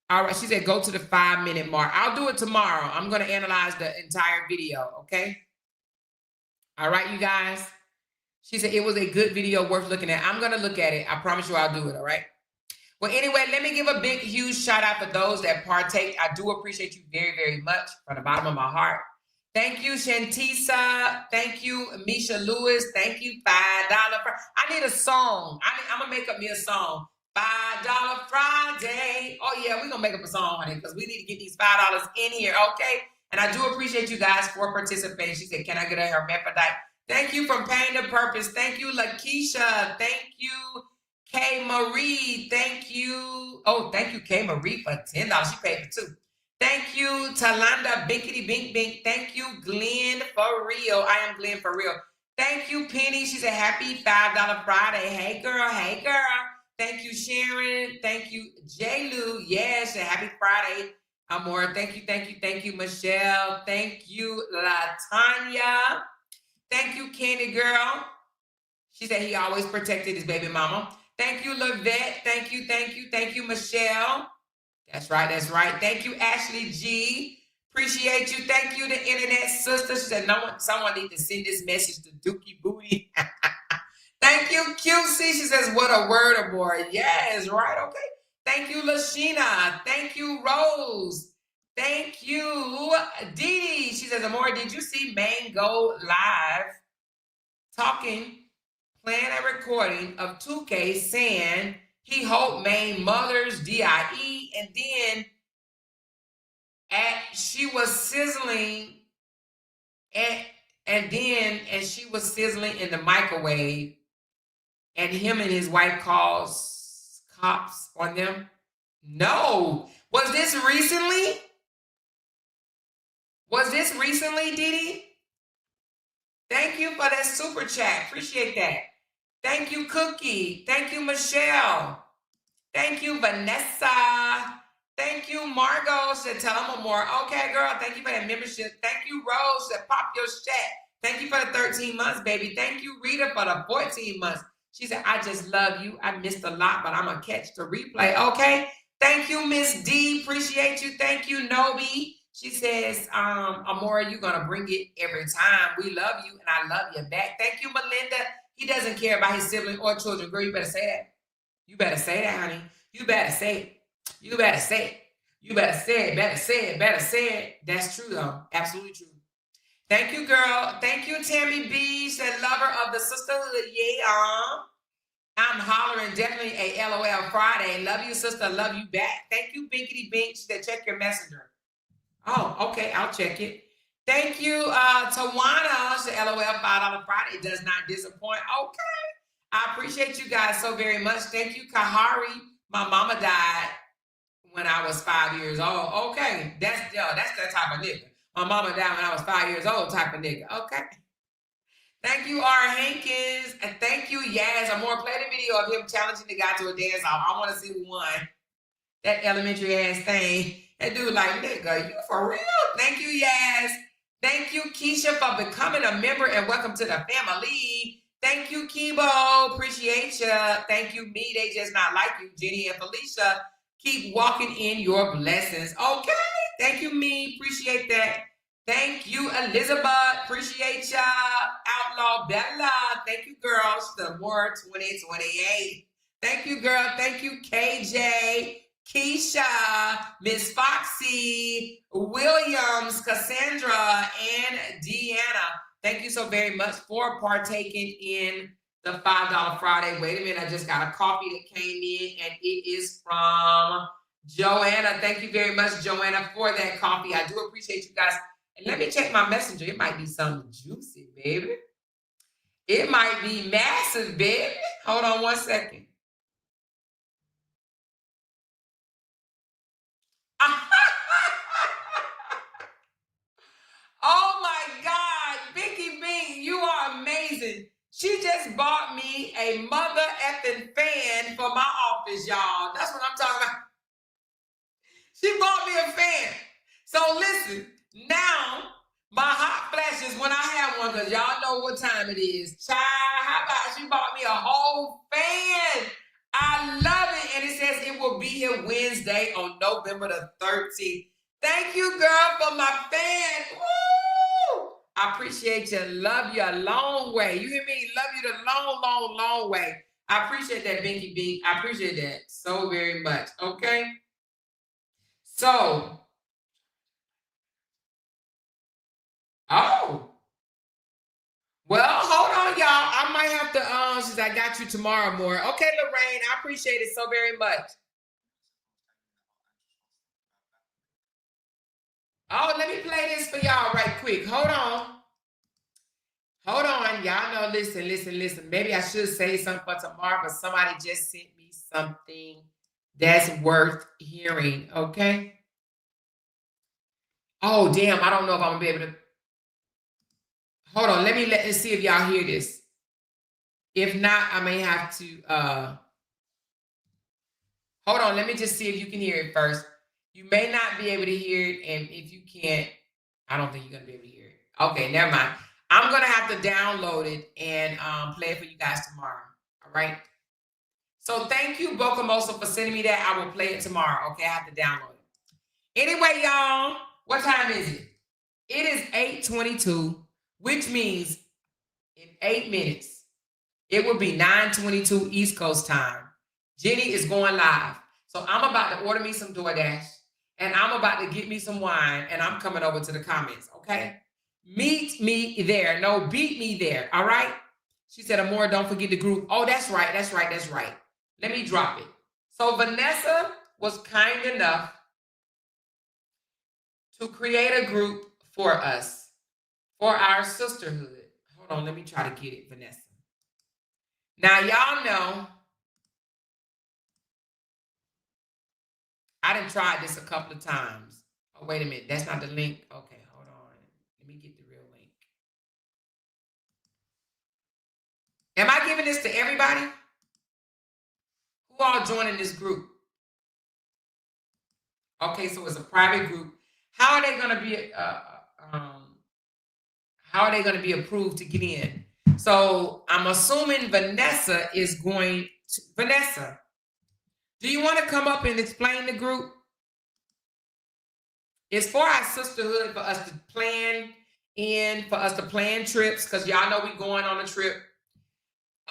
A: All right. She said go to the 5-minute mark. I'll do it tomorrow. I'm going to analyze the entire video. Okay. All right, you guys. She said it was a good video worth looking at. I'm going to look at it. I promise you I'll do it. All right. Well, anyway, let me give a big, huge shout out for those that partake. I do appreciate you very, very much from the bottom of my heart. Thank you, Shantisa. Thank you, Misha Lewis. Thank you, $5. I need a song. I'm going to make up me a song. $5 Friday. Oh, yeah, we're going to make up a song, honey, because we need to get these $5 in here, okay? And I do appreciate you guys for participating. She said, can I get a hermaphrodite? Thank you from Pain to Purpose. Thank you, Lakeisha. Thank you, K. Marie. Thank you. Oh, thank you, K. Marie, for $10. She paid for 2. Thank you, Talanda Binkity Bink Bink. Thank you, Glenn for real. I am Glenn for real. Thank you, Penny. She said, happy $5 Friday. Hey, girl. Hey, girl. Thank you, Sharon. Thank you, J. Lou. Yes, happy Friday. Amor. Thank you, thank you, thank you, Michelle. Thank you, LaTanya. Thank you, Candy Girl. She said he always protected his baby mama. Thank you, Lavette. Thank you, thank you, thank you, Michelle. That's right, that's right. Thank you, Ashley G. Appreciate you. Thank you, the internet sister. She said, someone need to send this message to Dookie Booty. Thank you, QC. She says, what a word, aboard. Yes, right, okay. Thank you, Lashina. Thank you, Rose. Thank you, Dee. She says, Amore, did you see Mango live talking, playing a recording of 2K saying he hoped Maine mothers DIE, and then she was sizzling and she was sizzling in the microwave, and him and his wife calls cops on them? No. Was this recently? Was this recently, Didi? Thank you for that super chat. Appreciate that. Thank you, Cookie. Thank you, Michelle. Thank you, Vanessa. Thank you, Margot. Said, tell them more. Okay, girl. Thank you for that membership. Thank you, Rose. Said, pop your chat. Thank you for the 13 months, baby. Thank you, Rita, for the 14 months. She said, I just love you. I missed a lot, but I'm going to catch the replay. Okay. Thank you, Miss D. Appreciate you. Thank you, Nobi. She says, Amore, you're going to bring it every time. We love you, and I love you back. Thank you, Melinda. He doesn't care about his sibling or children. Girl, you better say that. You better say that, honey. You better say it. You better say it. You better say it. Better say it. Better say it. That's true, though. Absolutely true. Thank you, girl. Thank you, Tammy B. Said, lover of the sisterhood. Yeah. I'm hollering. Definitely a LOL Friday. Love you, sister. Love you back. Thank you, Binkity Bink. She said, check your messenger. Oh, okay. I'll check it. Thank you, Tawana. She said, LOL $5 Friday. It does not disappoint. Okay. I appreciate you guys so very much. Thank you, Kahari. My mama died when I was 5 years old. Okay. That's that type of nigga. My mama died when I was 5 years old type of nigga. Okay. Thank you, R. Hankins. And thank you, Yaz. I'm more play the video of him challenging the guy to a dance off. I want to see who won. That elementary ass thing. That dude like, nigga, you for real? Thank you, Yaz. Thank you, Keisha, for becoming a member, and welcome to the family. Thank you, Kibo. Appreciate you. Thank you, me. They just not like you, Jenny and Felicia. Keep walking in your blessings. Okay. Thank you, me. Appreciate that. Thank you, Elizabeth. Appreciate ya. Outlaw Bella. Thank you, girls. The more 2028. Thank you, girl. Thank you, KJ, Keisha, Miss Foxy, Williams, Cassandra, and Deanna. Thank you so very much for partaking in the $5 Friday. Wait a minute. I just got a coffee that came in, and it is from Joanna. Thank you very much, Joanna, for that coffee. I do appreciate you guys. And let me check my messenger. It might be something juicy, baby. It might be massive, baby. Hold on one second. Oh my God, Vicky Bing, you are amazing. She just bought me a mother effing fan for my office, y'all. That's what I'm talking about. She bought me a fan. So listen, now my hot flash is when I have one, because y'all know what time it is. Child, how about she bought me a whole fan? I love it. And it says it will be here Wednesday on November the 13th. Thank you, girl, for my fan. Woo! I appreciate you. Love you a long way. You hear me? Love you the long, long, long way. I appreciate that, Binky B. I appreciate that so very much. Okay? So, oh. Well, hold on, y'all. I might have to, since I got you tomorrow more. Okay, Lorraine, I appreciate it so very much. Oh, let me play this for y'all right quick. Hold on. Hold on. Y'all know, listen. Maybe I should say something for tomorrow, but somebody just sent me something that's worth hearing, okay? Oh, damn. I don't know if I'm going to be able to. Hold on. Let's see if y'all hear this. If not, I may have to. Hold on. Let me just see if you can hear it first. You may not be able to hear it, and if you can't, I don't think you're going to be able to hear it. Okay, never mind. I'm going to have to download it and play it for you guys tomorrow. All right? So thank you, Bokamoso, for sending me that. I will play it tomorrow. Okay, I have to download it. Anyway, y'all, what time is it? It is 8:22, which means in 8 minutes, it will be 9:22 East Coast time. Jenny is going live. So I'm about to order me some DoorDash, and I'm about to get me some wine, and I'm coming over to the comments, okay? Meet me there. No, beat me there, all right? She said, Amora, don't forget the group. Oh, that's right. Let me drop it. So Vanessa was kind enough to create a group for us, for our sisterhood. Hold on, let me try to get it, Vanessa. Now, y'all know, I done tried this a couple of times. Oh, wait a minute. That's not the link. Okay, hold on. Let me get the real link. Am I giving this to everybody? Who all joining this group? Okay, so it's a private group. How are they going to be? How are they going to be approved to get in? So I'm assuming Vanessa is going to. Vanessa, do you want to come up and explain the group? It's for our sisterhood, for us to plan trips, because y'all know we going on a trip.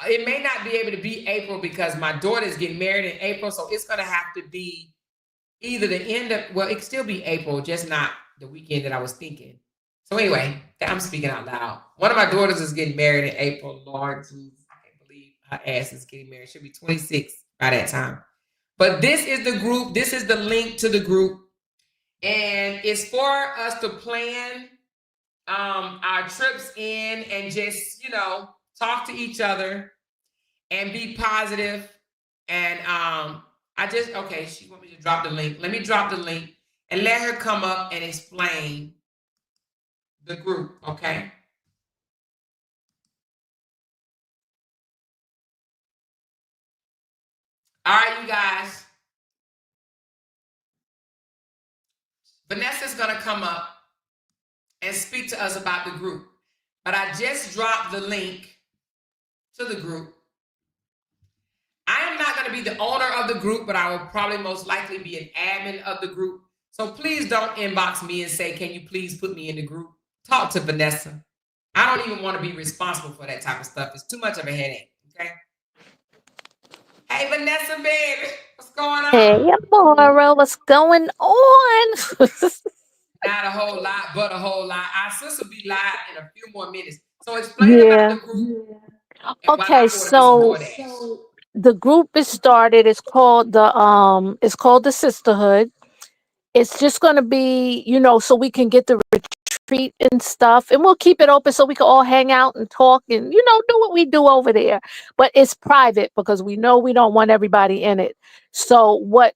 A: It may not be able to be April because my daughter's getting married in April, so it's going to have to be either the end of, well, it could still be April, just not the weekend that I was thinking. So anyway, I'm speaking out loud. One of my daughters is getting married in April. Lord Jesus, I can't believe her ass is getting married. She'll be 26 by that time. But this is the group. This is the link to the group. And it's for us to plan our trips in and just, talk to each other and be positive. And she want me to drop the link. Let me drop the link and let her come up and explain the group, okay? All right, you guys. Vanessa's going to come up and speak to us about the group. But I just dropped the link to the group. I am not going to be the owner of the group, but I will probably most likely be an admin of the group. So please don't inbox me and say, can you please put me in the group? Talk to Vanessa. I don't even want to be responsible for that type of stuff. It's too much of a headache, okay? Hey, Vanessa, baby. What's going on?
D: Hey, Amora, what's going on?
A: Not a whole lot, but a whole lot. Our sister will be live in a few more minutes. So explain about the group.
D: Okay, so the group is started. It's called the Sisterhood. It's just going to be, so we can get the retreat and stuff, and we'll keep it open so we can all hang out and talk and, do what we do over there. But it's private because we know we don't want everybody in it. So what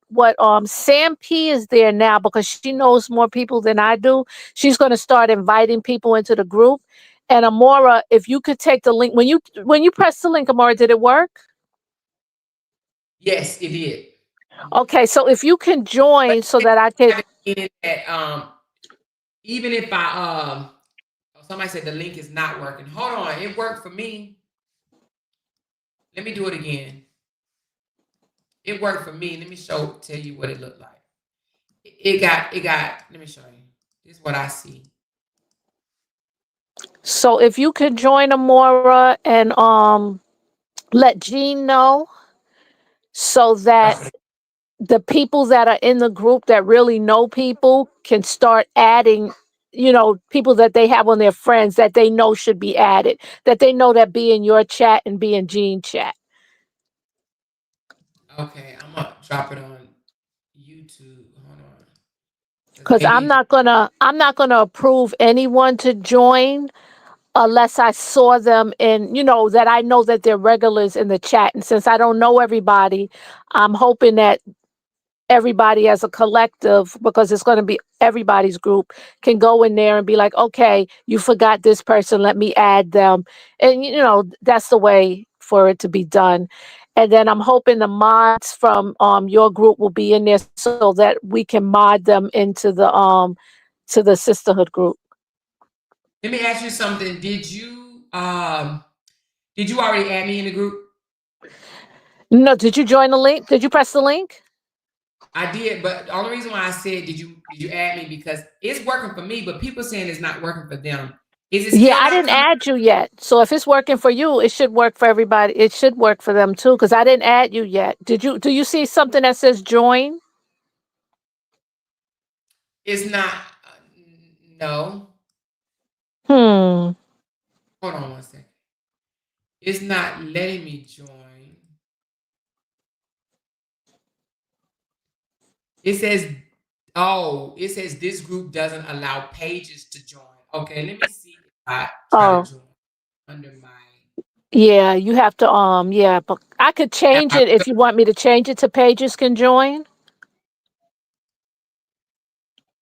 D: Sam P is there now because she knows more people than I do. She's going to start inviting people into the group. And Amora, if you could take the link, when you press the link, Amora, did it work?
A: Yes, it did.
D: Okay, so if you can join so that I can.
A: even if I somebody said the link is not working. Hold on, it worked for me. Let me do it again. It worked for me. Let me tell you what it looked like. It got, let me show you. This is what I see.
D: So if you could join Amora and let Jean know so that the people that are in the group that really know people can start adding, people that they have on their friends that they know should be added, that they know that be in your chat and be in Jean chat.
A: Okay, I'm gonna drop it on YouTube. Hold on.
D: Because I'm not gonna approve anyone to join unless I saw them in, that I know that they're regulars in the chat. And since I don't know everybody, I'm hoping that everybody as a collective, because it's going to be everybody's group, can go in there and be like, okay, you forgot this person, let me add them. And that's the way for it to be done. And then I'm hoping the mods from your group will be in there so that we can mod them into the to the sisterhood group.
A: Let me ask you something. Did you already add me in the group?
D: No, did you join the link? Did you press the link?
A: I did, but the only reason why I said did you add me because it's working for me, but people saying it's not working for them. Is it
D: Yeah,
A: still
D: I
A: not
D: didn't
A: coming?
D: add you yet. So if it's working for you, it should work for everybody. It should work for them too, because I didn't add you yet. Do you see something that says join?
A: It's not. No.
D: Hmm.
A: Hold on one second. It's not letting me join. It says this group doesn't allow pages to join. Okay, let me see if I try to
D: Oh,
A: join under my.
D: yeah, you have to yeah, but I could change it if you want me to change it to pages can join.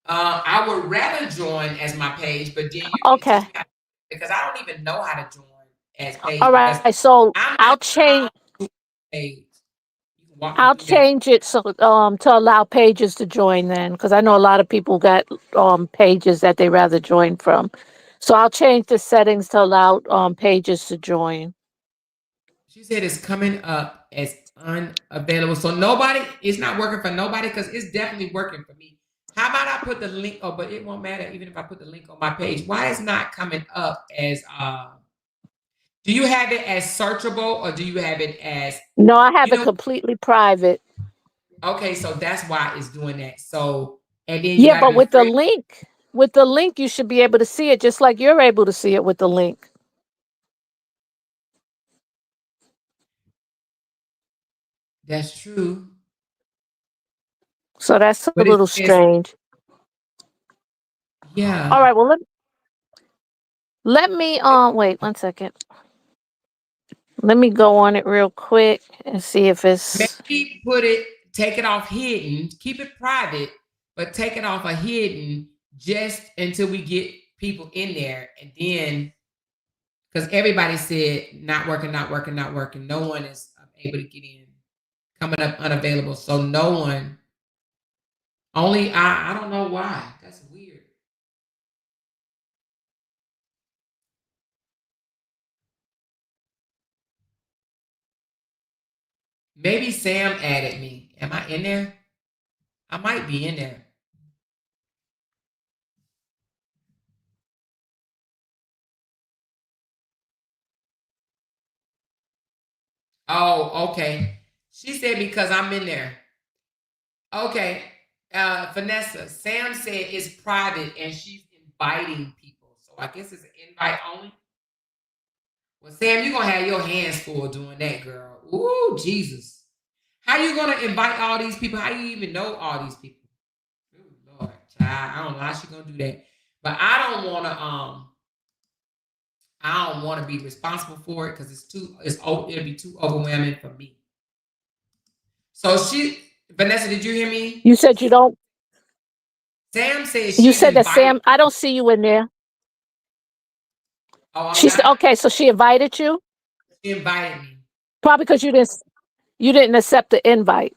A: I would rather join as my page, but then you can teach
D: Okay.
A: me how because I don't even know how to join as page
D: All
A: because
D: right. So
A: I'm not
D: I'll
A: on
D: change
A: page. You can walk me
D: I'll
A: through that.
D: change it so to allow pages to join then, because I know a lot of people got pages that they rather join from. So I'll change the settings to allow pages to join.
A: She said it's coming up as unavailable. So nobody, it's not working for nobody because it's definitely working for me. How about I put the link? Oh, but it won't matter even if I put the link on my page. Why is not coming up as do you have it as searchable or do you have it as
D: No, I have
A: you
D: it
A: know?
D: completely private.
A: Okay, so that's why it's doing that. So and then you
D: Yeah,
A: gotta
D: but
A: be free.
D: with the link, you should be able to see it just like you're able to see it with the link.
A: That's true.
D: So that's a
A: But it
D: little
A: says,
D: strange. All
A: yeah.
D: right, well let me wait 1 second. Let me go on it real quick and see if it's
A: Maybe take it off hidden, keep it private, but take it off a hidden just until we get people in there. And then, because everybody said not working, not working, not working. No one is able to get in, coming up unavailable. So no one, only I don't know why. That's weird. Maybe Sam added me. Am I in there? I might be in there. Oh, okay. She said because I'm in there. Okay. Vanessa, Sam said it's private and she's inviting people. So I guess it's an invite only. Well, Sam, you're gonna have your hands full doing that, girl. Ooh, Jesus. How you gonna invite all these people? How you even know all these people? Ooh, Lord, child. I don't know how she gonna do that. But I don't wanna be responsible for it because it'll be too overwhelming for me. So Vanessa, did you hear me?
D: you said you don't
A: Sam says
D: you
A: she's
D: said that
A: inviting
D: Sam, I
A: people.
D: don't see you in there.
A: Oh, I'm
D: She said
A: not.
D: okay, so she invited you?
A: She invited me.
D: Probably because you didn't accept the invite.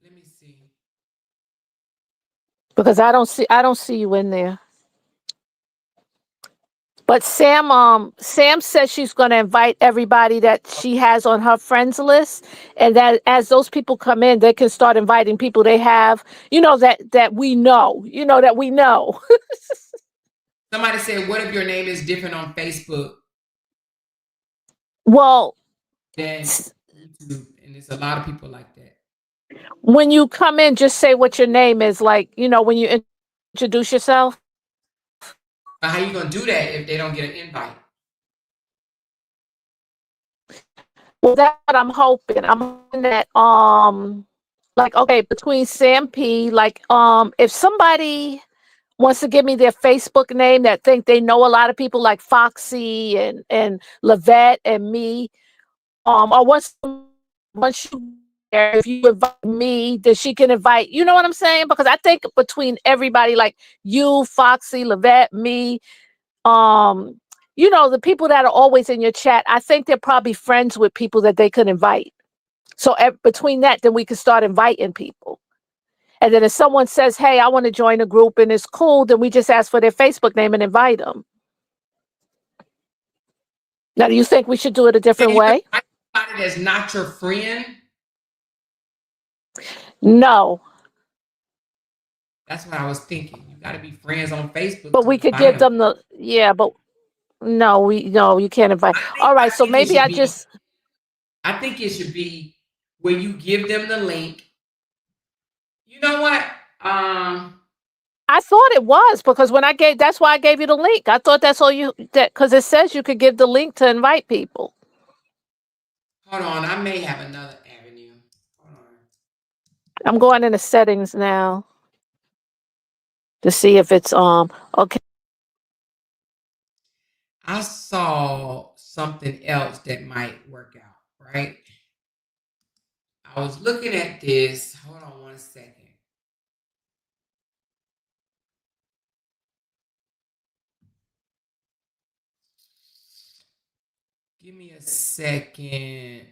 A: Let me see.
D: Because I don't see you in there. But Sam says she's going to invite everybody that she has on her friends list, and that as those people come in, they can start inviting people they have, that we know, that we know.
A: Somebody said, what if your name is different on Facebook
D: Well,
A: than YouTube? And there's a lot of people like that.
D: when you come in, just say what your name is, like, when you introduce yourself.
A: But how you going to do that if they don't get an invite?
D: Well, that's what I'm hoping. I'm hoping that, like, okay, between Sam P, like, if somebody wants to give me their Facebook name that think they know a lot of people like Foxy and Lavette and me, or once you, if you invite me, then she can invite, you know what I'm saying? Because I think between everybody, like you, Foxy, Lavette, me, the people that are always in your chat, I think they're probably friends with people that they could invite. So between that, then we can start inviting people. And then if someone says, hey, I want to join a group and it's cool, then we just ask for their Facebook name and invite them. Now, do you think we should do it a different way?
A: Somebody that's not your friend?
D: No.
A: That's what I was thinking. You got to be friends on Facebook.
D: But we could give them but no, you can't invite. All right, so maybe I
A: think it should be when you give them the link. You know what?
D: I thought it was, because that's why I gave you the link. I thought that's all because it says you could give the link to invite people.
A: Hold on, I may have another avenue. Hold on.
D: I'm going into settings now to see if it's okay.
A: I saw something else that might work out, right? I was looking at this. Hold on 1 second. Give me a second.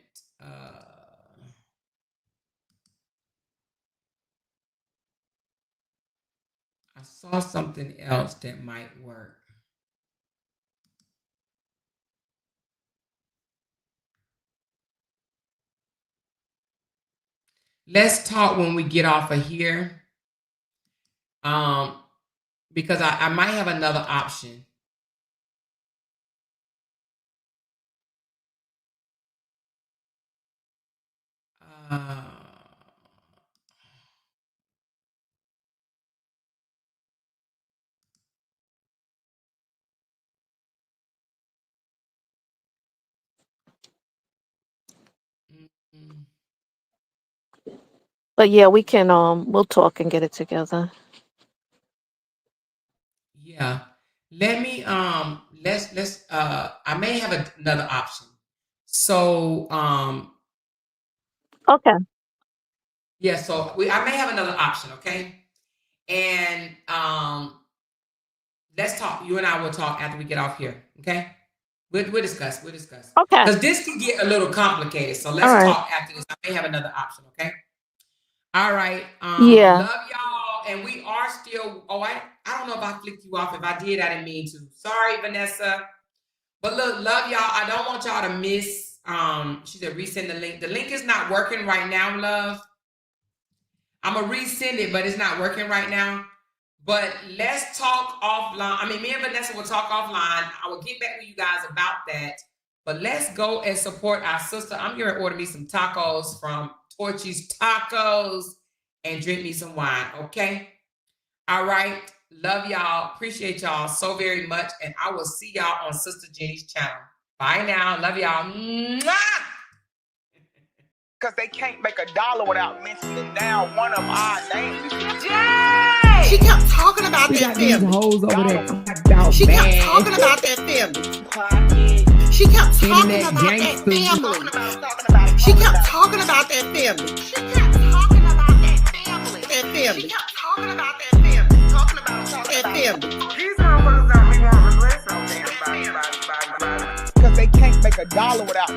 A: I saw something else that might work. Let's talk when we get off of here. Because I might have another option.
D: But yeah, we can we'll talk and get it together.
A: Yeah. Let me let's I may have another option. So
D: okay.
A: Yeah, so I may have another option, okay? And let's talk. You and I will talk after we get off here, okay? We'll discuss.
D: Okay.
A: Because this can get a little complicated. So let's talk after this. I may have another option, okay? All right.
D: Yeah.
A: Love y'all. And we are still, I don't know if I flicked you off. If I did, I didn't mean to. Sorry, Vanessa. But look, love y'all. I don't want y'all to miss. She said resend the link. The link is not working right now, love. I'm going to resend it, but it's not working right now. But let's talk offline. I mean, me and Vanessa will talk offline. I will get back with you guys about that. But let's go and support our sister. I'm going to order me some tacos from Torchy's Tacos and drink me some wine, okay? All right. Love y'all. Appreciate y'all so very much. And I will see y'all on Sister Jenny's channel. Bye now. Love y'all.
E: Because they can't make $1 without mentioning down one of our names.
A: Jay!
F: She kept talking about that family.
A: Hoes over there.
F: She kept talking about that family. She kept talking about that family. She kept talking about that family. She kept talking about that family. That family. She kept talking about that family. Talking about that family.
E: These motherfuckers don't be wanting to listen. Because they can't make $1 without